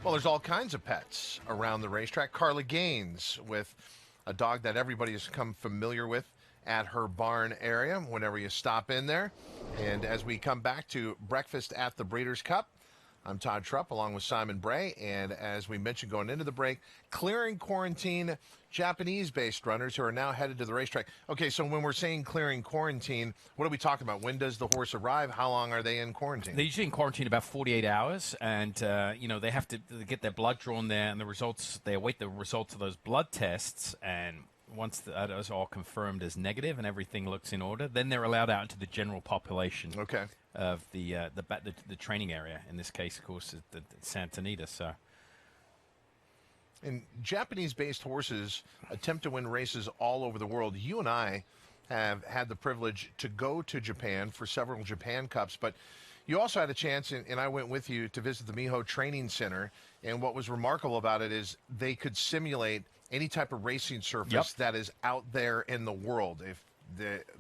Well, there's all kinds of pets around the racetrack. Carla Gaines with a dog that everybody has come familiar with at her barn area whenever you stop in there. And as we come back to breakfast at the Breeders' Cup, I'm Todd Trupp along with Simon Bray. And as we mentioned going into the break, clearing quarantine Japanese-based runners who are now headed to the racetrack. Okay, so when we're saying clearing quarantine, what are we talking about? When does the horse arrive? How long are they in quarantine? They're usually in quarantine about 48 hours, and they have to get their blood drawn there, and the results. They await the results of those blood tests, and once that is all confirmed as negative and everything looks in order, then they're allowed out into the general population. Okay. Of the training area. In this case, of course, is the Santa Anita. So. And Japanese-based horses attempt to win races all over the world. You and I have had the privilege to go to Japan for several Japan Cups, but you also had a chance, and I went with you to visit the Miho Training Center, and what was remarkable about it is they could simulate any type of racing surface that is out there in the world. If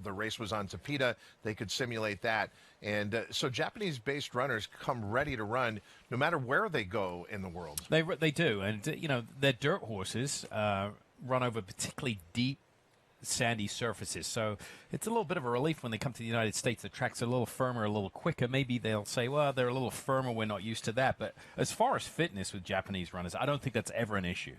the race was on Tapeta, they could simulate that. And so Japanese-based runners come ready to run no matter where they go in the world. They do. And, their dirt horses run over particularly deep, sandy surfaces. So it's a little bit of a relief when they come to the United States. The track's a little firmer, a little quicker. Maybe they'll say, well, they're a little firmer. We're not used to that. But as far as fitness with Japanese runners, I don't think that's ever an issue.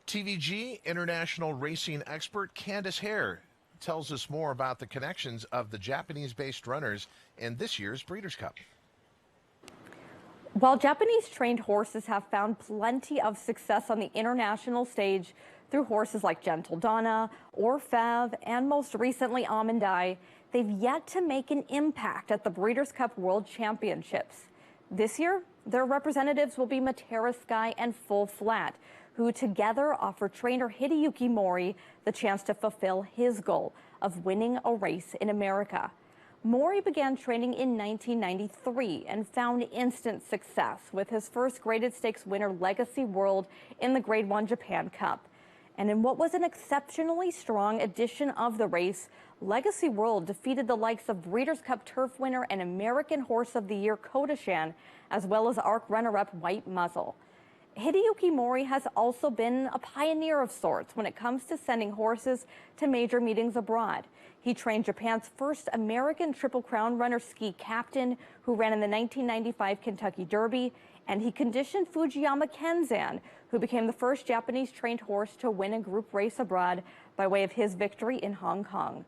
TVG international racing expert Candace Hare tells us more about the connections of the Japanese-based runners in this year's Breeders' Cup. While Japanese-trained horses have found plenty of success on the international stage through horses like Gentle Donna, Orfev, and most recently Amandai, they've yet to make an impact at the Breeders' Cup World Championships. This year, their representatives will be Mare Sky and Full Flat, who together offer trainer Hideyuki Mori the chance to fulfill his goal of winning a race in America. Mori began training in 1993 and found instant success with his first graded stakes winner Legacy World in the Grade 1 Japan Cup. And in what was an exceptionally strong edition of the race, Legacy World defeated the likes of Breeders' Cup Turf winner and American Horse of the Year Koch, as well as ARC runner-up White Muzzle. Hideyuki Mori has also been a pioneer of sorts when it comes to sending horses to major meetings abroad. He trained Japan's first American Triple Crown runner Ski Captain, who ran in the 1995 Kentucky Derby, and he conditioned Fujiyama Kenzan, who became the first Japanese-trained horse to win a group race abroad by way of his victory in Hong Kong.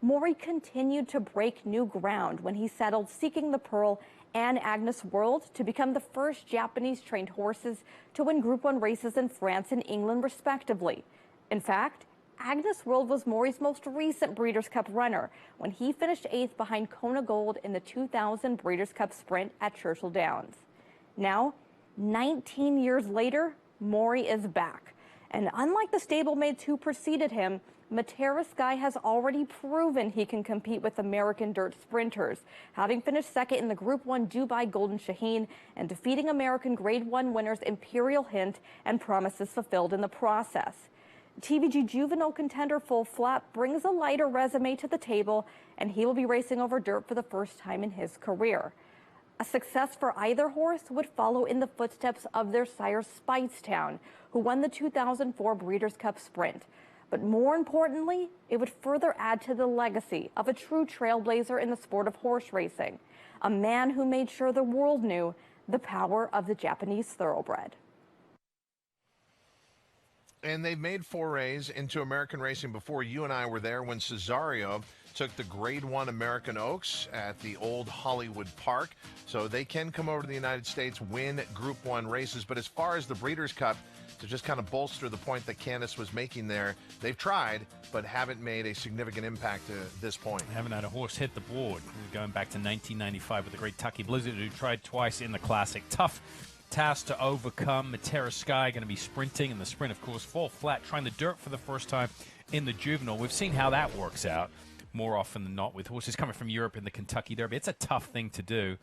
Mori continued to break new ground when he settled Seeking the Pearl and Agnes World to become the first Japanese-trained horses to win Group 1 races in France and England, respectively. In fact, Agnes World was Mori's most recent Breeders' Cup runner when he finished 8th behind Kona Gold in the 2000 Breeders' Cup Sprint at Churchill Downs. Now, 19 years later, Mori is back. And unlike the stablemates who preceded him, Mare Sky has already proven he can compete with American dirt sprinters, having finished second in the Group 1 Dubai Golden Shaheen and defeating American Grade 1 winners Imperial Hint and Promises Fulfilled in the process. TVG juvenile contender Full Flat brings a lighter resume to the table, and he will be racing over dirt for the first time in his career. A success for either horse would follow in the footsteps of their sire Speightstown, who won the 2004 Breeders' Cup Sprint. But more importantly, it would further add to the legacy of a true trailblazer in the sport of horse racing, a man who made sure the world knew the power of the Japanese thoroughbred. And they've made forays into American racing before. You and I were there when Cesario took the Grade 1 American Oaks at the old Hollywood Park. So they can come over to the United States, win Group 1 races. But as far as the Breeders' Cup, to just kind of bolster the point that Candace was making there, they've tried, but haven't made a significant impact to this point. They haven't had a horse hit the board. Going back to 1995 with the great Tucky Blizzard, who tried twice in the Classic. Tough task to overcome. Mare Sky going to be sprinting in the sprint, of course. Full Flat trying the dirt for the first time in the juvenile. We've seen how that works out more often than not with horses coming from Europe in the Kentucky Derby. It's a tough thing to do.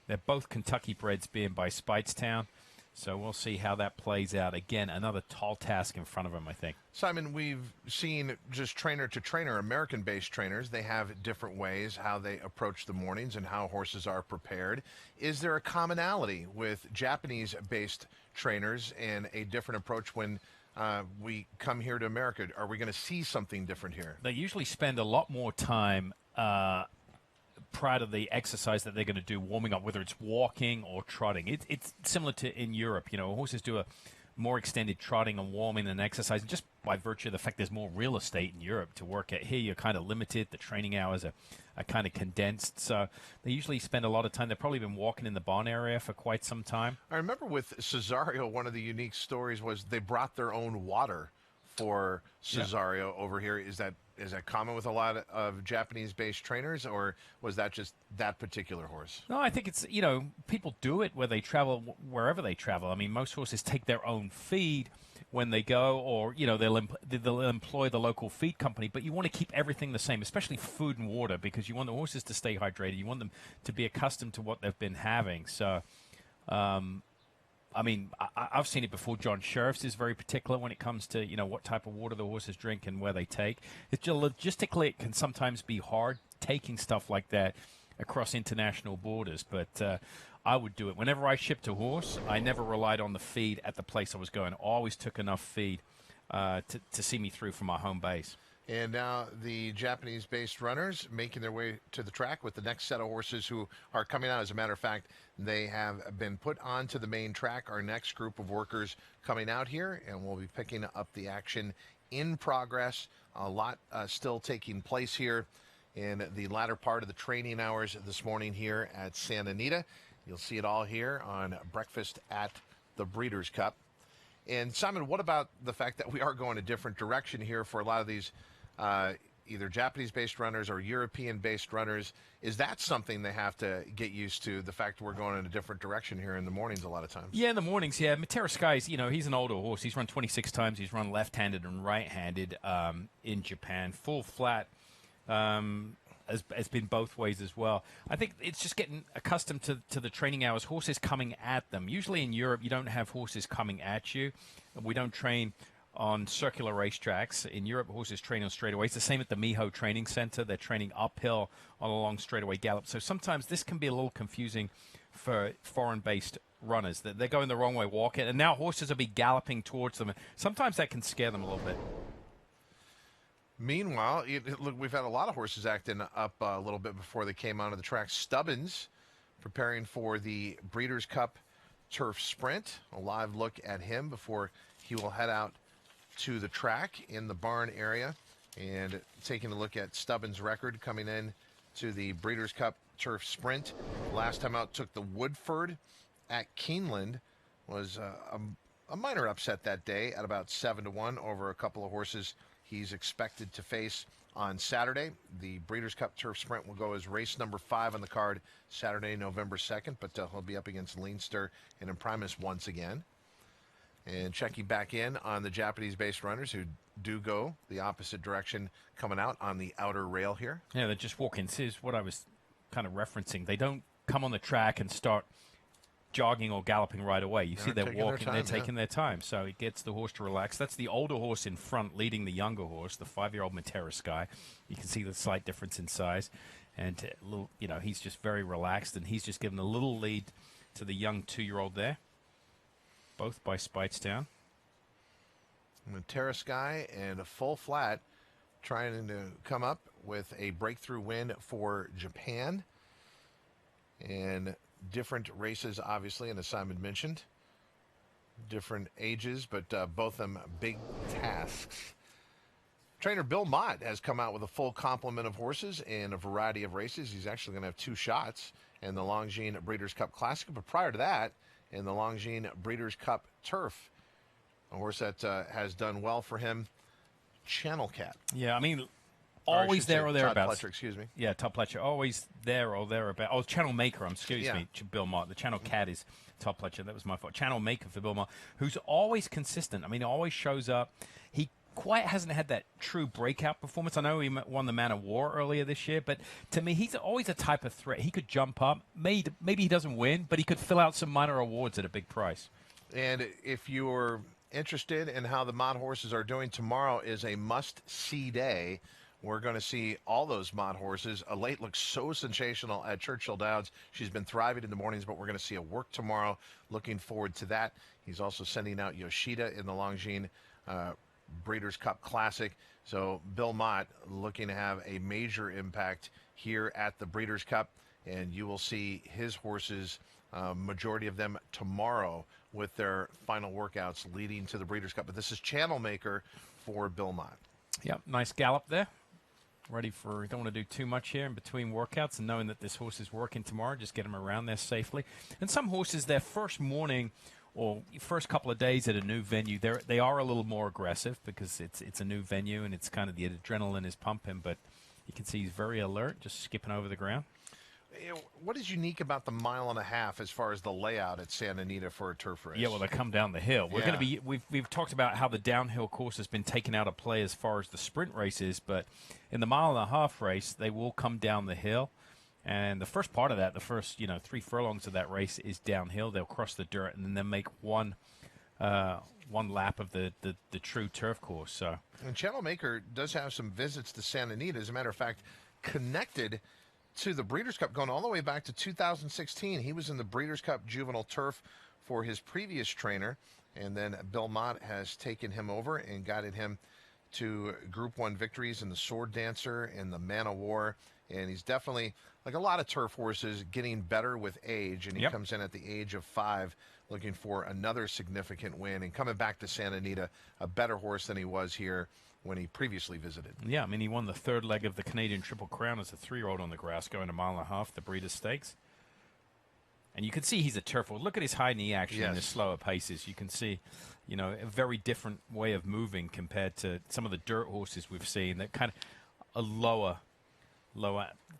They're both Kentucky breds being by Speightstown. So we'll see how that plays out. Again, another tall task in front of them, I think. Simon, we've seen just trainer to trainer, American-based trainers. They have different ways how they approach the mornings and how horses are prepared. Is there a commonality with Japanese-based trainers and a different approach when we come here to America? Are we going to see something different here? They usually spend a lot more time prior to the exercise that they're going to do warming up, whether it's walking or trotting. It's similar to in Europe. You know, horses do a more extended trotting and warming than exercise, just by virtue of the fact there's more real estate in Europe to work at. Here you're kind of limited. The training hours are kind of condensed. So they usually spend a lot of time. They've probably been walking in the barn area for quite some time. I remember with Cesario, one of the unique stories was they brought their own water for Cesario over here. Is that common with a lot of Japanese-based trainers, or was that just that particular horse? No, I think it's, you know, people do it where they travel, wherever they travel. I mean, most horses take their own feed when they go, or, you know, they'll employ the local feed company, but you want to keep everything the same, especially food and water, because you want the horses to stay hydrated. You want them to be accustomed to what they've been having. So, I mean, I've seen it before. John Sheriff's is very particular when it comes to, you know, what type of water the horses drink and where they take. It's just, logistically, it can sometimes be hard taking stuff like that across international borders, but I would do it. Whenever I shipped a horse, I never relied on the feed at the place I was going. I always took enough feed to see me through from my home base. And now the Japanese-based runners making their way to the track with the next set of horses who are coming out. As a matter of fact, they have been put onto the main track. Our next group of workers coming out here, and we'll be picking up the action in progress. A lot still taking place here in the latter part of the training hours this morning here at Santa Anita. You'll see it all here on Breakfast at the Breeders' Cup. And Simon, what about the fact that we are going a different direction here for a lot of these either Japanese-based runners or European-based runners. Is that something they have to get used to, the fact we're going in a different direction here in the mornings a lot of times? Yeah, in the mornings, yeah. Matera Sky's, he's an older horse. He's run 26 times. He's run left-handed and right-handed in Japan. Full flat has been both ways as well. I think it's just getting accustomed to the training hours, horses coming at them. Usually in Europe, you don't have horses coming at you. We don't train on circular racetracks. In Europe, horses train on straightaways. It's the same at the Miho Training Center. They're training uphill on a long straightaway gallop. So sometimes this can be a little confusing for foreign-based runners. They're going the wrong way walking, and now horses will be galloping towards them. Sometimes that can scare them a little bit. Meanwhile, look, we've had a lot of horses acting up a little bit before they came onto the track. Stubbins preparing for the Breeders' Cup Turf Sprint. A live look at him before he will head out to the track in the barn area, and taking a look at Stubbins' record coming in to the Breeders' Cup Turf Sprint. Last time out took the Woodford at Keeneland. Was a minor upset that day at about 7-1 over a couple of horses he's expected to face on Saturday. The Breeders' Cup Turf Sprint will go as race number 5 on the card Saturday, November 2nd, but he'll be up against Leinster and Imprimus once again. And checking back in on the Japanese-based runners who do go the opposite direction coming out on the outer rail here. Yeah, they're just walking. This is what I was kind of referencing. They don't come on the track and start jogging or galloping right away. You see they're walking, they're taking their time. So it gets the horse to relax. That's the older horse in front leading the younger horse, the 5-year-old Matera Sky. You can see the slight difference in size. And, he's just very relaxed, and he's just given a little lead to the young 2-year-old there. Both by Speightstown. Matera Sky and a full flat trying to come up with a breakthrough win for Japan. And different races, obviously, and as Simon mentioned, different ages, but both of them big tasks. Trainer Bill Mott has come out with a full complement of horses in a variety of races. He's actually going to have 2 shots in the Longines Breeders' Cup Classic, but prior to that, in the Longines Breeders' Cup Turf, a horse that has done well for him, Channel Cat. Yeah, I mean, always there or thereabouts. Todd Pletcher, excuse me. Yeah, Todd Pletcher, always there or thereabouts. Oh, Channel Maker, excuse me, Bill Mott. The Channel Cat is Todd Pletcher. That was my fault. Channel Maker for Bill Mott, who's always consistent. I mean, always shows up. He quite hasn't had that true breakout performance. I know he won the Man of War earlier this year, but to me, he's always a type of threat. He could jump up. Maybe he doesn't win, but he could fill out some minor awards at a big price. And if you're interested in how the Mott horses are doing, tomorrow is a must-see day. We're going to see all those Mott horses. Alate looks so sensational at Churchill Downs. She's been thriving in the mornings, but we're going to see a work tomorrow. Looking forward to that. He's also sending out Yoshida in the Longines Breeders' Cup Classic. So Bill Mott looking to have a major impact here at the Breeders' Cup, and you will see his horses, majority of them tomorrow, with their final workouts leading to the Breeders' Cup. But this is Channel Maker for Bill Mott. Yep, nice gallop there. Ready for, don't want to do too much here in between workouts, and knowing that this horse is working tomorrow, just get him around there safely. And some horses, their first morning or first couple of days at a new venue, they are a little more aggressive because it's a new venue and it's kind of the adrenaline is pumping, but you can see he's very alert, just skipping over the ground. What is unique about the 1.5 miles as far as the layout at Santa Anita for a turf race? Yeah, well, they come down the hill. We're going to be. We've talked about how the downhill course has been taken out of play as far as the sprint races, but in the 1.5 mile race, they will come down the hill. And the first part of that, the first 3 furlongs of that race is downhill. They'll cross the dirt and then make one lap of the true turf course. So, and Channel Maker does have some visits to Santa Anita. As a matter of fact, connected to the Breeders' Cup, going all the way back to 2016. He was in the Breeders' Cup Juvenile Turf for his previous trainer, and then Bill Mott has taken him over and guided him to Group 1 victories in the Sword Dancer and the Man of War. And he's definitely, like a lot of turf horses, getting better with age, and he comes in at the age of 5 looking for another significant win and coming back to Santa Anita a better horse than he was here when he previously visited. Yeah, I mean, he won the 3rd leg of the Canadian Triple Crown as a 3-year-old on the grass, going 1.5 miles, the Breeders' Stakes. And you can see he's a turf horse. Look at his high knee action in the slower paces. You can see, a very different way of moving compared to some of the dirt horses we've seen that kind of lower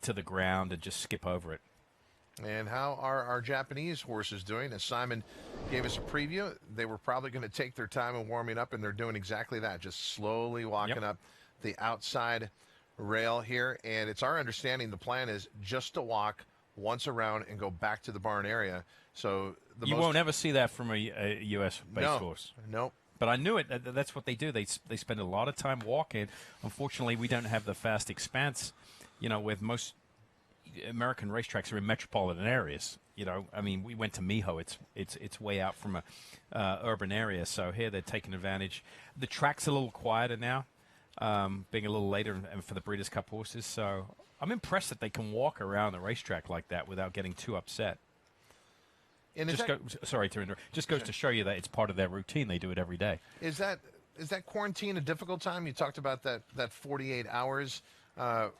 to the ground and just skip over it. And how are our Japanese horses doing? As Simon gave us a preview, they were probably going to take their time in warming up, and they're doing exactly that, just slowly walking up the outside rail here. And it's our understanding the plan is just to walk once around and go back to the barn area. So you won't ever see that from a U.S.-based horse. Nope. But I knew it. That's what they do. They spend a lot of time walking. Unfortunately, we don't have the fast expanse, with most American racetracks are in metropolitan areas. I mean, we went to Miho. It's way out from a urban area. So here they're taking advantage. The track's a little quieter now, being a little later and for the Breeders' Cup horses. So I'm impressed that they can walk around the racetrack like that without getting too upset. And sorry to interrupt. Just goes to show you that it's part of their routine. They do it every day. Is that quarantine a difficult time? You talked about that 48 hours, or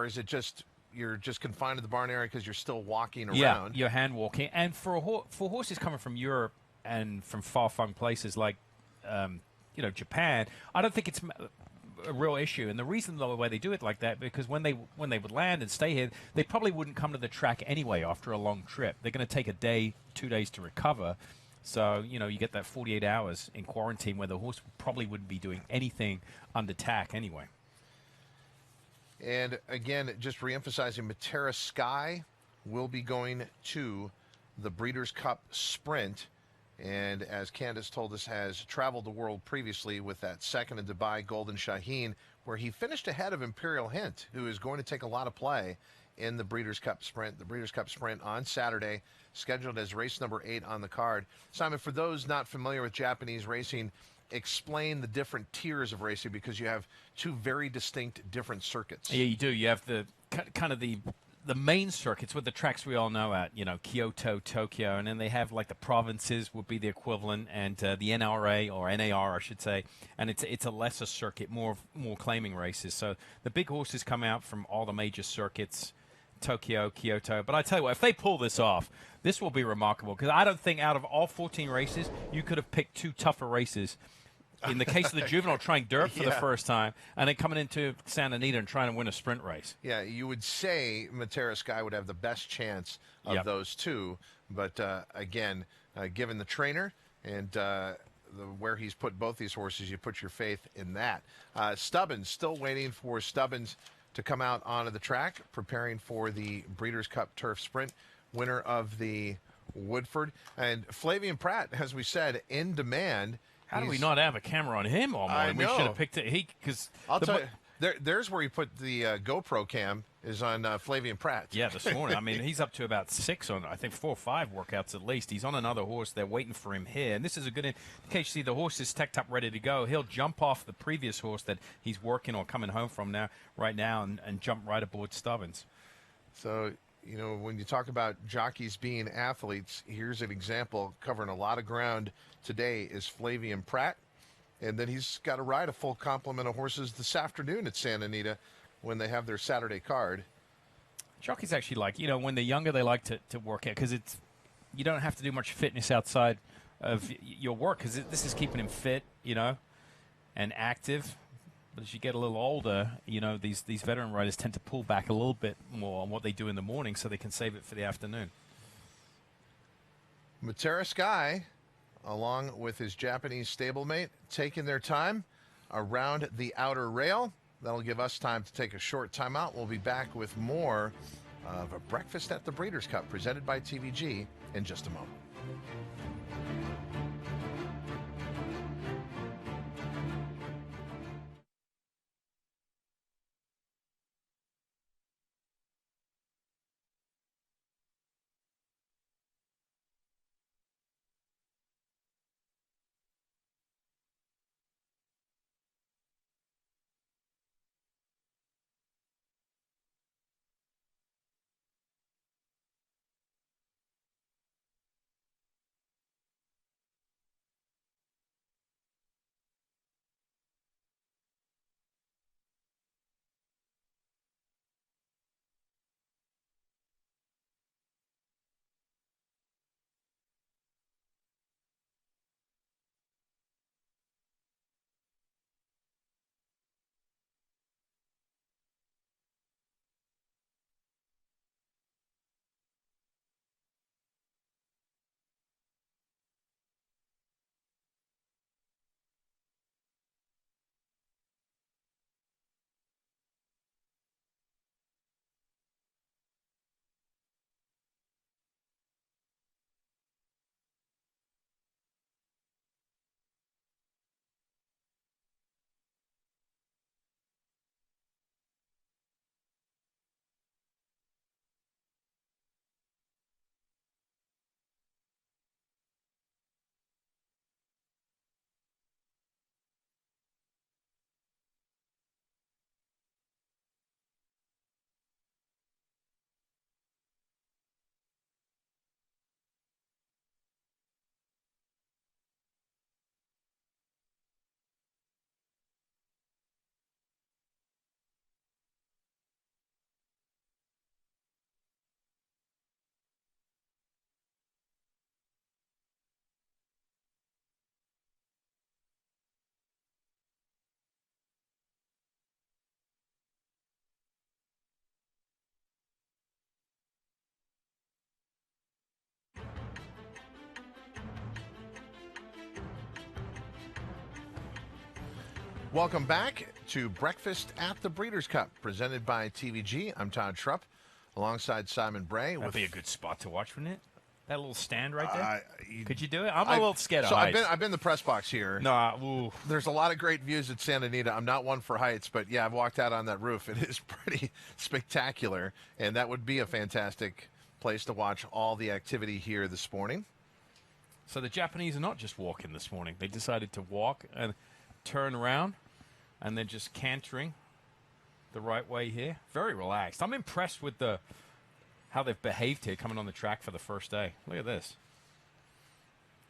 is it just you're just confined to the barn area because you're still walking around? Yeah, you're hand walking. And for horses coming from Europe and from far-flung places like Japan, I don't think it's a real issue. And the reason the way they do it like that, because when they would land and stay here, they probably wouldn't come to the track anyway after a long trip. They're going to take a day, 2 days to recover. So, you get that 48 hours in quarantine where the horse probably wouldn't be doing anything under tack anyway. And again, just reemphasizing, Matera Sky will be going to the Breeders' Cup Sprint. And as Candace told us, has traveled the world previously with that second in Dubai Golden Shaheen, where he finished ahead of Imperial Hint, who is going to take a lot of play in the Breeders' Cup Sprint. The Breeders' Cup Sprint on Saturday, scheduled as race number 8 on the card. Simon, for those not familiar with Japanese racing, explain the different tiers of racing, because you have two very distinct different circuits. Yeah, you do. You have the kind of the main circuits with the tracks we all know at, Kyoto, Tokyo, and then they have like the provinces would be the equivalent, and the NRA or NAR, I should say, and it's a lesser circuit, more claiming races. So the big horses come out from all the major circuits, Tokyo, Kyoto. But I tell you what, if they pull this off, this will be remarkable, because I don't think out of all 14 races you could have picked two tougher races. In the case of the juvenile, trying dirt for the first time, and then coming into Santa Anita and trying to win a sprint race. Yeah, you would say Matera Sky would have the best chance of those two. But again, given the trainer and where he's put both these horses, you put your faith in that. Stubbins, still waiting for Stubbins to come out onto the track, preparing for the Breeders' Cup Turf Sprint, winner of the Woodford. And Flavian Pratt, as we said, in demand. How do we not have a camera on him all morning? We should have picked it. I'll tell you, there's where he put the GoPro cam is on Flavian Pratt. Yeah, this morning. I mean, he's up to about 6 on, I think, 4 or 5 workouts at least. He's on another horse. They're waiting for him here. And this is a good indication. You see the horse is teched up, ready to go. He'll jump off the previous horse that he's working or coming home from right now and jump right aboard Stubbins. So, when you talk about jockeys being athletes, here's an example covering a lot of ground today is Flavian Pratt. And then he's got to ride a full complement of horses this afternoon at Santa Anita when they have their Saturday card. Jockeys actually when they're younger, they like to work out, because you don't have to do much fitness outside of your work, because this is keeping him fit, and active. But as you get a little older, these veteran riders tend to pull back a little bit more on what they do in the morning so they can save it for the afternoon. Matera Sky, along with his Japanese stablemate, taking their time around the outer rail. That'll give us time to take a short timeout. We'll be back with more of a Breakfast at the Breeders' Cup presented by TVG in just a moment. Welcome back to Breakfast at the Breeders' Cup, presented by TVG. I'm Todd Schrupp, alongside Simon Bray. That'd be a good spot to watch, wouldn't it? That little stand right there. Could you do it? I'm a little scared of heights. I've been in the press box here. No, there's a lot of great views at Santa Anita. I'm not one for heights, but yeah, I've walked out on that roof. It is pretty spectacular, and that would be a fantastic place to watch all the activity here this morning. So the Japanese are not just walking this morning. They decided to walk and turn around, and they're just cantering the right way here. Very relaxed. I'm impressed with how they've behaved here coming on the track for the first day. Look at this.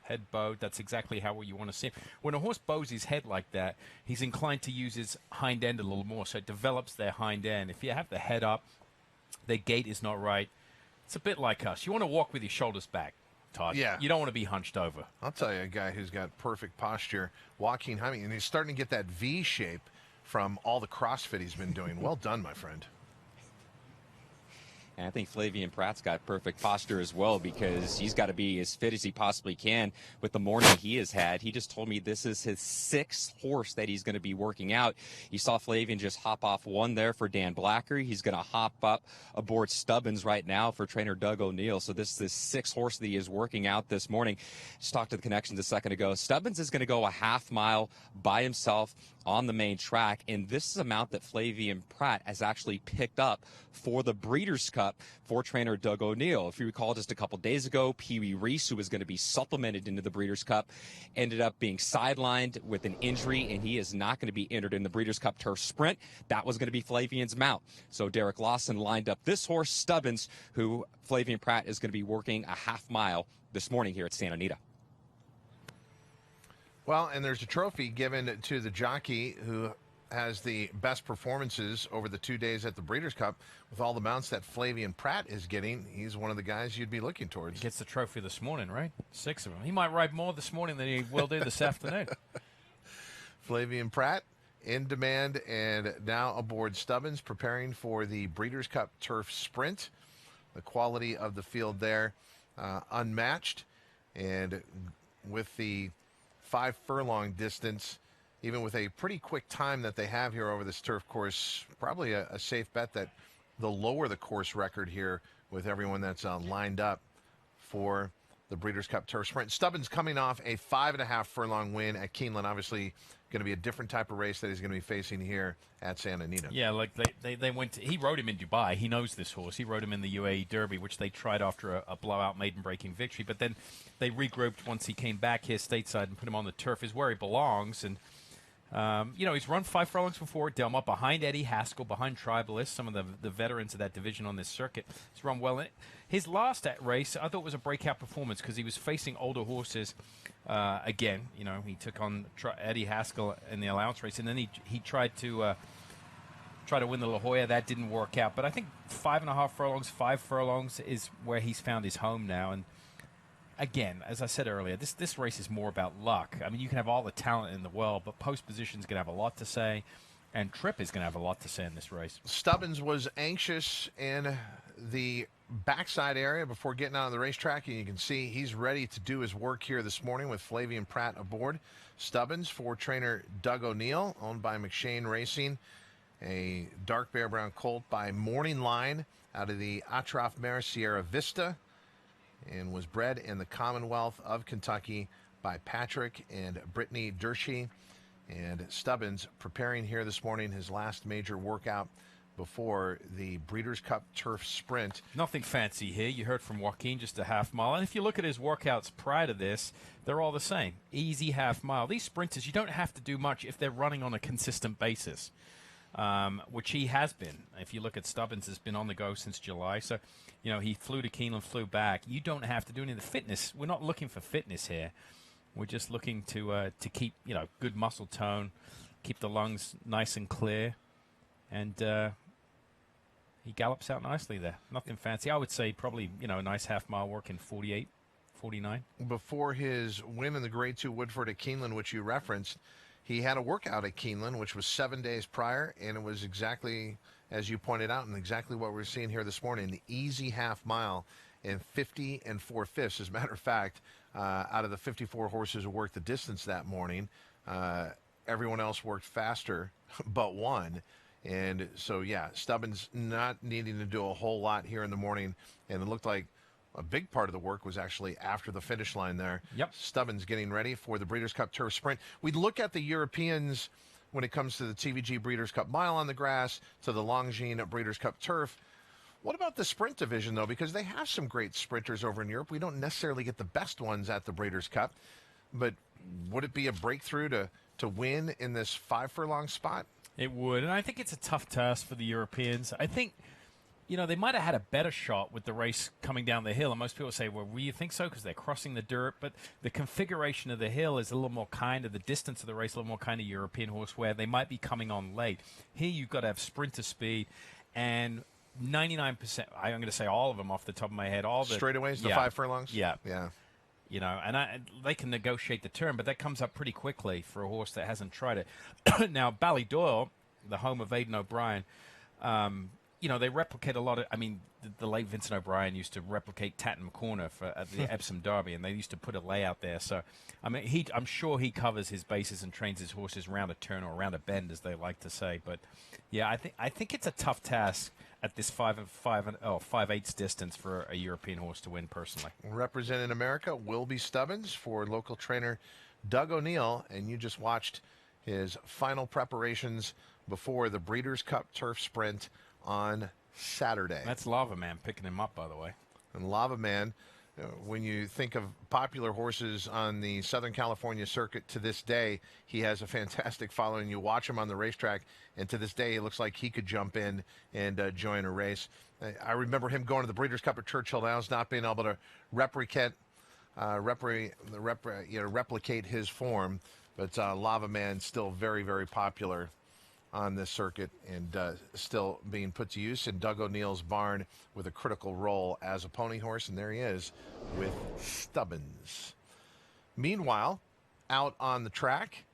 Head bowed. That's exactly how you want to see him. When a horse bows his head like that, he's inclined to use his hind end a little more, so it develops their hind end. If you have the head up, their gait is not right. It's a bit like us. You want to walk with your shoulders back, Todd. Yeah. You don't want to be hunched over. I'll tell you a guy who's got perfect posture, Joaquin Jaime, and he's starting to get that V shape from all the CrossFit he's been doing. Well done, my friend. And I think Flavien Prat's got perfect posture as well, because he's got to be as fit as he possibly can with the morning he has had. He just told me this is his 6th horse that he's going to be working out. You saw Flavien just hop off one there for Dan Blacker. He's going to hop up aboard Stubbins right now for trainer Doug O'Neill. So this is his 6th horse that he is working out this morning. Just talked to the Connections a second ago. Stubbins is going to go a half mile by himself on the main track, and this is a mount that Flavien Prat has actually picked up for the Breeders' Cup for trainer Doug O'Neill. If you recall, just a couple days ago, Pee Wee Reese, who was going to be supplemented into the Breeders' Cup, ended up being sidelined with an injury, and he is not going to be entered in the Breeders' Cup Turf Sprint. That was going to be Flavien's mount. So Derek Lawson lined up this horse, Stubbins, who Flavien Prat is going to be working a half mile this morning here at Santa Anita. Well, and there's a trophy given to the jockey who has the best performances over the 2 days at the Breeders' Cup. With all the mounts that Flavien Prat is getting, he's one of the guys you'd be looking towards. He gets the trophy this morning, right? 6 of them. He might ride more this morning than he will do this afternoon. Flavien Prat in demand and now aboard Stubbins, preparing for the Breeders' Cup Turf Sprint. The quality of the field there, unmatched. And with the 5 furlong distance, even with a pretty quick time that they have here over this turf course, probably a safe bet that they'll lower the course record here with everyone that's lined up for the Breeders' Cup Turf Sprint. Stubbins coming off a 5.5 furlong win at Keeneland. Obviously going to be a different type of race that he's going to be facing here at Santa Anita. Yeah, like they went to, he rode him in Dubai. He knows this horse. He rode him in the UAE Derby, which they tried after a blowout maiden-breaking victory. But then they regrouped once he came back here stateside and put him on the turf, is where he belongs. And he's run 5 furlongs before, Delma, behind Eddie Haskell, behind Tribalist, some of the veterans of that division on this circuit. He's run well. His last race, I thought, was a breakout performance because he was facing older horses again. He took on Eddie Haskell in the allowance race, and then he tried to win the La Jolla. That didn't work out. But I think 5.5 furlongs, 5 furlongs is where he's found his home now. And again, as I said earlier, this race is more about luck. I mean, you can have all the talent in the world, but post position is going to have a lot to say, and Tripp is going to have a lot to say in this race. Stubbins was anxious in the backside area before getting out on the racetrack, and you can see he's ready to do his work here this morning with Flavien Prat aboard. Stubbins for trainer Doug O'Neill, owned by McShane Racing, a dark bear brown colt by Morning Line out of the Atrof Mare Sierra Vista, and was bred in the Commonwealth of Kentucky by Patrick and Brittany Dershey. And Stubbins preparing here this morning, his last major workout before the Breeders' Cup Turf Sprint. Nothing fancy here. You heard from Joaquin, just a half mile. And if you look at his workouts prior to this, they're all the same. Easy half mile. These sprinters, you don't have to do much if they're running on a consistent basis, which he has been. If you look at Stubbins, has been on the go since July. So, he flew to Keeneland, flew back. You don't have to do any of the fitness. We're not looking for fitness here. We're just looking to keep, good muscle tone, keep the lungs nice and clear. And he gallops out nicely there. Nothing fancy. I would say probably, a nice half-mile work in 48, 49. Before his win in the Grade 2 Woodford at Keeneland, which you referenced, he had a workout at Keeneland, which was 7 days prior, and it was exactly, as you pointed out, and exactly what we're seeing here this morning, the easy half-mile in 50 4/5. As a matter of fact, out of the 54 horses who worked the distance that morning, everyone else worked faster but one. And so, yeah, Stubbins not needing to do a whole lot here in the morning. And it looked like a big part of the work was actually after the finish line there. Yep. Stubbins getting ready for the Breeders' Cup Turf Sprint. We look at the Europeans when it comes to the TVG Breeders' Cup Mile on the grass, to the Longines Breeders' Cup Turf. What about the sprint division, though? Because they have some great sprinters over in Europe. We don't necessarily get the best ones at the Breeders' Cup. But would it be a breakthrough to win in this 5 furlong spot? It would, and I think it's a tough task for the Europeans. I think, they might have had a better shot with the race coming down the hill, and most people say, well, you think so? Because they're crossing the dirt, but the configuration of the hill is a little more kind of, the distance of the race, a little more kind of European horse, where they might be coming on late. Here you've got to have sprinter speed, and 99%, I'm going to say all of them off the top of my head. All the straightaways, the 5 furlongs? Yeah. Yeah. And they can negotiate the turn, but that comes up pretty quickly for a horse that hasn't tried it. Now, Ballydoyle, the home of Aidan O'Brien, they replicate a lot of. The late Vincent O'Brien used to replicate Tatton Corner at the Epsom Derby, and they used to put a layout there. So, I'm sure he covers his bases and trains his horses around a turn or around a bend, as they like to say. But yeah, I think it's a tough task at this 5/8 distance for a European horse to win. Personally, representing America will be Stubbins for local trainer Doug O'Neill, and you just watched his final preparations before the Breeders' Cup Turf Sprint on Saturday. That's Lava Man picking him up, by the way. And Lava Man, when you think of popular horses on the Southern California circuit to this day, he has a fantastic following. You watch him on the racetrack, and to this day, it looks like he could jump in and join a race. I remember him going to the Breeders' Cup at Churchill Downs, not being able to replicate his form, but Lava Man still very, very popular on this circuit and still being put to use in Doug O'Neill's barn with a critical role as a pony horse, and there he is with Stubbins. Meanwhile, out on the track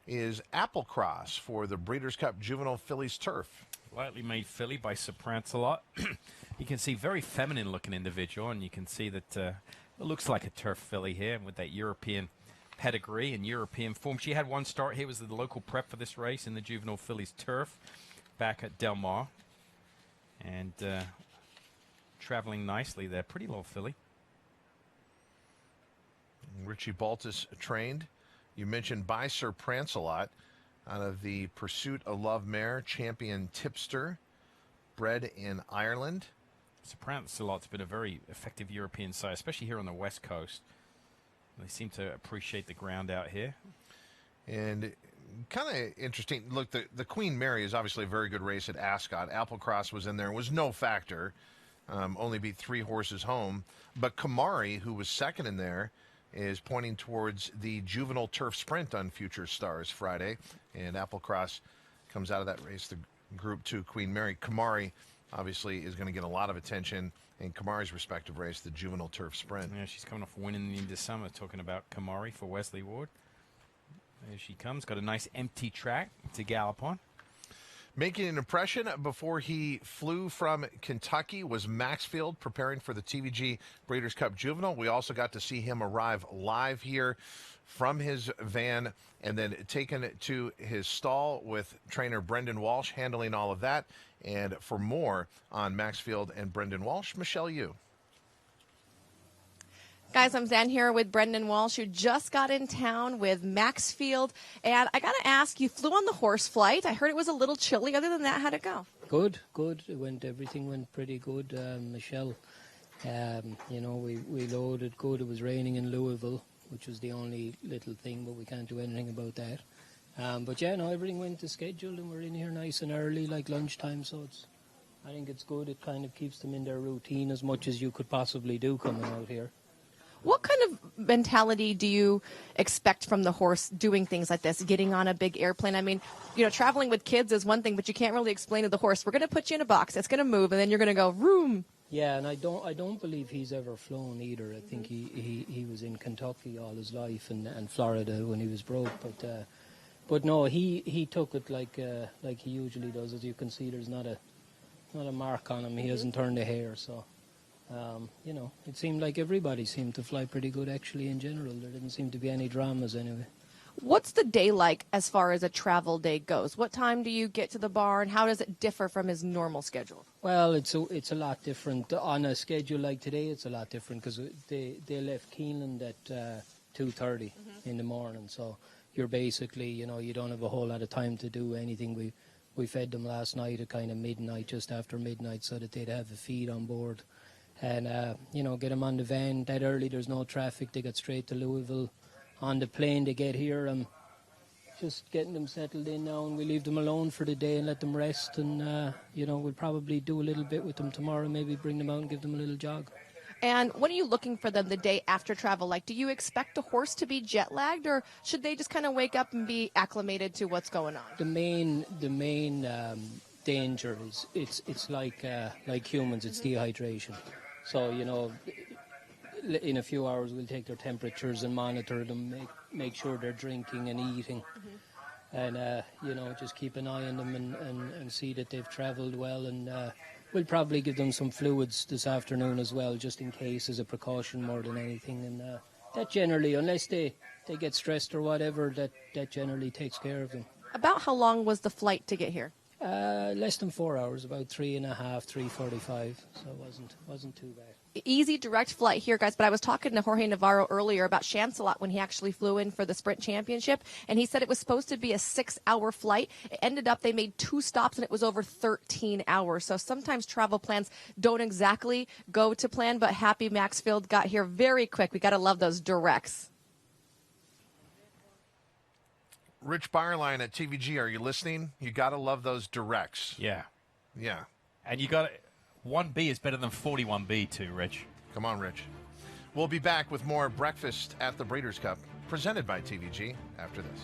is Applecross for the Breeders' Cup Juvenile Fillies Turf. Lightly made filly by Sir Prancelot. You can see very feminine looking individual, and you can see that it looks like a turf filly here with that European pedigree and European form. She had one start here, was the local prep for this race in the Juvenile Fillies Turf back at Del Mar, and traveling nicely there. Pretty little filly. Richie Baltus trained, you mentioned, by Sir Prancelot, out of the Pursuit of Love mare, champion tipster, bred in Ireland. Sir Prancelot's been a very effective European sire, especially here on the West Coast. They seem to appreciate the ground out here. And kind of interesting. Look, the Queen Mary is obviously a very good race at Ascot. Applecross was in there. Was no factor. Only beat 3 horses home. But Kamari, who was second in there, is pointing towards the Juvenile Turf Sprint on Future Stars Friday. And Applecross comes out of that race, the Group 2 Queen Mary. Kamari obviously is going to get a lot of attention in Kamari's respective race, the Juvenile Turf Sprint. Yeah, she's coming off winning in December, talking about Kamari for Wesley Ward. There she comes, got a nice empty track to gallop on. Making an impression before he flew from Kentucky was Maxfield, preparing for the TVG Breeders' Cup Juvenile. We also got to see him arrive live here from his van and then taken to his stall with trainer Brendan Walsh handling all of that. And for more on Maxfield and Brendan Walsh, Michelle Yu. Guys, I'm down here with Brendan Walsh, who just got in town with Maxfield. And I got to ask, you flew on the horse flight. I heard it was a little chilly. Other than that, how'd it go? Good. Everything went pretty good. Michelle, we loaded good. It was raining in Louisville, which was the only little thing, but we can't do anything about that. Everything went to schedule, and we're in here nice and early, like lunchtime, so I think it's good. It kind of keeps them in their routine as much as you could possibly do coming out here. What kind of mentality do you expect from the horse doing things like this, getting on a big airplane? I mean, traveling with kids is one thing, but you can't really explain to the horse, we're going to put you in a box, it's going to move, and then you're going to go, vroom. Yeah, and I don't believe he's ever flown either. I think he was in Kentucky all his life and Florida when he was broke, but no, he took it like he usually does. As you can see, there's not a mark on him. He hasn't turned a hair, so it seemed like everybody seemed to fly pretty good actually in general. There didn't seem to be any dramas anyway. What's the day like as far as a travel day goes? What time do you get to the barn? How does it differ from his normal schedule? Well, it's a lot different. On a schedule like today, it's a lot different because they left Keeneland at 2:30 in the morning. So you're basically, you don't have a whole lot of time to do anything. We fed them last night at kind of midnight, just after midnight, so that they'd have a feed on board. And, get them on the van that early. There's no traffic. They got straight to Louisville. On the plane to get here, I'm just getting them settled in now, and we leave them alone for the day and let them rest. And, we'll probably do a little bit with them tomorrow, maybe bring them out and give them a little jog. And what are you looking for them the day after travel? Like, do you expect a horse to be jet lagged, or should they just kind of wake up and be acclimated to what's going on? The main danger is it's like humans, it's dehydration. So, in a few hours we'll take their temperatures and monitor them, make sure they're drinking and eating. And, just keep an eye on them and see that they've travelled well. And we'll probably give them some fluids this afternoon as well, just in case, as a precaution more than anything. And that generally, unless they get stressed or whatever, that generally takes care of them. About how long was the flight to get here? Less than 4 hours, about 3.5, 3:45, so it wasn't too bad. Easy, direct flight here, guys. But I was talking to Jorge Navarro earlier about Chancelot when he actually flew in for the Sprint Championship, and he said it was supposed to be a 6-hour flight. It ended up they made 2 stops, and it was over 13 hours. So sometimes travel plans don't exactly go to plan, but happy Maxfield got here very quick. We got to love those directs. Rich Bayerlein at TVG, are you listening? You got to love those directs. Yeah. Yeah. And you got 1B is better than 41B too, Rich. Come on, Rich. We'll be back with more Breakfast at the Breeders' Cup, presented by TVG, after this.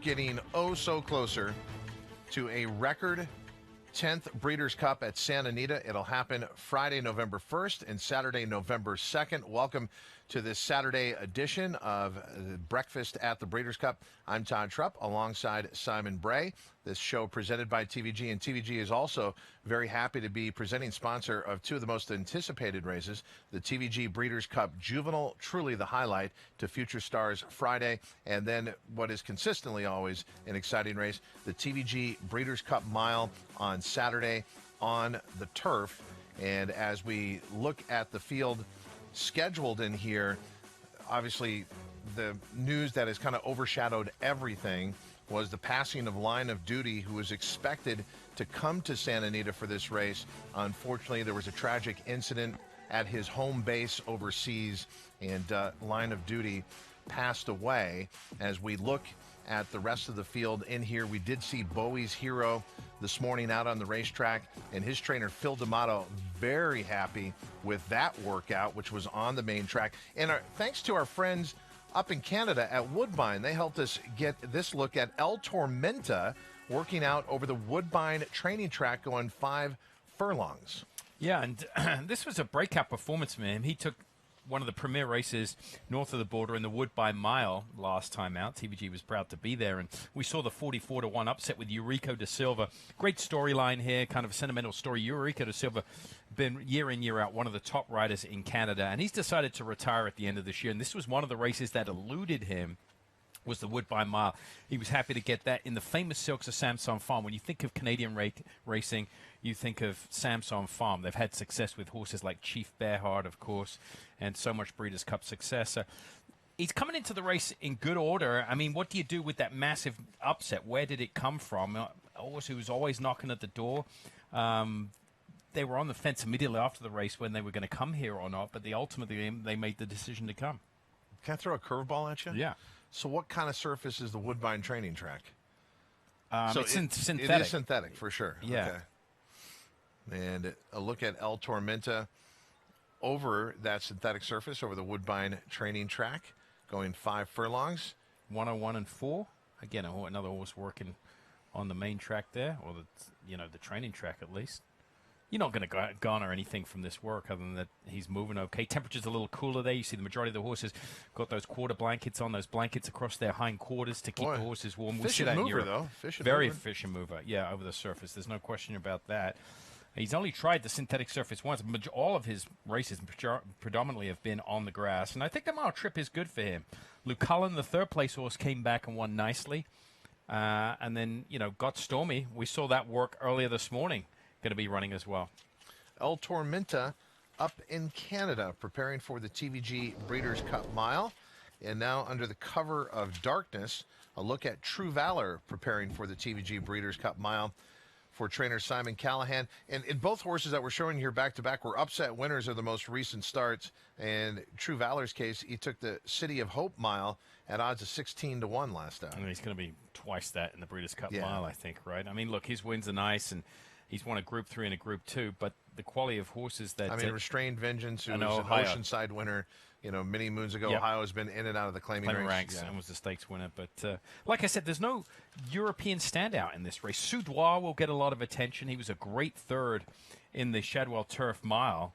Getting so closer to a record 10th Breeders' Cup at Santa Anita. It'll happen Friday, November 1st and Saturday, November 2nd. Welcome to this Saturday edition of Breakfast at the Breeders' Cup. I'm Todd Trupp alongside Simon Bray. This show presented by TVG, and TVG is also very happy to be presenting sponsor of 2 of the most anticipated races, the TVG Breeders' Cup Juvenile, truly the highlight to Future Stars Friday, and then what is consistently always an exciting race, the TVG Breeders' Cup Mile on Saturday on the turf. And as we look at the field scheduled in here, obviously the news that has kind of overshadowed everything was the passing of Line of Duty, who was expected to come to Santa Anita for this race. Unfortunately, there was a tragic incident at his home base overseas, and Line of Duty passed away. As we look at the rest of the field in here, we did see Bowie's Hero this morning out on the racetrack, and his trainer Phil D'Amato very happy with that workout, which was on the main track. And thanks to our friends up in Canada at Woodbine, they helped us get this look at El Tormenta working out over the Woodbine training track, going 5 furlongs. Yeah, and this was a breakout performance for him. He took one of the premier races north of the border in the Woodbine Mile last time out. TVG was proud to be there, and we saw the 44-1 upset with Eurico da Silva. Great storyline here, kind of a sentimental story. Eurico da Silva been year in, year out one of the top riders in Canada, and he's decided to retire at the end of this year, and this was one of the races that eluded him, was the Woodbine Mile. He was happy to get that in the famous silks of Samson Farm. When you think of Canadian racing, you think of Samson Farm. They've had success with horses like Chief Bearheart, of course, and so much Breeders' Cup success. So he's coming into the race in good order. I mean, what do you do with that massive upset? Where did it come from? A horse who was always knocking at the door. They were on the fence immediately after the race when they were going to come here or not, but ultimately they made the decision to come. Can I throw a curveball at you? Yeah. So what kind of surface is the Woodbine training track? So it's synthetic. It is synthetic, for sure. Yeah. Okay. And a look at El Tormenta over that synthetic surface, over the Woodbine training track, going 5 furlongs. 101 and 4. Again, another horse working on the main track there, or the training track at least. You're not going to garner anything from this work other than that he's moving okay. Temperature's a little cooler there. You see the majority of the horses got those quarter blankets on, those blankets across their hind quarters to keep the horses warm. Efficient mover, though. Very efficient mover, yeah, over the surface. There's no question about that. He's only tried the synthetic surface once. All of his races predominantly have been on the grass, and I think the mile trip is good for him. Luke Cullen, the third-place horse, came back and won nicely, and then, got stormy. We saw that work earlier this morning. Going to be running as well. El Tormenta up in Canada, preparing for the TVG Breeders' Cup Mile. And now, under the cover of darkness, a look at True Valor preparing for the TVG Breeders' Cup Mile for trainer Simon Callahan. And in both horses that we're showing here back-to-back were upset winners of the most recent starts. And True Valor's case, he took the City of Hope Mile at odds of 16-1 last time. I mean, he's going to be twice that in the Breeders' Cup Mile, I think, right? I mean, look, his wins are nice, and he's won a Group 3 and a Group 2, but the quality of horses that... I mean, Restrained Vengeance, who was an Oceanside winner, many moons ago. Yep. Ohio has been in and out of the claiming ranks and was the stakes winner. But like I said, there's no European standout in this race. Soudois will get a lot of attention. He was a great third in the Shadwell Turf Mile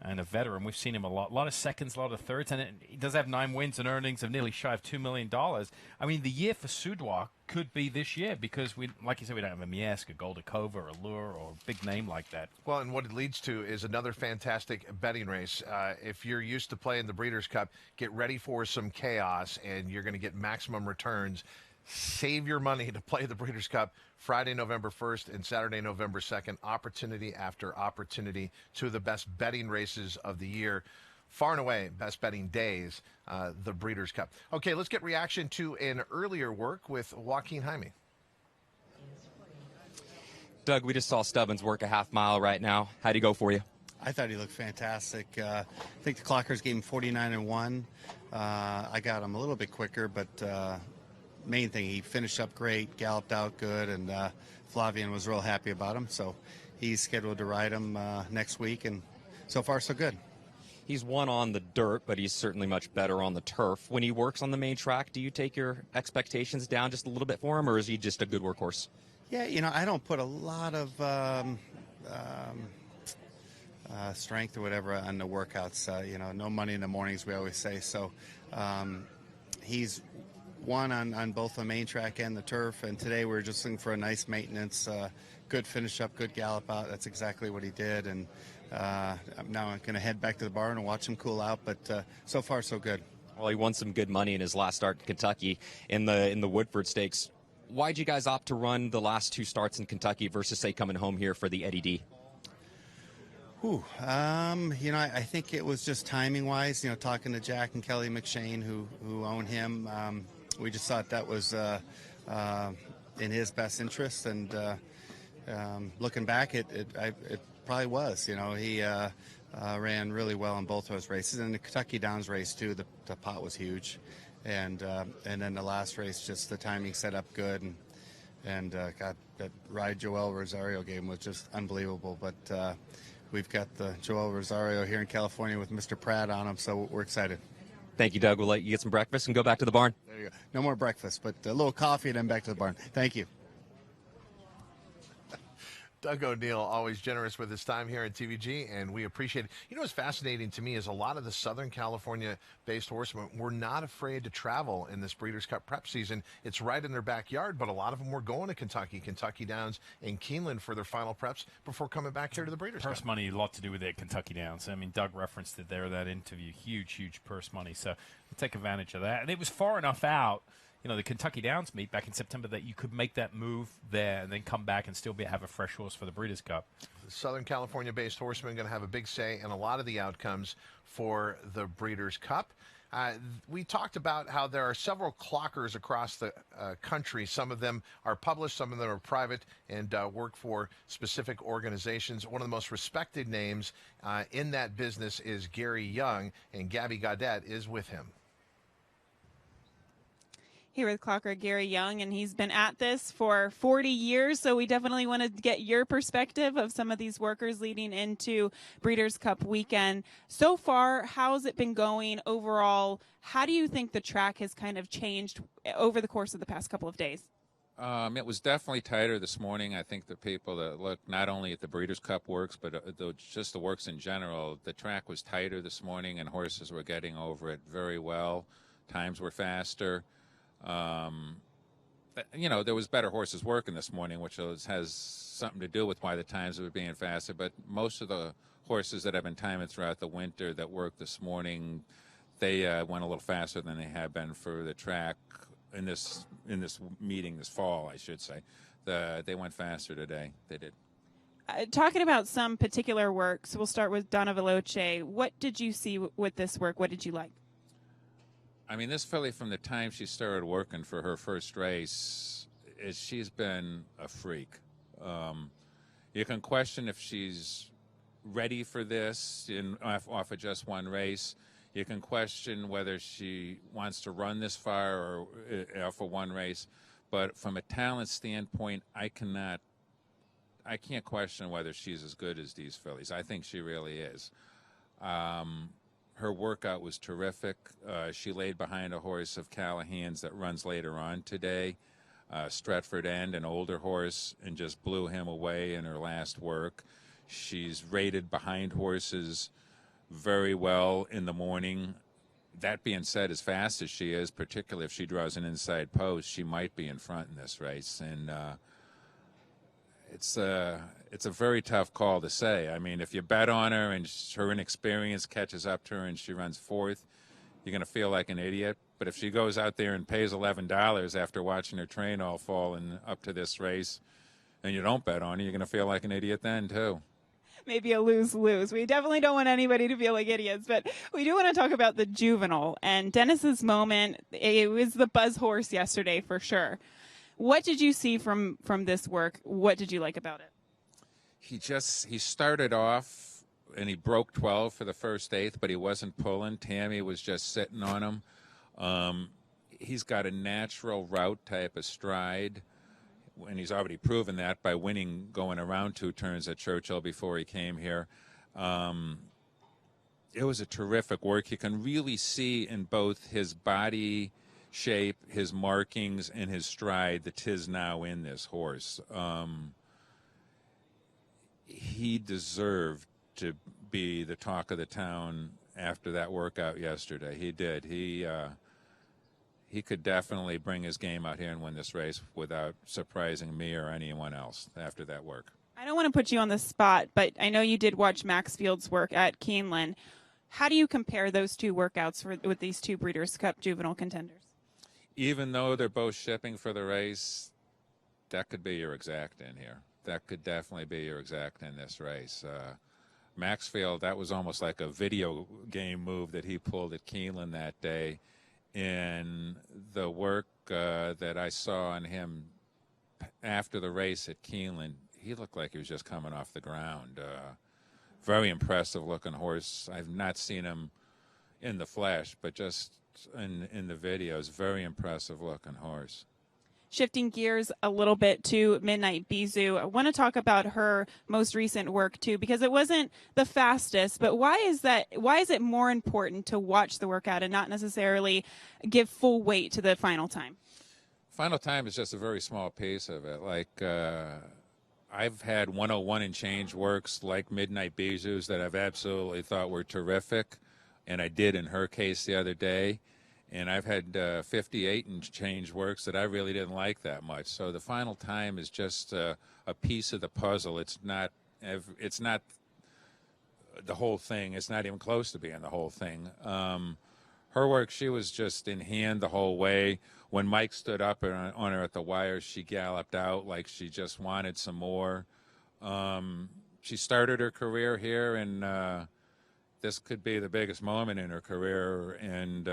and a veteran. We've seen him a lot of seconds, a lot of thirds, and he does have 9 wins and earnings of nearly shy of $2 million. I mean, the year for Soudois could be this year because, like you said, we don't have a Miesk, a Goldakova, or a Lure, or a big name like that. Well, and what it leads to is another fantastic betting race. If you're used to playing the Breeders' Cup, get ready for some chaos, and you're going to get maximum returns. Save your money to play the Breeders' Cup Friday, November 1st and Saturday, November 2nd. Opportunity after opportunity. 2 of the best betting races of the year. Far and away, best betting days, the Breeders' Cup. Okay, let's get reaction to an earlier work with Joaquin Jaime. Doug, we just saw Stubbins work a half mile right now. How'd he go for you? I thought he looked fantastic. I think the clockers gave him 49-1. I got him a little bit quicker, but main thing, he finished up great, galloped out good, and Flavian was real happy about him. So he's scheduled to ride him next week, and so far so good. He's won on the dirt, but he's certainly much better on the turf. When he works on the main track, do you take your expectations down just a little bit for him, or is he just a good workhorse? Yeah, I don't put a lot of strength or whatever on the workouts. No money in the mornings, we always say. So he's won on both the main track and the turf, and today we're just looking for a nice maintenance, good finish up, good gallop out. That's exactly what he did, and now I'm going to head back to the barn and watch him cool out, but so far so good. Well, he won some good money in his last start in Kentucky in the Woodford Stakes. Why'd you guys opt to run the last 2 starts in Kentucky versus, say, coming home here for the Eddie D? I think it was just timing-wise, talking to Jack and Kelly McShane, who own him. We just thought that was in his best interest. And looking back, it probably was. He ran really well in both those races, and the Kentucky Downs race too. The pot was huge, and then the last race, just the timing set up good, and God, that ride Joel Rosario game was just unbelievable. But we've got the Joel Rosario here in California with Mr. Pratt on him, so we're excited. Thank you, Doug. We'll let you get some breakfast and go back to the barn. There you go. No more breakfast, but a little coffee and then back to the barn. Thank you. Doug O'Neill, always generous with his time here at TVG, and we appreciate it. What's fascinating to me is a lot of the Southern California-based horsemen were not afraid to travel in this Breeders' Cup prep season. It's right in their backyard, but a lot of them were going to Kentucky Downs, and Keeneland for their final preps before coming back here to the Breeders' Cup. Purse money, a lot to do with it, Kentucky Downs. I mean, Doug referenced it there in that interview. Huge purse money. So we'll take advantage of that. And it was far enough out, the Kentucky Downs meet back in September, that you could make that move there and then come back and still have a fresh horse for the Breeders' Cup. The Southern California-based horsemen going to have a big say in a lot of the outcomes for the Breeders' Cup. We talked about how there are several clockers across the country. Some of them are published, some of them are private, and work for specific organizations. One of the most respected names in that business is Gary Young, and Gabby Gaudet is with him. Here with clocker Gary Young, and he's been at this for 40 years, so we definitely want to get your perspective of some of these workers leading into Breeders' Cup weekend. So far, how's it been going overall? How do you think the track has kind of changed over the course of the past couple of days? It was definitely tighter this morning. I think the people that look not only at the Breeders' Cup works, but just the works in general, the track was tighter this morning, and horses were getting over it very well. Times were faster. There was better horses working this morning, which has something to do with why the times were being faster. But most of the horses that have been timing throughout the winter that worked this morning, they went a little faster than they have been for the track in this meeting this fall, I should say. They went faster today. They did. Talking about some particular works, we'll start with Donna Veloce. What did you see with this work? What did you like? I mean, this filly, from the time she started working for her first race, she's been a freak. You can question if she's ready for this off of just one race. You can question whether she wants to run this far or for one race. But from a talent standpoint, I can't question whether she's as good as these fillies. I think she really is. Her workout was terrific. She laid behind a horse of Callahan's that runs later on today, Stretford End, an older horse, and just blew him away in her last work. She's rated behind horses very well in the morning. That being said, as fast as she is, particularly if she draws an inside post, she might be in front in this race. And it's a very tough call to say. I mean, if you bet on her and her inexperience catches up to her and she runs fourth, you're going to feel like an idiot. But if she goes out there and pays $11 after watching her train all fall and up to this race, and you don't bet on her, you're going to feel like an idiot then too. Maybe a lose-lose. We definitely don't want anybody to feel like idiots, but we do want to talk about the Juvenile. And Dennis's moment, it was the buzz horse yesterday for sure. What did you see from this work? What did you like about it? He started off and he broke 12 for the first eighth, but he wasn't pulling. Tammy was just sitting on him. He's got a natural route type of stride, and he's already proven that by winning going around 2 turns at Churchill before he came here. It was a terrific work. You can really see in both his body shape, his markings, and his stride that 'tis now in this horse. He deserved to be the talk of the town after that workout yesterday. He did. He could definitely bring his game out here and win this race without surprising me or anyone else after that work. I don't want to put you on the spot, but I know you did watch Max Field's work at Keeneland. How do you compare those two workouts with these two Breeders' Cup juvenile contenders? Even though they're both shipping for the race, that could be your exact in here. That could definitely be your exact in this race. Maxfield, that was almost like a video game move that he pulled at Keeneland that day. And the work that I saw on him after the race at Keeneland, he looked like he was just coming off the ground. Very impressive looking horse. I've not seen him in the flesh, but just in the videos, very impressive looking horse. Shifting gears a little bit to Midnight Bijou, I want to talk about her most recent work too, because it wasn't the fastest. But why is that? Why is it more important to watch the workout and not necessarily give full weight to the final time? Final time is just a very small piece of it. Like I've had 101 and change works like Midnight Bijou's that I've absolutely thought were terrific, and I did in her case the other day. And I've had 58 and change works that I really didn't like that much. So the final time is just a piece of the puzzle. It's not the whole thing. It's not even close to being the whole thing. Her work, she was just in hand the whole way. When Mike stood up on her at the wire, she galloped out like she just wanted some more. She started her career here, and this could be the biggest moment in her career, and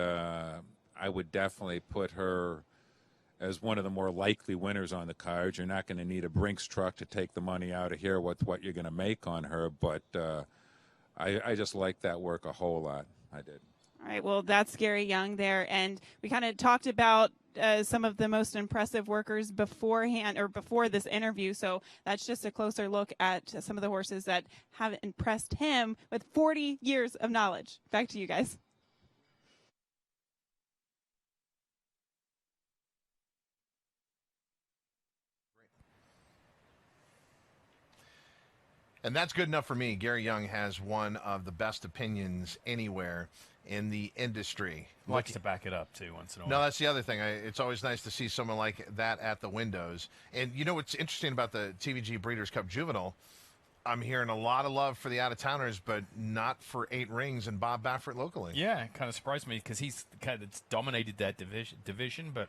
I would definitely put her as one of the more likely winners on the cards. You're not going to need a Brinks truck to take the money out of here with what you're going to make on her, but I just like that work a whole lot. I did. All right, well, that's Gary Young there, and we kind of talked about some of the most impressive workers beforehand or before this interview, so that's just a closer look at some of the horses that have impressed him with 40 years of knowledge. Back to you guys. And that's good enough for me. Gary Young has one of the best opinions anywhere in the industry. Likes to back it up, too, once in a while. No, that's the other thing. It's always nice to see someone like that at the windows. And you know what's interesting about the TVG Breeders' Cup Juvenile? I'm hearing a lot of love for the out-of-towners, but not for 8 Rings and Bob Baffert locally. Yeah, it kind of surprised me because he's kind of dominated that division, but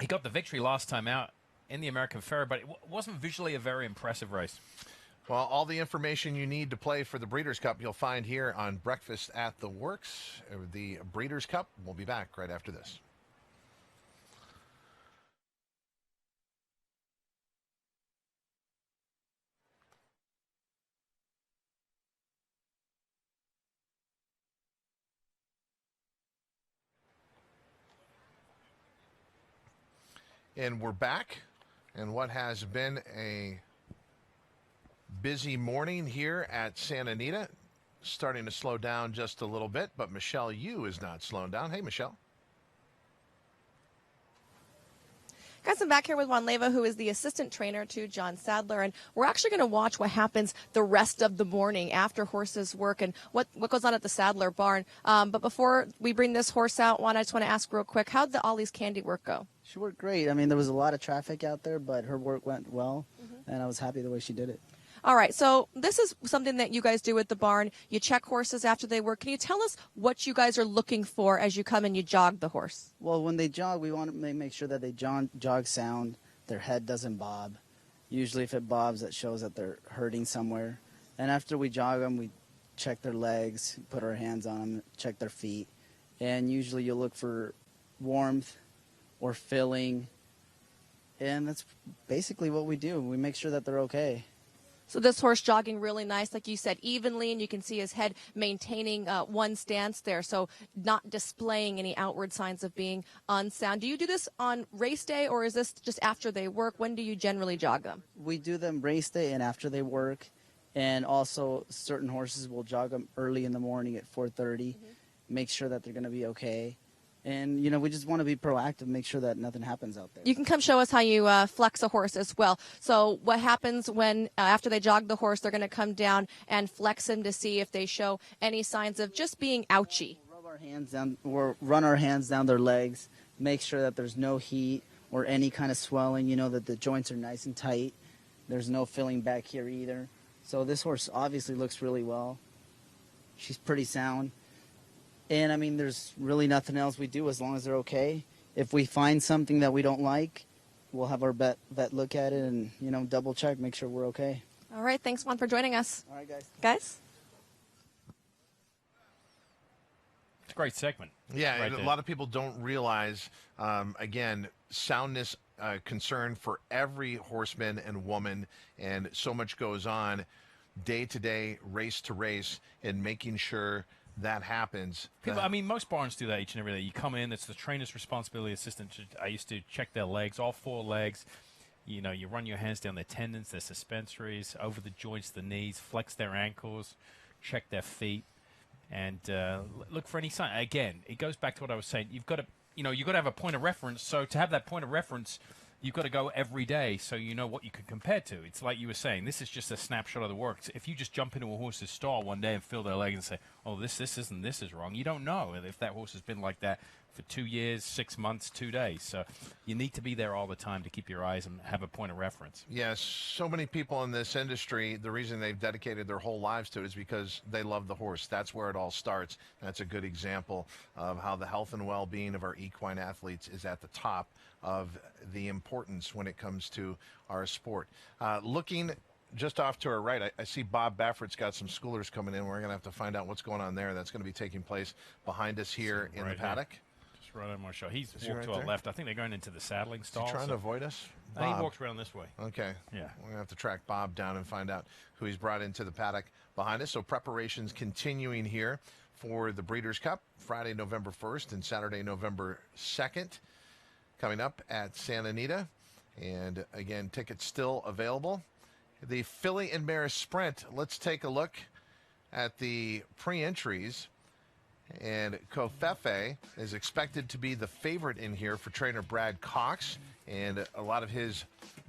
he got the victory last time out in the American Fair, but it wasn't visually a very impressive race. Well, all the information you need to play for the Breeders' Cup you'll find here on Breakfast at the Works. The Breeders' Cup. We'll be back right after this. And we're back. And what has been a busy morning here at Santa Anita, starting to slow down just a little bit, but Michelle Yu is not slowing down. Hey, Michelle. Guys, I'm back here with Juan Leyva, who is the assistant trainer to John Sadler, and we're actually going to watch what happens the rest of the morning after horses work and what goes on at the Sadler barn. But before we bring this horse out, Juan, I just want to ask real quick, how'd the Ollie's Candy work go? She worked great. I mean, there was a lot of traffic out there, but her work went well, and I was happy the way she did it. All right, so this is something that you guys do at the barn. You check horses after they work. Can you tell us what you guys are looking for as you come and you jog the horse? Well, when they jog, we want to make sure that they jog sound, their head doesn't bob. Usually if it bobs, that shows that they're hurting somewhere. And after we jog them, we check their legs, put our hands on them, check their feet. And usually you'll look for warmth or filling. And that's basically what we do. We make sure that they're okay. So this horse jogging really nice, like you said, evenly, and you can see his head maintaining one stance there, so not displaying any outward signs of being unsound. Do you do this on race day, or is this just after they work? When do you generally jog them? We do them race day and after they work, and also certain horses will jog them early in the morning at 4:30, make sure that they're going to be okay. And, you know, we just want to be proactive, make sure that nothing happens out there. You can come show us how you flex a horse as well. So what happens when, after they jog the horse, they're going to come down and flex him to see if they show any signs of just being ouchy? Rub our hands down, or run our hands down their legs, make sure that there's no heat or any kind of swelling, you know, that the joints are nice and tight. There's no filling back here either. So this horse obviously looks really well. She's pretty sound. And, I mean, there's really nothing else we do as long as they're okay. If we find something that we don't like, we'll have our vet look at it and, you know, double check, make sure we're okay. All right. Thanks, Juan, for joining us. All right, guys. Guys? It's a great segment. Yeah, right and a there. lot of people don't realize, again, soundness concern for every horseman and woman, and so much goes on day to day, race to race, in making sure that happens. People, I mean, most barns do that each and every day. You come in, it's the trainer's responsibility. I used to check their legs, all 4 legs. You know, you run your hands down their tendons, their suspensories, over the joints, the knees, flex their ankles, check their feet, and look for any sign. Again, it goes back to what I was saying. You've got to, you've got to have a point of reference. So to have that point of reference, you've got to go every day so you know what you can compare to. It's like you were saying, this is just a snapshot of the work. If you just jump into a horse's stall one day and feel their leg and say, oh, this isn't, this is wrong, you don't know if that horse has been like that for 2 years, 6 months, 2 days. So you need to be there all the time to keep your eyes and have a point of reference. Yes, so many people in this industry, the reason they've dedicated their whole lives to it is because they love the horse. That's where it all starts. That's a good example of how the health and well-being of our equine athletes is at the top of the importance when it comes to our sport. Looking just off to our right, I see Bob Baffert's got some schoolers coming in. We're going to have to find out what's going on there. That's going to be taking place behind us here in the paddock. Just right on my show. He's Is he walked right to our there? left. I think they're going into the saddling stall. Is he trying to avoid us? He walks around this way. Okay. Yeah. We're going to have to track Bob down and find out who he's brought into the paddock behind us. So preparations continuing here for the Breeders' Cup, Friday, November 1st and Saturday, November 2nd, coming up at Santa Anita. And again, tickets still available. The Filly and Mare Sprint, let's take a look at the pre-entries. And Koch is expected to be the favorite in here for trainer Brad Cox, and a lot of his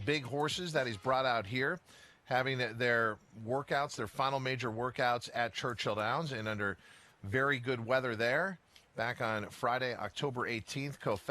big horses that he's brought out here having their workouts, their final major workouts at Churchill Downs, and under very good weather there. Back on Friday, October 18th, Koch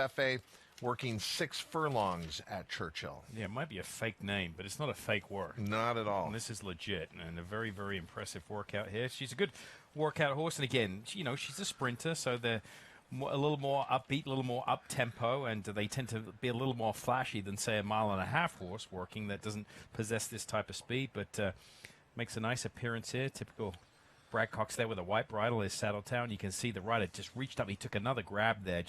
working 6 furlongs at Churchill. Yeah, it might be a fake name, but it's not a fake work. Not at all. And this is legit, and a very, very impressive workout here. She's a good workout horse, and again, she's a sprinter, so they're a little more upbeat, a little more up-tempo, and they tend to be a little more flashy than, say, a 1.5-mile horse working that doesn't possess this type of speed, but makes a nice appearance here. Typical Brad Cox there with a white bridle, his saddle town. You can see the rider just reached up. He took another grab there,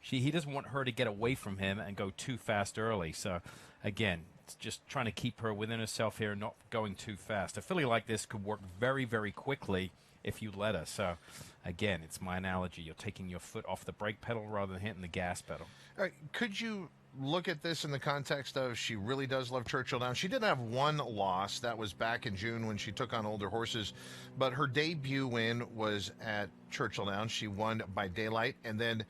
he doesn't want her to get away from him and go too fast early. So, again, it's just trying to keep her within herself here and not going too fast. A filly like this could work very, very quickly if you let her. So, again, it's my analogy. You're taking your foot off the brake pedal rather than hitting the gas pedal. Could you look at this in the context of she really does love Churchill Downs? She did have one loss. That was back in June when she took on older horses. But her debut win was at Churchill Downs. She won by daylight. And then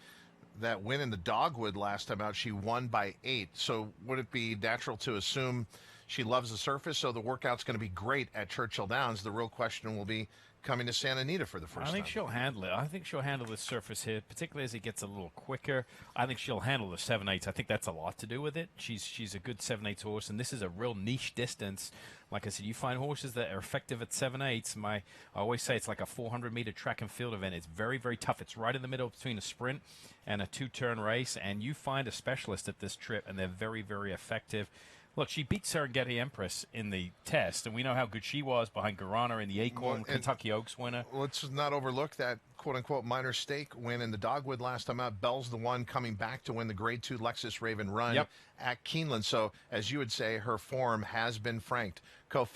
that win in the Dogwood last time out, she won by 8. So would it be natural to assume she loves the surface, so the workout's going to be great at Churchill Downs? The real question will be coming to Santa Anita for the first time. I think she'll handle it. I think she'll handle the surface here, particularly as it gets a little quicker. I think she'll handle the 7/8. I think that's a lot to do with it. She's a good 7/8 horse, and this is a real niche distance. Like I said, you find horses that are effective at 7/8. I always say it's like a 400-meter track and field event. It's very, very tough. It's right in the middle between a sprint and a 2-turn race, and you find a specialist at this trip, and they're very, very effective. Look, she beat Serengeti Empress in the test, and we know how good she was behind Guarana in the Acorn Kentucky Oaks winner. Let's not overlook that quote-unquote minor stake win in the Dogwood last time out. Bell's the one coming back to win the Grade 2 Lexus Raven Run at Keeneland. So, as you would say, her form has been franked. Koch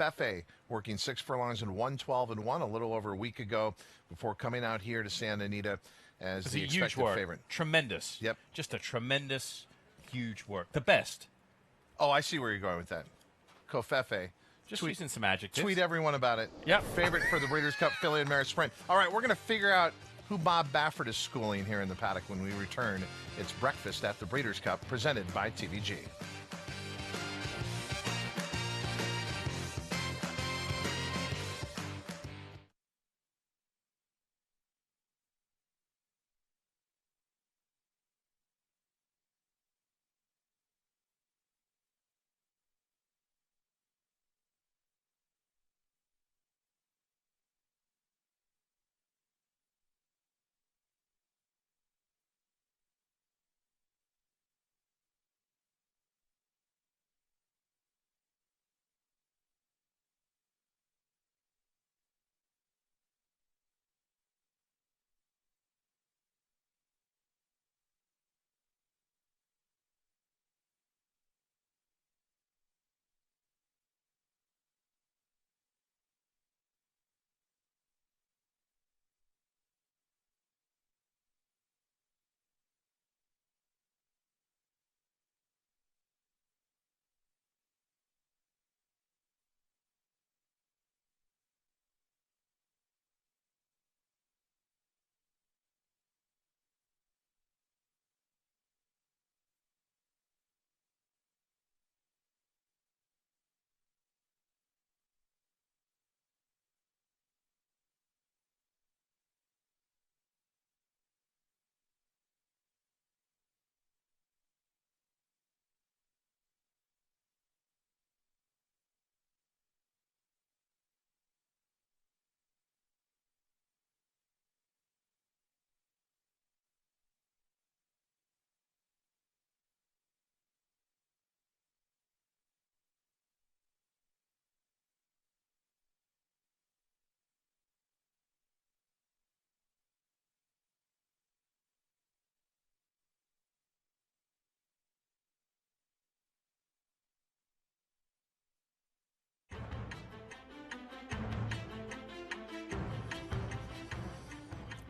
working 6 furlongs in 1:12-1 a little over a week ago before coming out here to Santa Anita as the expected favorite. Tremendous. Yep. Just a tremendous, huge work. The best. Oh, I see where you're going with that. Koch. Just using some adjectives. Tweet everyone about it. Yep. Favorite for the Breeders' Cup Filly and Mare Sprint. All right, we're going to figure out who Bob Baffert is schooling here in the paddock when we return. It's Breakfast at the Breeders' Cup, presented by TVG.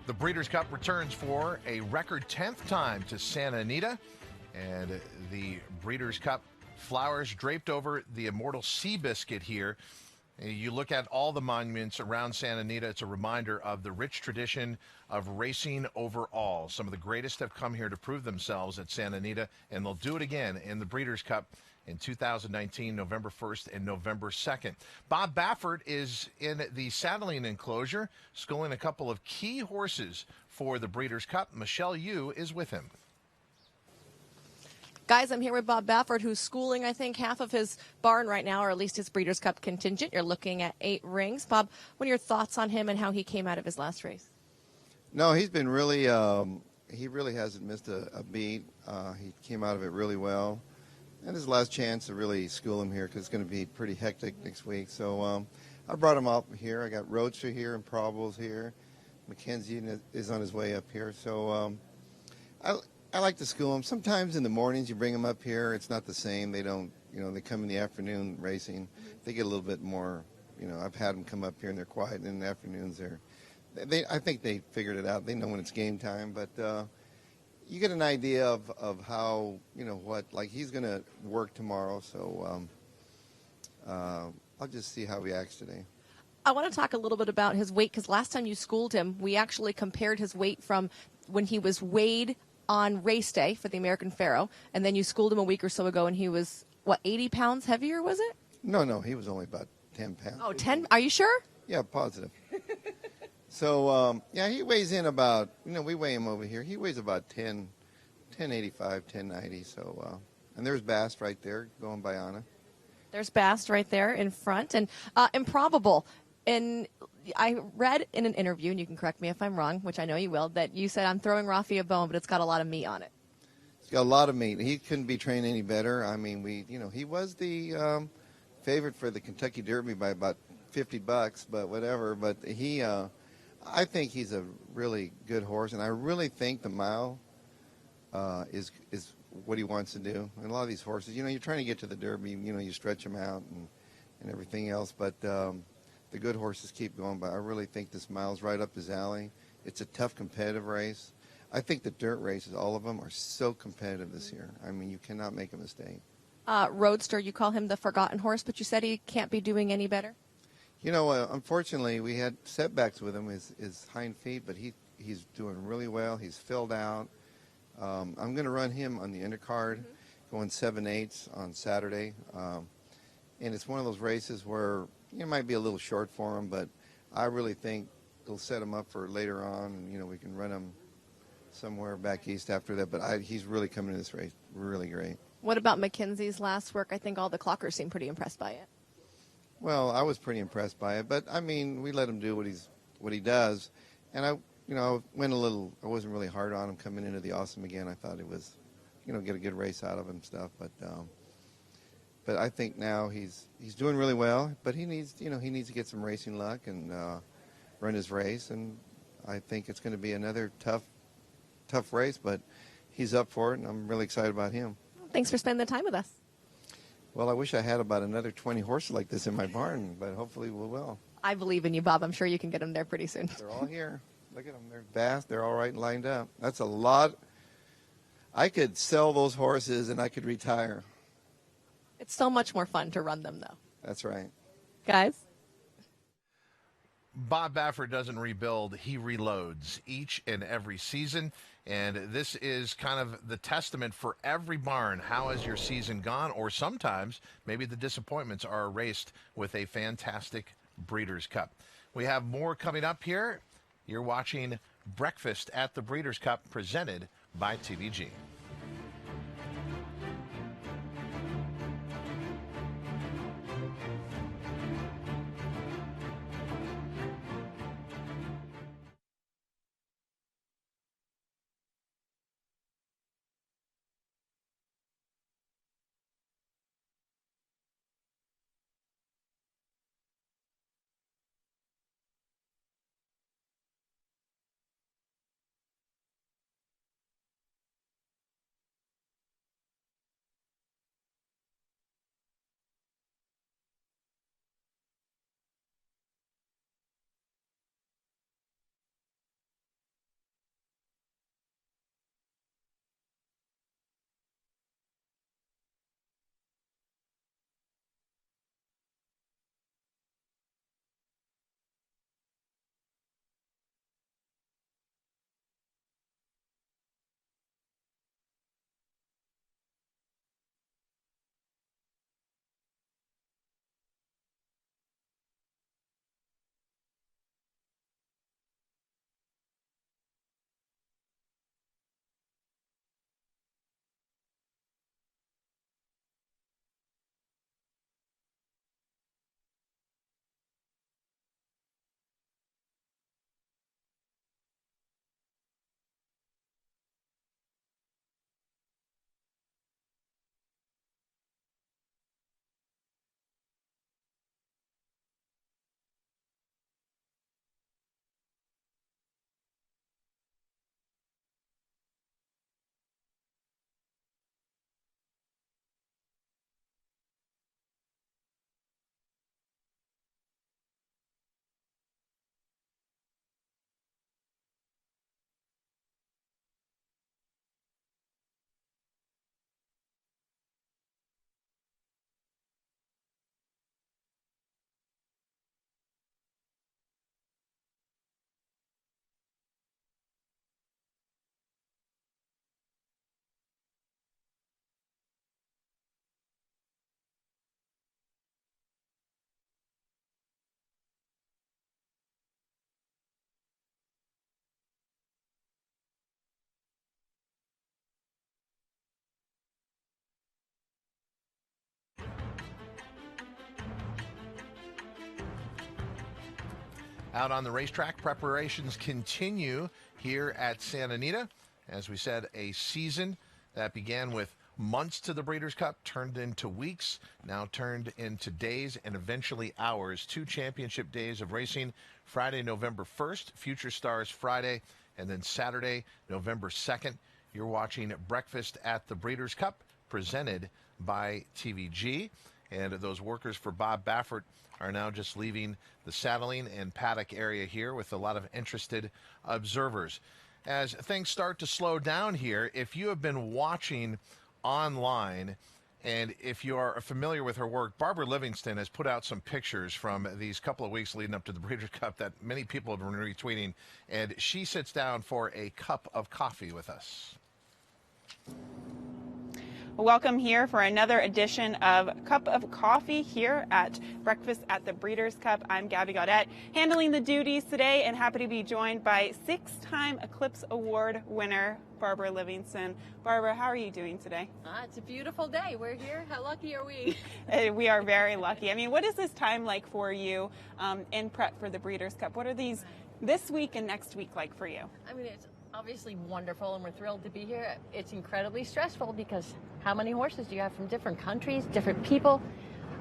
The Breeders' Cup returns for a record 10th time to Santa Anita, and the Breeders' Cup flowers draped over the immortal Seabiscuit here. You look at all the monuments around Santa Anita, it's a reminder of the rich tradition of racing overall. Some of the greatest have come here to prove themselves at Santa Anita, and they'll do it again in the Breeders' Cup in 2019, November 1st and November 2nd. Bob Baffert is in the saddling enclosure, schooling a couple of key horses for the Breeders' Cup. Michelle Yu is with him. Guys, I'm here with Bob Baffert, who's schooling, I think, half of his barn right now, or at least his Breeders' Cup contingent. You're looking at 8 rings. Bob, what are your thoughts on him and how he came out of his last race? No, he's been really, he really hasn't missed a beat. He came out of it really well. And his last chance to really school him here because it's going to be pretty hectic next week. So I brought him up here. I got Roadster here and Probables here. Mackenzie is on his way up here. So I like to school them. Sometimes in the mornings you bring them up here. It's not the same. They don't, they come in the afternoon racing. They get a little bit more, I've had them come up here and they're quiet. And in the afternoons I think they figured it out. They know when it's game time. But you get an idea of how, like he's going to work tomorrow. So I'll just see how he acts today. I want to talk a little bit about his weight because last time you schooled him, we actually compared his weight from when he was weighed on race day for the American Pharoah, and then you schooled him a week or so ago, and he was, 80 pounds heavier, was it? No, he was only about 10 pounds. Oh, 10? Are you sure? Yeah, positive. So, he weighs in about, we weigh him over here. He weighs about 1085, 1090. So, and there's Bast right there going by Anna. There's Bast right there in front. And Improbable. And I read in an interview, and you can correct me if I'm wrong, which I know you will, that you said, I'm throwing Rafi a bone, but it's got a lot of meat on it. It's got a lot of meat. He couldn't be trained any better. I mean, he was the favorite for the Kentucky Derby by about $50, but whatever. But I think he's a really good horse, and I really think the mile is what he wants to do. And a lot of these horses, you're trying to get to the Derby, you stretch them out and everything else, but the good horses keep going by. I really think this mile's right up his alley. It's a tough, competitive race. I think the dirt races, all of them, are so competitive this year. I mean, you cannot make a mistake. Roadster, you call him the forgotten horse, but you said he can't be doing any better? Unfortunately, we had setbacks with him, his hind feet, but he's doing really well. He's filled out. I'm going to run him on the undercard, going 7/8 on Saturday. And it's one of those races where it might be a little short for him, but I really think it'll set him up for later on, and we can run him somewhere back east after that. But he's really coming to this race really great. What about Mackenzie's last work? I think all the clockers seem pretty impressed by it. Well, I was pretty impressed by it, but I mean, we let him do what he does, and I wasn't really hard on him coming into the Awesome again. I thought it was, get a good race out of him stuff, but I think now he's doing really well, but he needs to get some racing luck and run his race, and I think it's going to be another tough race, but he's up for it, and I'm really excited about him. Thanks for spending the time with us. Well, I wish I had about another 20 horses like this in my barn, but hopefully we will. I believe in you, Bob. I'm sure you can get them there pretty soon. They're all here. Look at them. They're vast. They're all right and lined up. That's a lot. I could sell those horses and I could retire. It's so much more fun to run them, though. That's right. Guys? Bob Baffert doesn't rebuild, he reloads each and every season. And this is kind of the testament for every barn. How has your season gone? Or sometimes maybe the disappointments are erased with a fantastic Breeders' Cup. We have more coming up here. You're watching Breakfast at the Breeders' Cup presented by TVG. Out on the racetrack, preparations continue here at Santa Anita. As we said, a season that began with months to the Breeders' Cup turned into weeks, now turned into days and eventually hours. 2 championship days of racing. Friday, November 1st, Future Stars Friday, and then Saturday, November 2nd. You're watching Breakfast at the Breeders' Cup, presented by TVG. And those workers for Bob Baffert are now just leaving the saddling and paddock area here with a lot of interested observers. As things start to slow down here, if you have been watching online and if you are familiar with her work, Barbara Livingston has put out some pictures from these couple of weeks leading up to the Breeders' Cup that many people have been retweeting, and she sits down for a cup of coffee with us. Welcome here for another edition of Cup of Coffee here at Breakfast at the Breeders' Cup. I'm Gabby Gaudette, handling the duties today, and happy to be joined by 6-time Eclipse Award winner Barbara Livingston. Barbara, how are you doing today? It's a beautiful day. We're here. How lucky are we? We are very lucky. I mean, what is this time like for you in prep for the Breeders' Cup? What are these this week and next week like for you? I mean, it's obviously wonderful, and we're thrilled to be here. It's incredibly stressful because how many horses do you have from different countries, different people,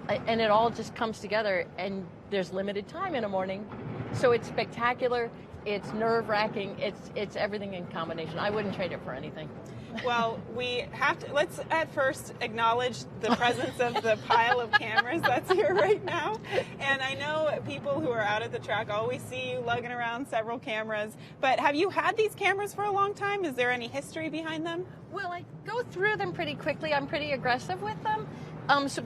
and it all just comes together, and there's limited time in a morning. So it's spectacular, it's nerve-wracking, it's everything in combination. I wouldn't trade it for anything. Well, we have to, let's at first acknowledge the presence of the pile of cameras that's here right now. And I know people who are out at the track always see you lugging around several cameras, but have you had these cameras for a long time? Is there any history behind them? Well, I go through them pretty quickly. I'm pretty aggressive with them.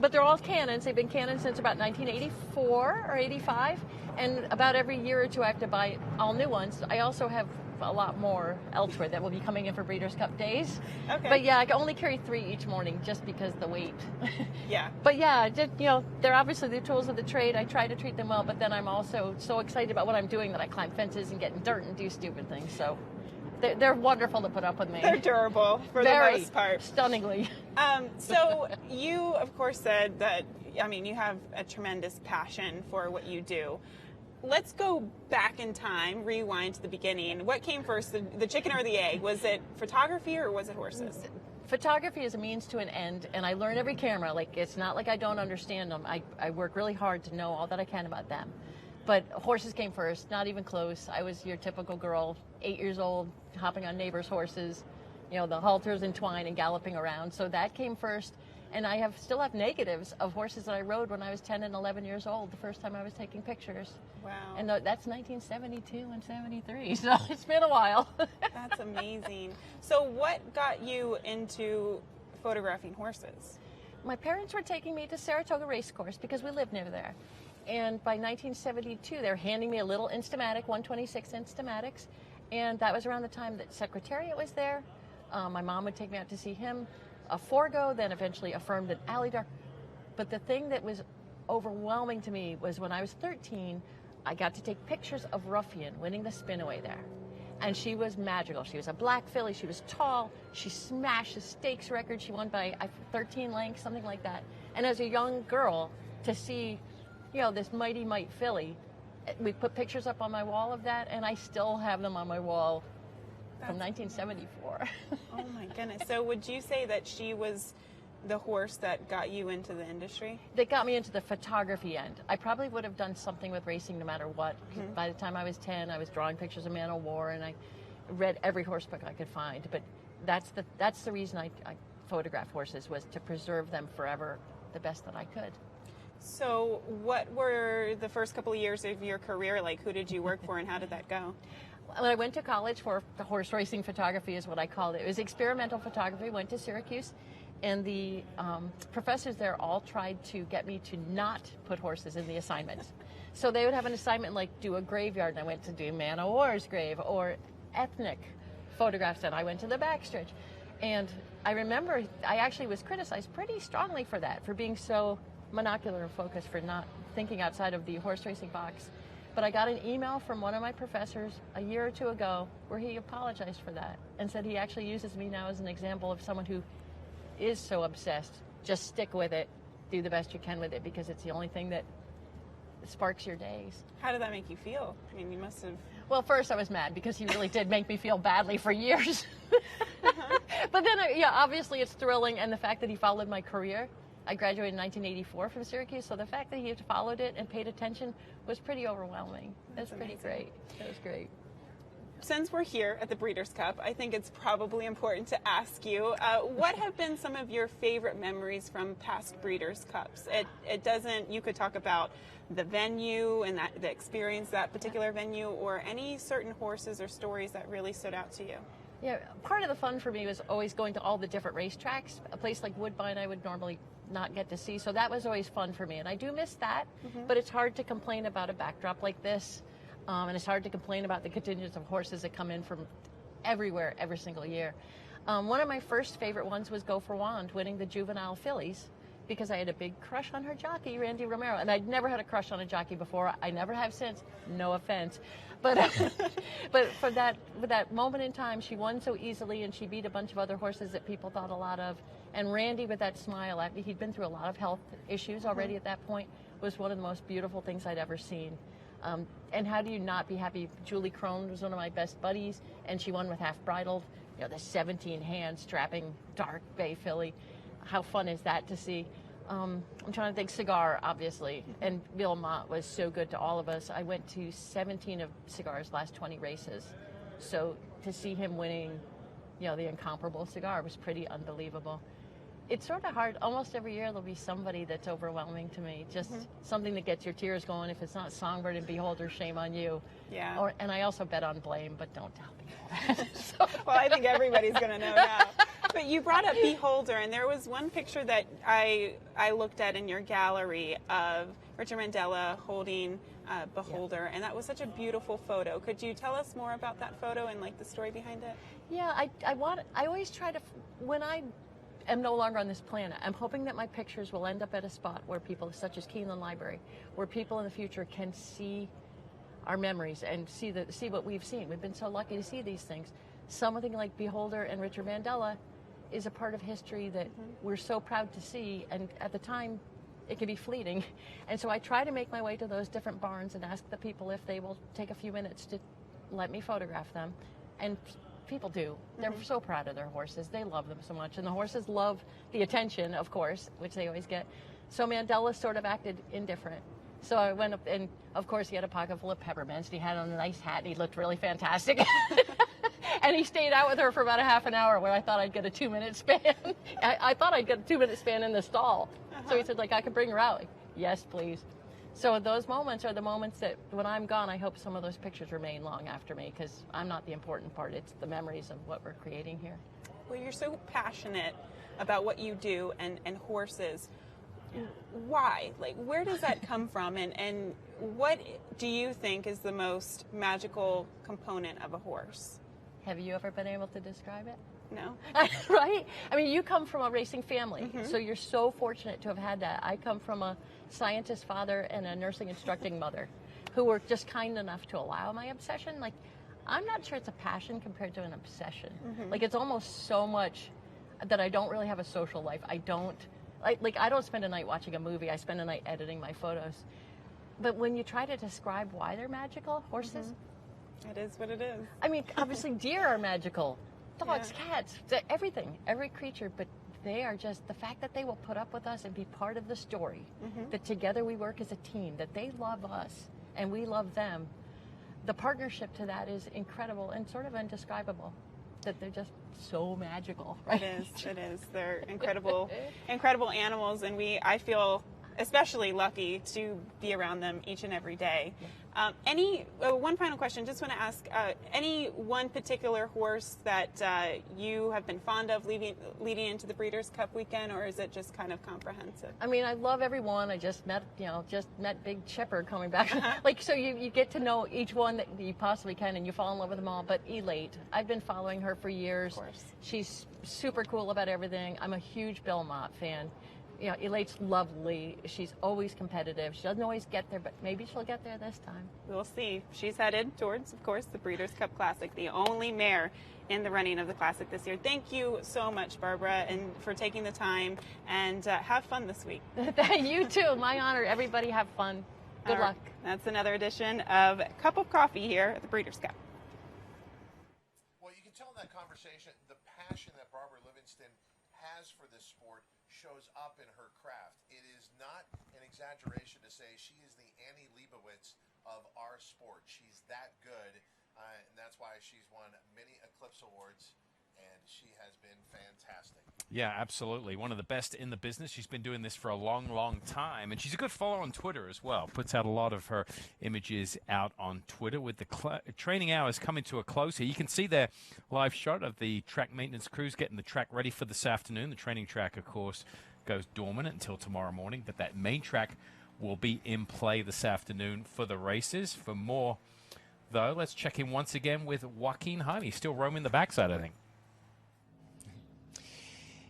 But they're all Canons. They've been Canon since about 1984 or 85. And about every year or two I have to buy all new ones. I also have a lot more elsewhere that will be coming in for Breeders' Cup days. Okay. But yeah, I can only carry 3 each morning just because of the weight. Yeah. But yeah, they're obviously the tools of the trade. I try to treat them well, but then I'm also so excited about what I'm doing that I climb fences and get in dirt and do stupid things. So they're wonderful to put up with me. They're durable for the most part. Stunningly. So you, of course, said that, I mean, you have a tremendous passion for what you do. Let's go back in time, rewind to the beginning. What came first, the chicken or the egg? Was it photography or was it horses? Photography is a means to an end, and I learn every camera. Like, it's not like I don't understand them. I work really hard to know all that I can about them. But horses came first, not even close. I was your typical girl, 8 years old, hopping on neighbors' horses, the halters and twine and galloping around. So that came first. And I still have negatives of horses that I rode when I was 10 and 11 years old, the first time I was taking pictures. Wow. And that's 1972 and 73, so it's been a while. That's amazing. So what got you into photographing horses? My parents were taking me to Saratoga Racecourse because we lived near there. And by 1972, they were handing me a little Instamatic, 126 Instamatics. And that was around the time that Secretariat was there. My mom would take me out to see him. A Forgo, then eventually affirmed an Alley-Dark. But the thing that was overwhelming to me was when I was 13, I got to take pictures of Ruffian winning the Spinaway there. And she was magical. She was a black filly. She was tall. She smashed the stakes record. She won by 13 lengths, something like that. And as a young girl, to see, this mighty might filly, we put pictures up on my wall of that, and I still have them on my wall from 1974. Oh my goodness. So would you say that she was the horse that got you into the industry? That got me into the photography end. I probably would have done something with racing no matter what. Mm-hmm. By the time I was 10, I was drawing pictures of Man o' War, and I read every horse book I could find. But that's the reason I photographed horses, was to preserve them forever the best that I could. So what were the first couple of years of your career like? Who did you work for, and how did that go? When I went to college for the horse racing photography is what I called it. It was experimental photography. Went to Syracuse, and the professors there all tried to get me to not put horses in the assignments. So they would have an assignment like do a graveyard, and I went to do Man o' War's grave, or ethnic photographs, and I went to the backstretch. And I remember I actually was criticized pretty strongly for that, for being so monocular and focused, for not thinking outside of the horse racing box. But I got an email from one of my professors a year or two ago where he apologized for that and said he actually uses me now as an example of someone who is so obsessed. Just stick with it. Do the best you can with it, because it's the only thing that sparks your days. How did that make you feel? I mean, you must have... Well, first I was mad because he really did make me feel badly for years. But then, obviously it's thrilling, and the fact that he followed my career. I graduated in 1984 from Syracuse, so the fact that he had followed it and paid attention was pretty overwhelming. That's pretty great. That was great. Since we're here at the Breeders' Cup, I think it's probably important to ask you, what have been some of your favorite memories from past Breeders' Cups? It doesn't, you could talk about the venue and the experience, that particular venue, or any certain horses or stories that really stood out to you. Yeah, part of the fun for me was always going to all the different racetracks. A place like Woodbine I would normally not get to see, so that was always fun for me, and I do miss that. But it's hard to complain about a backdrop like this, and it's hard to complain about the contingents of horses that come in from everywhere every single year. One of my first favorite ones was Go for Wand, winning the juvenile fillies, because I had a big crush on her jockey, Randy Romero, and I'd never had a crush on a jockey before. I never have since. No offense. But for that moment in time, she won so easily, and she beat a bunch of other horses that people thought a lot of. And Randy, with that smile, he'd been through a lot of health issues already at that point, was one of the most beautiful things I'd ever seen. And how do you not be happy? Julie Crone was one of my best buddies, and she won with Half Bridled. You know, the 17-hand strapping dark bay filly. How fun is that to see? I'm trying to think. Cigar, obviously, and Bill Mott was so good to all of us. I went to 17 of Cigar's last 20 races, so to see him winning, the incomparable Cigar was pretty unbelievable. It's sort of hard. Almost every year there'll be somebody that's overwhelming to me. Just something that gets your tears going. If it's not Songbird and Beholder, shame on you. Yeah. And I also bet on Blame, but don't tell me that. Well, I think everybody's going to know now. But you brought up Beholder, and there was one picture that I looked at in your gallery of Richard Mandela holding Beholder, and that was such a beautiful photo. Could you tell us more about that photo and the story behind it? Yeah, I always try to, when I am no longer on this planet, I'm hoping that my pictures will end up at a spot where people, such as Keeneland Library, where people in the future can see our memories and see what we've seen. We've been so lucky to see these things. Something like Beholder and Richard Mandela is a part of history that we're so proud to see, and at the time it can be fleeting. And so I try to make my way to those different barns and ask the people if they will take a few minutes to let me photograph them. And people do. They're so proud of their horses. They love them so much, and the horses love the attention, of course, which they always get. So Mandela sort of acted indifferent. So I went up, and of course he had a pocket full of peppermints, and he had on a nice hat, and he looked really fantastic. And he stayed out with her for about a half an hour, where I thought I'd get a 2-minute span. I thought I'd get a 2-minute span in the stall. So he said, I could bring her out. Yes, please. So those moments are the moments that, when I'm gone, I hope some of those pictures remain long after me, because I'm not the important part. It's the memories of what we're creating here. Well, you're so passionate about what you do and horses. Why? Where does that come from? And what do you think is the most magical component of a horse? Have you ever been able to describe it? No. Right? I mean, you come from a racing family, so you're so fortunate to have had that. I come from a scientist father and a nursing instructing mother who were just kind enough to allow my obsession. I'm not sure it's a passion compared to an obsession. It's almost so much that I don't really have a social life. I don't spend a night watching a movie. I spend a night editing my photos. But when you try to describe why they're magical, horses, it is what it is. I mean, obviously deer are magical. Dogs, cats, everything, every creature, but they are just, the fact that they will put up with us and be part of the story, that together we work as a team, that they love us and we love them, the partnership to that is incredible and sort of indescribable, that they're just so magical, right? It is. They're incredible, incredible animals, and I feel especially lucky to be around them each and every day. One final question, just want to ask, any one particular horse that you have been fond of leading into the Breeders' Cup weekend, or is it just kind of comprehensive? I mean, I love everyone. I just met Big Chipper coming back. So you get to know each one that you possibly can, and you fall in love with them all. But Elate, I've been following her for years. Of course. She's super cool about everything. I'm a huge Bill Mott fan. Elate's lovely. She's always competitive. She doesn't always get there, but maybe she'll get there this time. We'll see. She's headed towards, of course, the Breeders' Cup Classic, the only mare in the running of the Classic this year. Thank you so much, Barbara, and for taking the time, and have fun this week. You too. My honor. Everybody have fun. Good luck. That's another edition of Cup of Coffee here at the Breeders' Cup. Well, you can tell in that conversation the passion that Barbara Livingston has for this sport shows up in her craft. It is not an exaggeration to say she is the Annie Leibovitz of our sport. She's that good, and that's why she's won many Eclipse Awards, and she has been fantastic. Yeah, absolutely. One of the best in the business. She's been doing this for a long, long time. And she's a good follower on Twitter as well. Puts out a lot of her images out on Twitter. With the training hours coming to a close here, you can see their live shot of the track maintenance crews getting the track ready for this afternoon. The training track, of course, goes dormant until tomorrow morning. But that main track will be in play this afternoon for the races. For more, though, let's check in once again with Joaquin Jaime. Still roaming the backside, I think.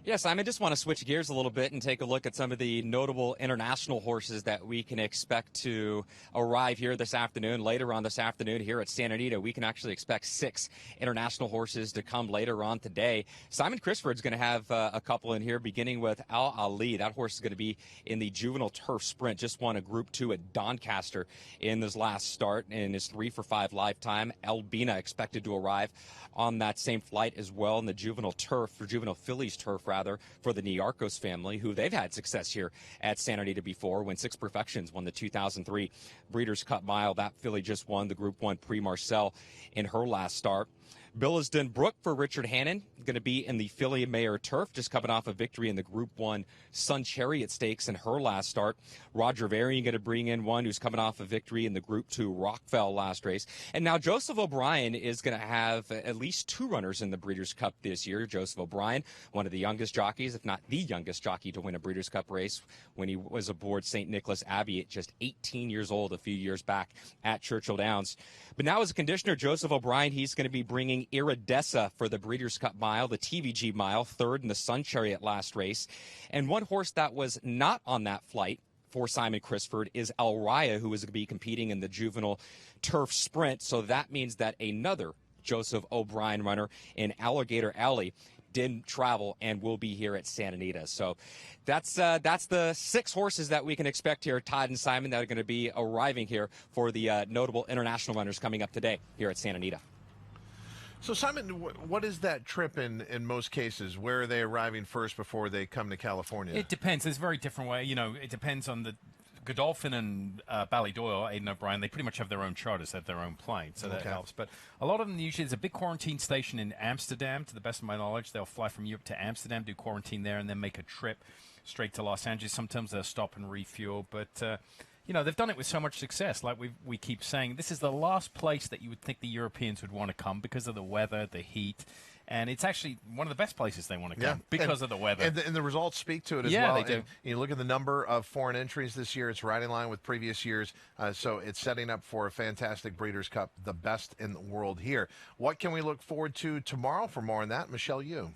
Yes, I just want to switch gears a little bit and take a look at some of the notable international horses that we can expect to arrive here this afternoon. Later on this afternoon here at Santa Anita, we can actually expect 6 international horses to come later on today. Simon Crisford's going to have a couple in here, beginning with Al Ali. That horse is going to be in the juvenile turf sprint. Just won a Group 2 at Doncaster in his last start in his 3-for-5 lifetime. Albina expected to arrive on that same flight as well in the juvenile turf, or juvenile fillies turf rather, for the Niarchos family, who they've had success here at Santa Anita before, when Six Perfections won the 2003 Breeders' Cup Mile. That filly just won the Group 1 Prix Marcel in her last start. Billiston Brook for Richard Hannon, going to be in the filly Mare turf, just coming off a victory in the Group 1 Sun Chariot Stakes in her last start. Roger Varian going to bring in one who's coming off a victory in the Group 2 Rockfell last race. And now Joseph O'Brien is going to have at least 2 runners in the Breeders' Cup this year. Joseph O'Brien, one of the youngest jockeys, if not the youngest jockey to win a Breeders' Cup race when he was aboard St. Nicholas Abbey at just 18 years old a few years back at Churchill Downs. But now as a conditioner, Joseph O'Brien, he's going to be bringing Iridessa for the Breeders' Cup Mile, the TVG Mile, 3rd in the Sun Chariot last race. And one horse that was not on that flight for Simon Crisford is El Raya, who is going to be competing in the juvenile turf sprint. So that means that another Joseph O'Brien runner in Alligator Alley didn't travel and will be here at Santa Anita. So that's the 6 horses that we can expect here, Todd and Simon, that are going to be arriving here for the notable international runners coming up today here at Santa Anita. So, Simon, what is that trip in most cases? Where are they arriving first before they come to California? It depends. There's very different way. You know, it depends on the Godolphin and Ballydoyle, Aidan O'Brien, they pretty much have their own charters, have their own plane, so that helps. But a lot of them usually, there's a big quarantine station in Amsterdam, to the best of my knowledge. They'll fly from Europe to Amsterdam, do quarantine there, and then make a trip straight to Los Angeles. Sometimes they'll stop and refuel, but you know, they've done it with so much success. Like we keep saying, this is the last place that you would think the Europeans would want to come because of the weather, the heat. And it's actually one of the best places they want to come because of the weather. And the results speak to it as well. Yeah, they do. And you look at the number of foreign entries this year, it's right in line with previous years. So it's setting up for a fantastic Breeders' Cup, the best in the world here. What can we look forward to tomorrow? For more on that, Michelle Yu.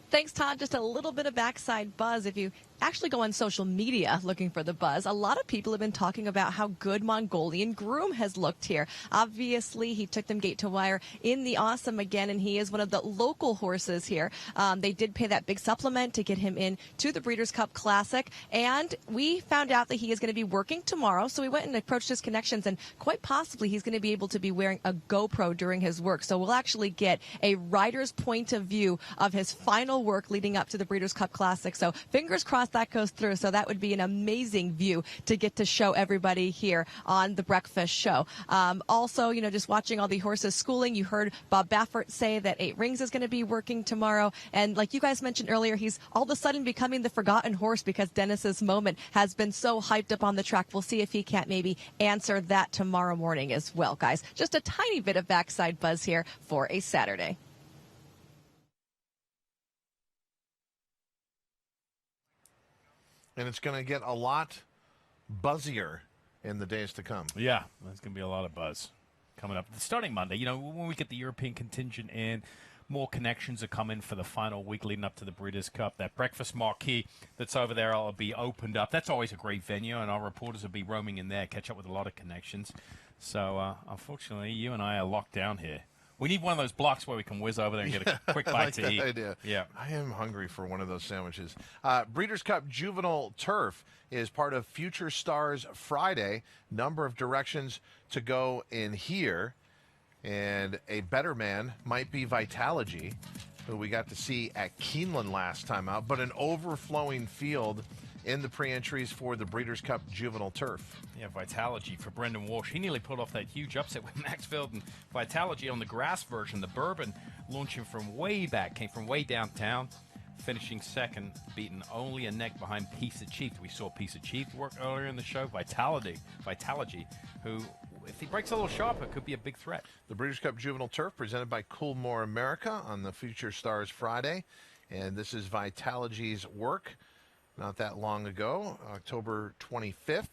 Thanks, Todd. Just a little bit of backside buzz. If you actually go on social media looking for the buzz, a lot of people have been talking about how good Mongolian Groom has looked here. Obviously, he took them gate to wire in the Awesome again, and he is one of the local horses here. They did pay that big supplement to get him in to the Breeders' Cup Classic, and we found out that he is going to be working tomorrow, so we went and approached his connections, and quite possibly he's going to be able to be wearing a GoPro during his work. So we'll actually get a rider's point of view of his final work leading up to the Breeders' Cup Classic. So fingers crossed that goes through. So that would be an amazing view to get to show everybody here on the Breakfast Show. Also, you know, just watching all the horses schooling, you heard Bob Baffert say that 8 Rings is going to be working tomorrow. And like you guys mentioned earlier, he's all of a sudden becoming the forgotten horse because Dennis's Moment has been so hyped up on the track. We'll see if he can't maybe answer that tomorrow morning as well, guys. Just a tiny bit of backside buzz here for a Saturday. And it's going to get a lot buzzier in the days to come. Yeah, there's going to be a lot of buzz coming up. Starting Monday, you know, when we get the European contingent in, more connections are coming for the final week leading up to the Breeders' Cup. That breakfast marquee that's over there will be opened up. That's always a great venue, and our reporters will be roaming in there, catch up with a lot of connections. So, unfortunately, you and I are locked down here. We need one of those blocks where we can whiz over there and get a quick I bite like to that eat. idea. Yeah. I am hungry for one of those sandwiches. Breeders' Cup Juvenile Turf is part of Future Stars Friday. Number of directions to go in here. And a better man might be Vitalogy, who we got to see at Keeneland last time out, but an overflowing field in the pre-entries for the Breeders' Cup Juvenile Turf. Yeah, Vitalogy for Brendan Walsh. He nearly pulled off that huge upset with Maxfield, and Vitalogy on the grass version, the Bourbon, launching from way back, came from way downtown, finishing second, beaten only a neck behind Piece of Chief. We saw Piece of Chief work earlier in the show. Vitalogy, who, if he breaks a little sharp, it could be a big threat. The Breeders' Cup Juvenile Turf presented by Coolmore America on the Future Stars Friday. And this is Vitalogy's work not that long ago, October 25th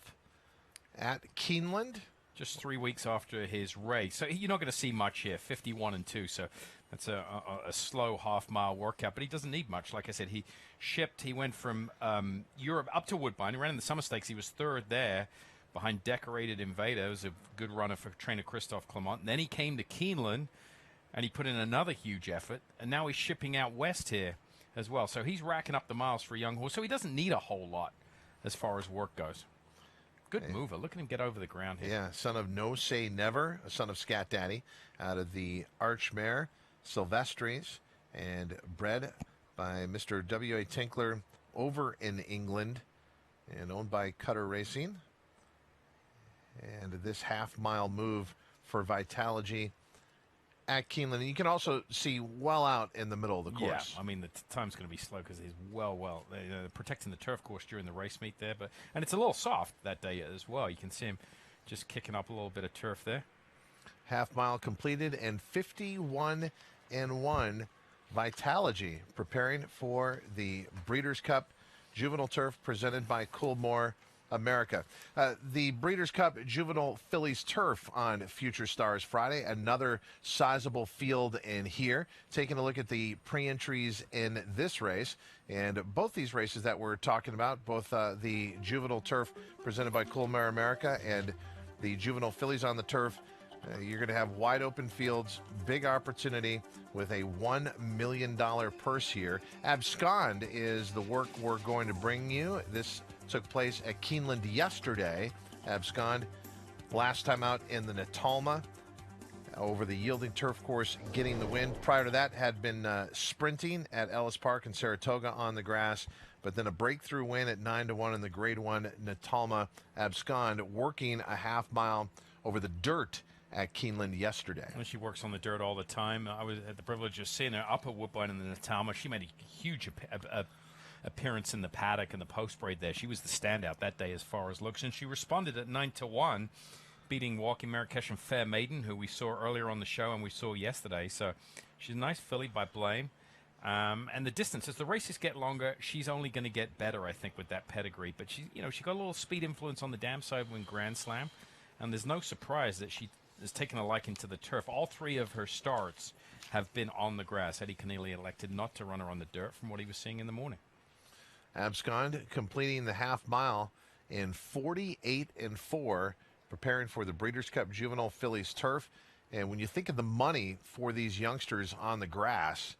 at Keeneland. Just 3 weeks after his race. So you're not going to see much here, 51-2. So that's a slow half-mile workout. But he doesn't need much. Like I said, he went from Europe up to Woodbine. He ran in the Summer Stakes. He was third there behind Decorated Invader. It was a good runner for trainer Christophe Clement. And then he came to Keeneland, and he put in another huge effort. And now he's shipping out west here as well. So he's racking up the miles for a young horse. So he doesn't need a whole lot as far as work goes. Good mover. Look at him get over the ground here. Yeah, son of No Say Never, a son of Scat Daddy, out of the Arch Mare, Silvestris, and bred by Mr. W.A. Tinkler over in England and owned by Cutter Racing. And this half-mile move for Vitalogy at Keeneland. And you can also see well out in the middle of the course. Yeah, I mean, the time's going to be slow because he's protecting the turf course during the race meet there. And it's a little soft that day as well. You can see him just kicking up a little bit of turf there. Half mile completed and 51-1 Vitalogy preparing for the Breeders' Cup Juvenile Turf presented by Coolmore America. The Breeders' Cup Juvenile Fillies Turf on Future Stars Friday. Another sizable field in here. Taking a look at the pre-entries in this race. And both these races that we're talking about, both the Juvenile Turf presented by Coolmore America and the Juvenile Fillies on the Turf, you're going to have wide open fields, big opportunity with a $1 million purse here. Abscond is the work we're going to bring you. This took place at Keeneland yesterday. Abscond, last time out in the Natalma, over the yielding turf course, getting the win. Prior to that, had been sprinting at Ellis Park in Saratoga on the grass, but then a breakthrough win at 9-1 in the Grade 1 Natalma. Abscond working a half mile over the dirt at Keeneland yesterday. Well, she works on the dirt all the time. I was had the privilege of seeing her up at Woodbine in the Natalma. She made a huge appearance in the paddock and the post braid there. She was the standout that day as far as looks, and she responded at 9-1, beating Walking Marrakesh and Fair Maiden, who we saw earlier on the show and we saw yesterday. So she's a nice filly by Blame. And the distance, as the races get longer, she's only going to get better, I think, with that pedigree. But she got a little speed influence on the dam side when Grand Slam, and there's no surprise that she has taken a liking to the turf. All three of her starts have been on the grass. Eddie Keneally elected not to run her on the dirt from what he was seeing in the morning. Abscond completing the half mile in 48-4, preparing for the Breeders' Cup Juvenile Fillies Turf. And when you think of the money for these youngsters on the grass,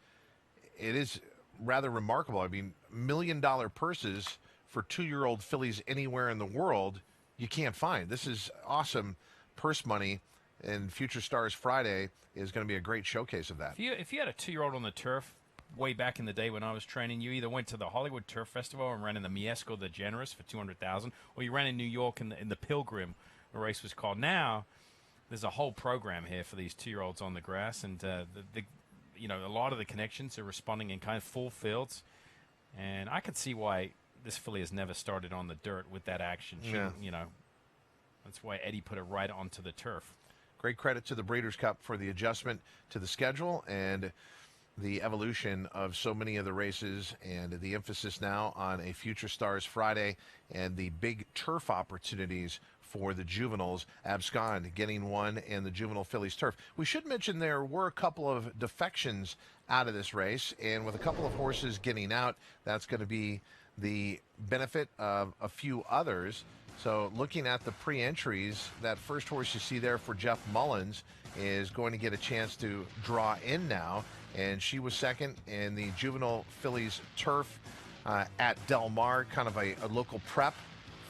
it is rather remarkable. I mean, $1 million purses for 2-year-old fillies anywhere in the world you can't find. This is awesome purse money, and Future Stars Friday is going to be a great showcase of that. If you had a 2-year-old on the turf way back in the day when I was training, you either went to the Hollywood Turf Festival and ran in the Miesco the Generous for $200,000, or you ran in New York in the Pilgrim, the race was called. Now there's a whole program here for these 2-year-olds on the grass, and a lot of the connections are responding in kind of full fields, and I could see why this filly has never started on the dirt with that action. That's why Eddie put it right onto the turf. Great credit to the Breeders' Cup for the adjustment to the schedule and the evolution of so many of the races, and the emphasis now on a Future Stars Friday and the big turf opportunities for the juveniles. Abscond getting one in the Juvenile Fillies Turf. We should mention there were a couple of defections out of this race, and with a couple of horses getting out, that's going to be the benefit of a few others So looking at the pre-entries, that first horse you see there for Jeff Mullins is going to get a chance to draw in now. And she was second in the Juvenile Fillies Turf at Del Mar, kind of a local prep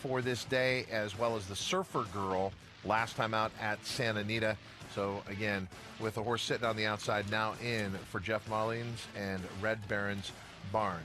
for this day, as well as the Surfer Girl last time out at Santa Anita. So again, with the horse sitting on the outside, now in for Jeff Mullins and Red Baron's Barn.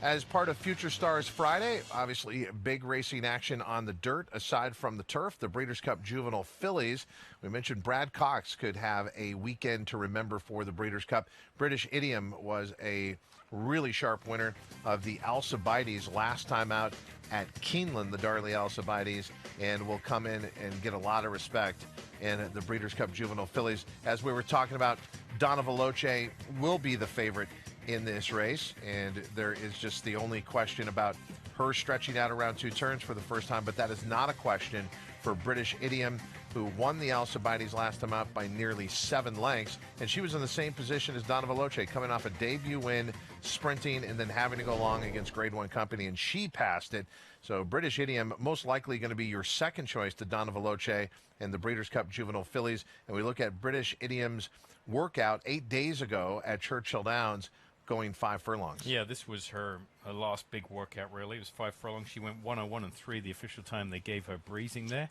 As part of Future Stars Friday, obviously big racing action on the dirt aside from the turf. The Breeders' Cup Juvenile Fillies. We mentioned Brad Cox could have a weekend to remember for the Breeders' Cup. British Idiom was a really sharp winner of the Alcibiades last time out at Keeneland, the Darley Alcibiades, and will come in and get a lot of respect in the Breeders' Cup Juvenile Fillies. As we were talking about, Donna Veloce will be the favorite in this race, and there is just the only question about her stretching out around 2 turns for the first time, but that is not a question for British Idiom, who won the Alcibiades last time out by nearly 7 lengths, and she was in the same position as Donna Veloce, coming off a debut win, sprinting, and then having to go long against Grade 1 company, and she passed it. So British Idiom most likely going to be your second choice to Donna Veloce and the Breeders' Cup Juvenile Fillies. And we look at British Idiom's workout 8 days ago at Churchill Downs, going 5 furlongs. Yeah, this was her last big workout, really. It was 5 furlongs. She went 1:01.3, the official time they gave her breezing there.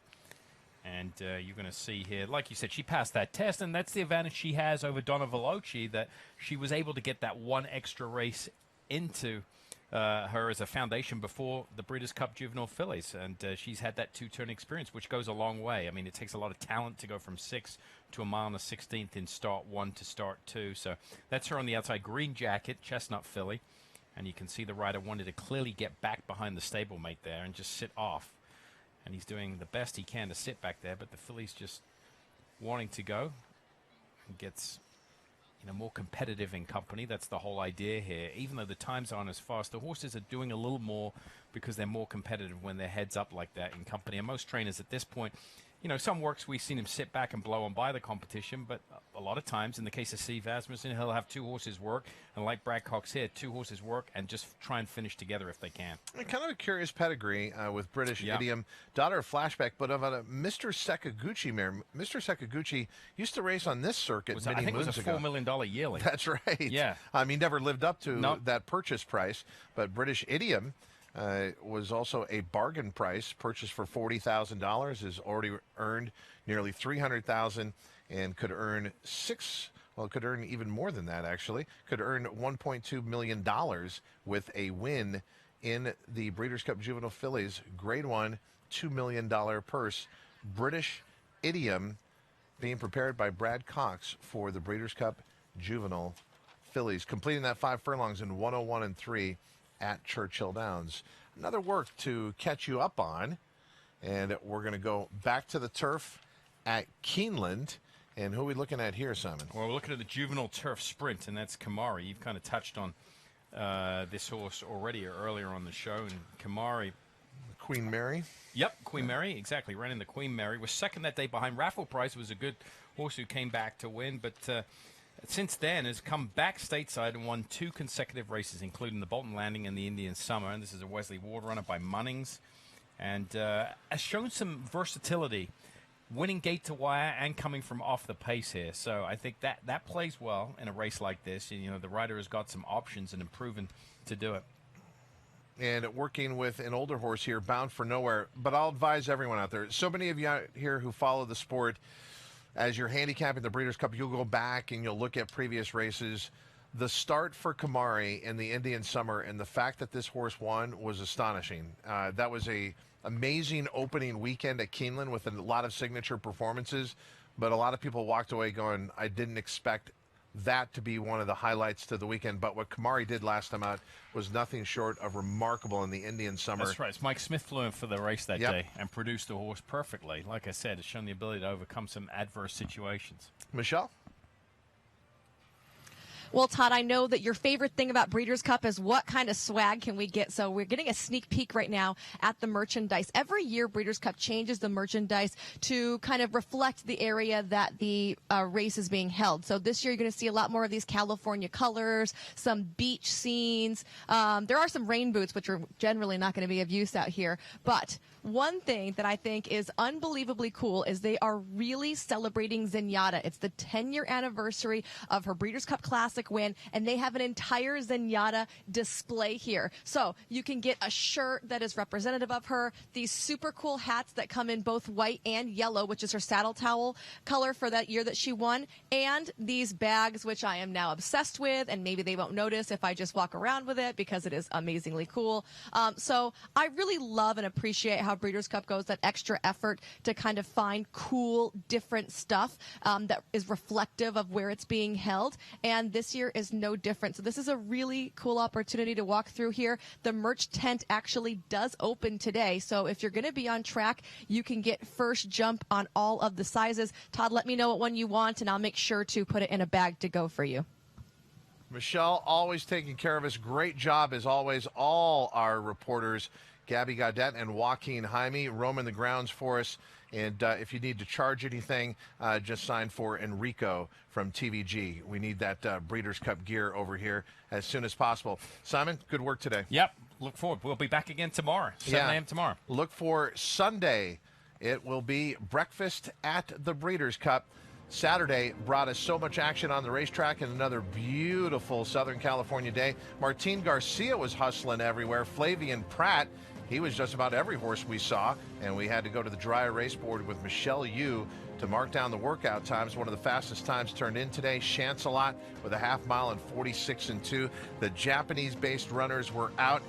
And you're going to see here, like you said, she passed that test, and that's the advantage she has over Donna Veloce, that she was able to get that one extra race into her as a foundation before the Breeders' Cup Juvenile Fillies, and she's had that 2-turn experience, which goes a long way. I mean, it takes a lot of talent to go from 6 to a mile and a 16th in start 1 to start 2. So that's her on the outside. Green jacket, chestnut filly, and you can see the rider wanted to clearly get back behind the stablemate there and just sit off, and he's doing the best he can to sit back there, but the filly's just wanting to go and gets more competitive in company. That's the whole idea here. Even though the times aren't as fast, the horses are doing a little more because they're more competitive when they're heads up like that in company. And most trainers at this point, some works we've seen him sit back and blow on by the competition, but a lot of times, in the case of Steve Asmussen, he'll have 2 horses work, and like Brad Cox here, 2 horses work and just try and finish together if they can. Kind of a curious pedigree with British Idiom, daughter of Flashback, but of a Mr. Sakaguchi mare. Mr. Sakaguchi used to race on this circuit I think it was a $4 million yearling. That's right. Yeah. He never lived up to that purchase price, but British Idiom was also a bargain price, purchased for $40,000, has already earned nearly $300,000, and could earn could earn even more than that, actually. Could earn $1.2 million with a win in the Breeders' Cup Juvenile Fillies Grade 1 $2 million purse. British Idiom being prepared by Brad Cox for the Breeders' Cup Juvenile Fillies, completing that 5 furlongs in 1:01.3 at Churchill Downs. Another work to catch you up on, and we're going to go back to the turf at Keeneland. And who are we looking at here, Simon? Well, we're looking at the Juvenile Turf Sprint, and that's Kamari. You've kind of touched on this horse already earlier on the show, and Kamari. Queen Mary? Yep, Queen Mary, exactly. Ran in the Queen Mary. Was second that day behind Raffle Price. Was a good horse who came back to win, but since then has come back stateside and won 2 consecutive races, including the Bolton Landing and the Indian Summer. And this is a Wesley Ward runner by Munnings, and has shown some versatility, winning gate to wire and coming from off the pace here. So I think that plays well in a race like this. And, the rider has got some options and proven to do it. And working with an older horse here, Bound for Nowhere. But I'll advise everyone out there, so many of you out here who follow the sport, as you're handicapping the Breeders' Cup, you'll go back and you'll look at previous races. The start for Kamari in the Indian Summer and the fact that this horse won was astonishing. That was a amazing opening weekend at Keeneland with a lot of signature performances, but a lot of people walked away going, I didn't expect that to be one of the highlights to the weekend. But what Kamari did last time out was nothing short of remarkable in the Indian Summer. That's right. Mike Smith flew in for the race that day and produced the horse perfectly. Like I said, it's shown the ability to overcome some adverse situations. Michelle? Well, Todd, I know that your favorite thing about Breeders' Cup is what kind of swag can we get. So we're getting a sneak peek right now at the merchandise. Every year, Breeders' Cup changes the merchandise to kind of reflect the area that the race is being held. So this year, you're going to see a lot more of these California colors, some beach scenes. There are some rain boots, which are generally not going to be of use out here. But one thing that I think is unbelievably cool is they are really celebrating Zenyatta. It's the 10-year anniversary of her Breeders' Cup Classic win, and they have an entire Zenyatta display here. So you can get a shirt that is representative of her, these super cool hats that come in both white and yellow, which is her saddle towel color for that year that she won, and these bags, which I am now obsessed with, and maybe they won't notice if I just walk around with it because it is amazingly cool. So I really love and appreciate how Breeders' Cup goes that extra effort to kind of find cool, different stuff that is reflective of where it's being held. And this year is no different. So this is a really cool opportunity to walk through here. The merch tent actually does open today. So if you're going to be on track, you can get first jump on all of the sizes. Todd, let me know what one you want, and I'll make sure to put it in a bag to go for you. Michelle, always taking care of us. Great job, as always, all our reporters, Gabby Gaudet and Joaquin Jaime, roaming the grounds for us. And if you need to charge anything, just sign for Enrico from TVG. We need that Breeders' Cup gear over here as soon as possible. Simon, good work today. Yep, look forward. We'll be back again tomorrow, 7 a.m. tomorrow. Look for Sunday. It will be breakfast at the Breeders' Cup. Saturday brought us so much action on the racetrack and another beautiful Southern California day. Martine Garcia was hustling everywhere. Flavian Pratt, he was just about every horse we saw, and we had to go to the dry erase board with Michelle Yu to mark down the workout times. One of the fastest times turned in today. Chancelot with a half mile in 46-2. The Japanese-based runners were out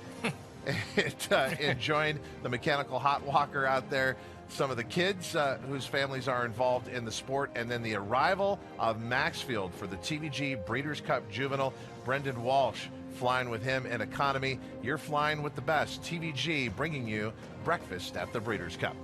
enjoying the mechanical hot walker out there. Some of the kids whose families are involved in the sport, and then the arrival of Maxfield for the TVG Breeders' Cup Juvenile. Brendan Walsh flying with him in economy. You're flying with the best. TVG bringing you breakfast at the Breeders' Cup.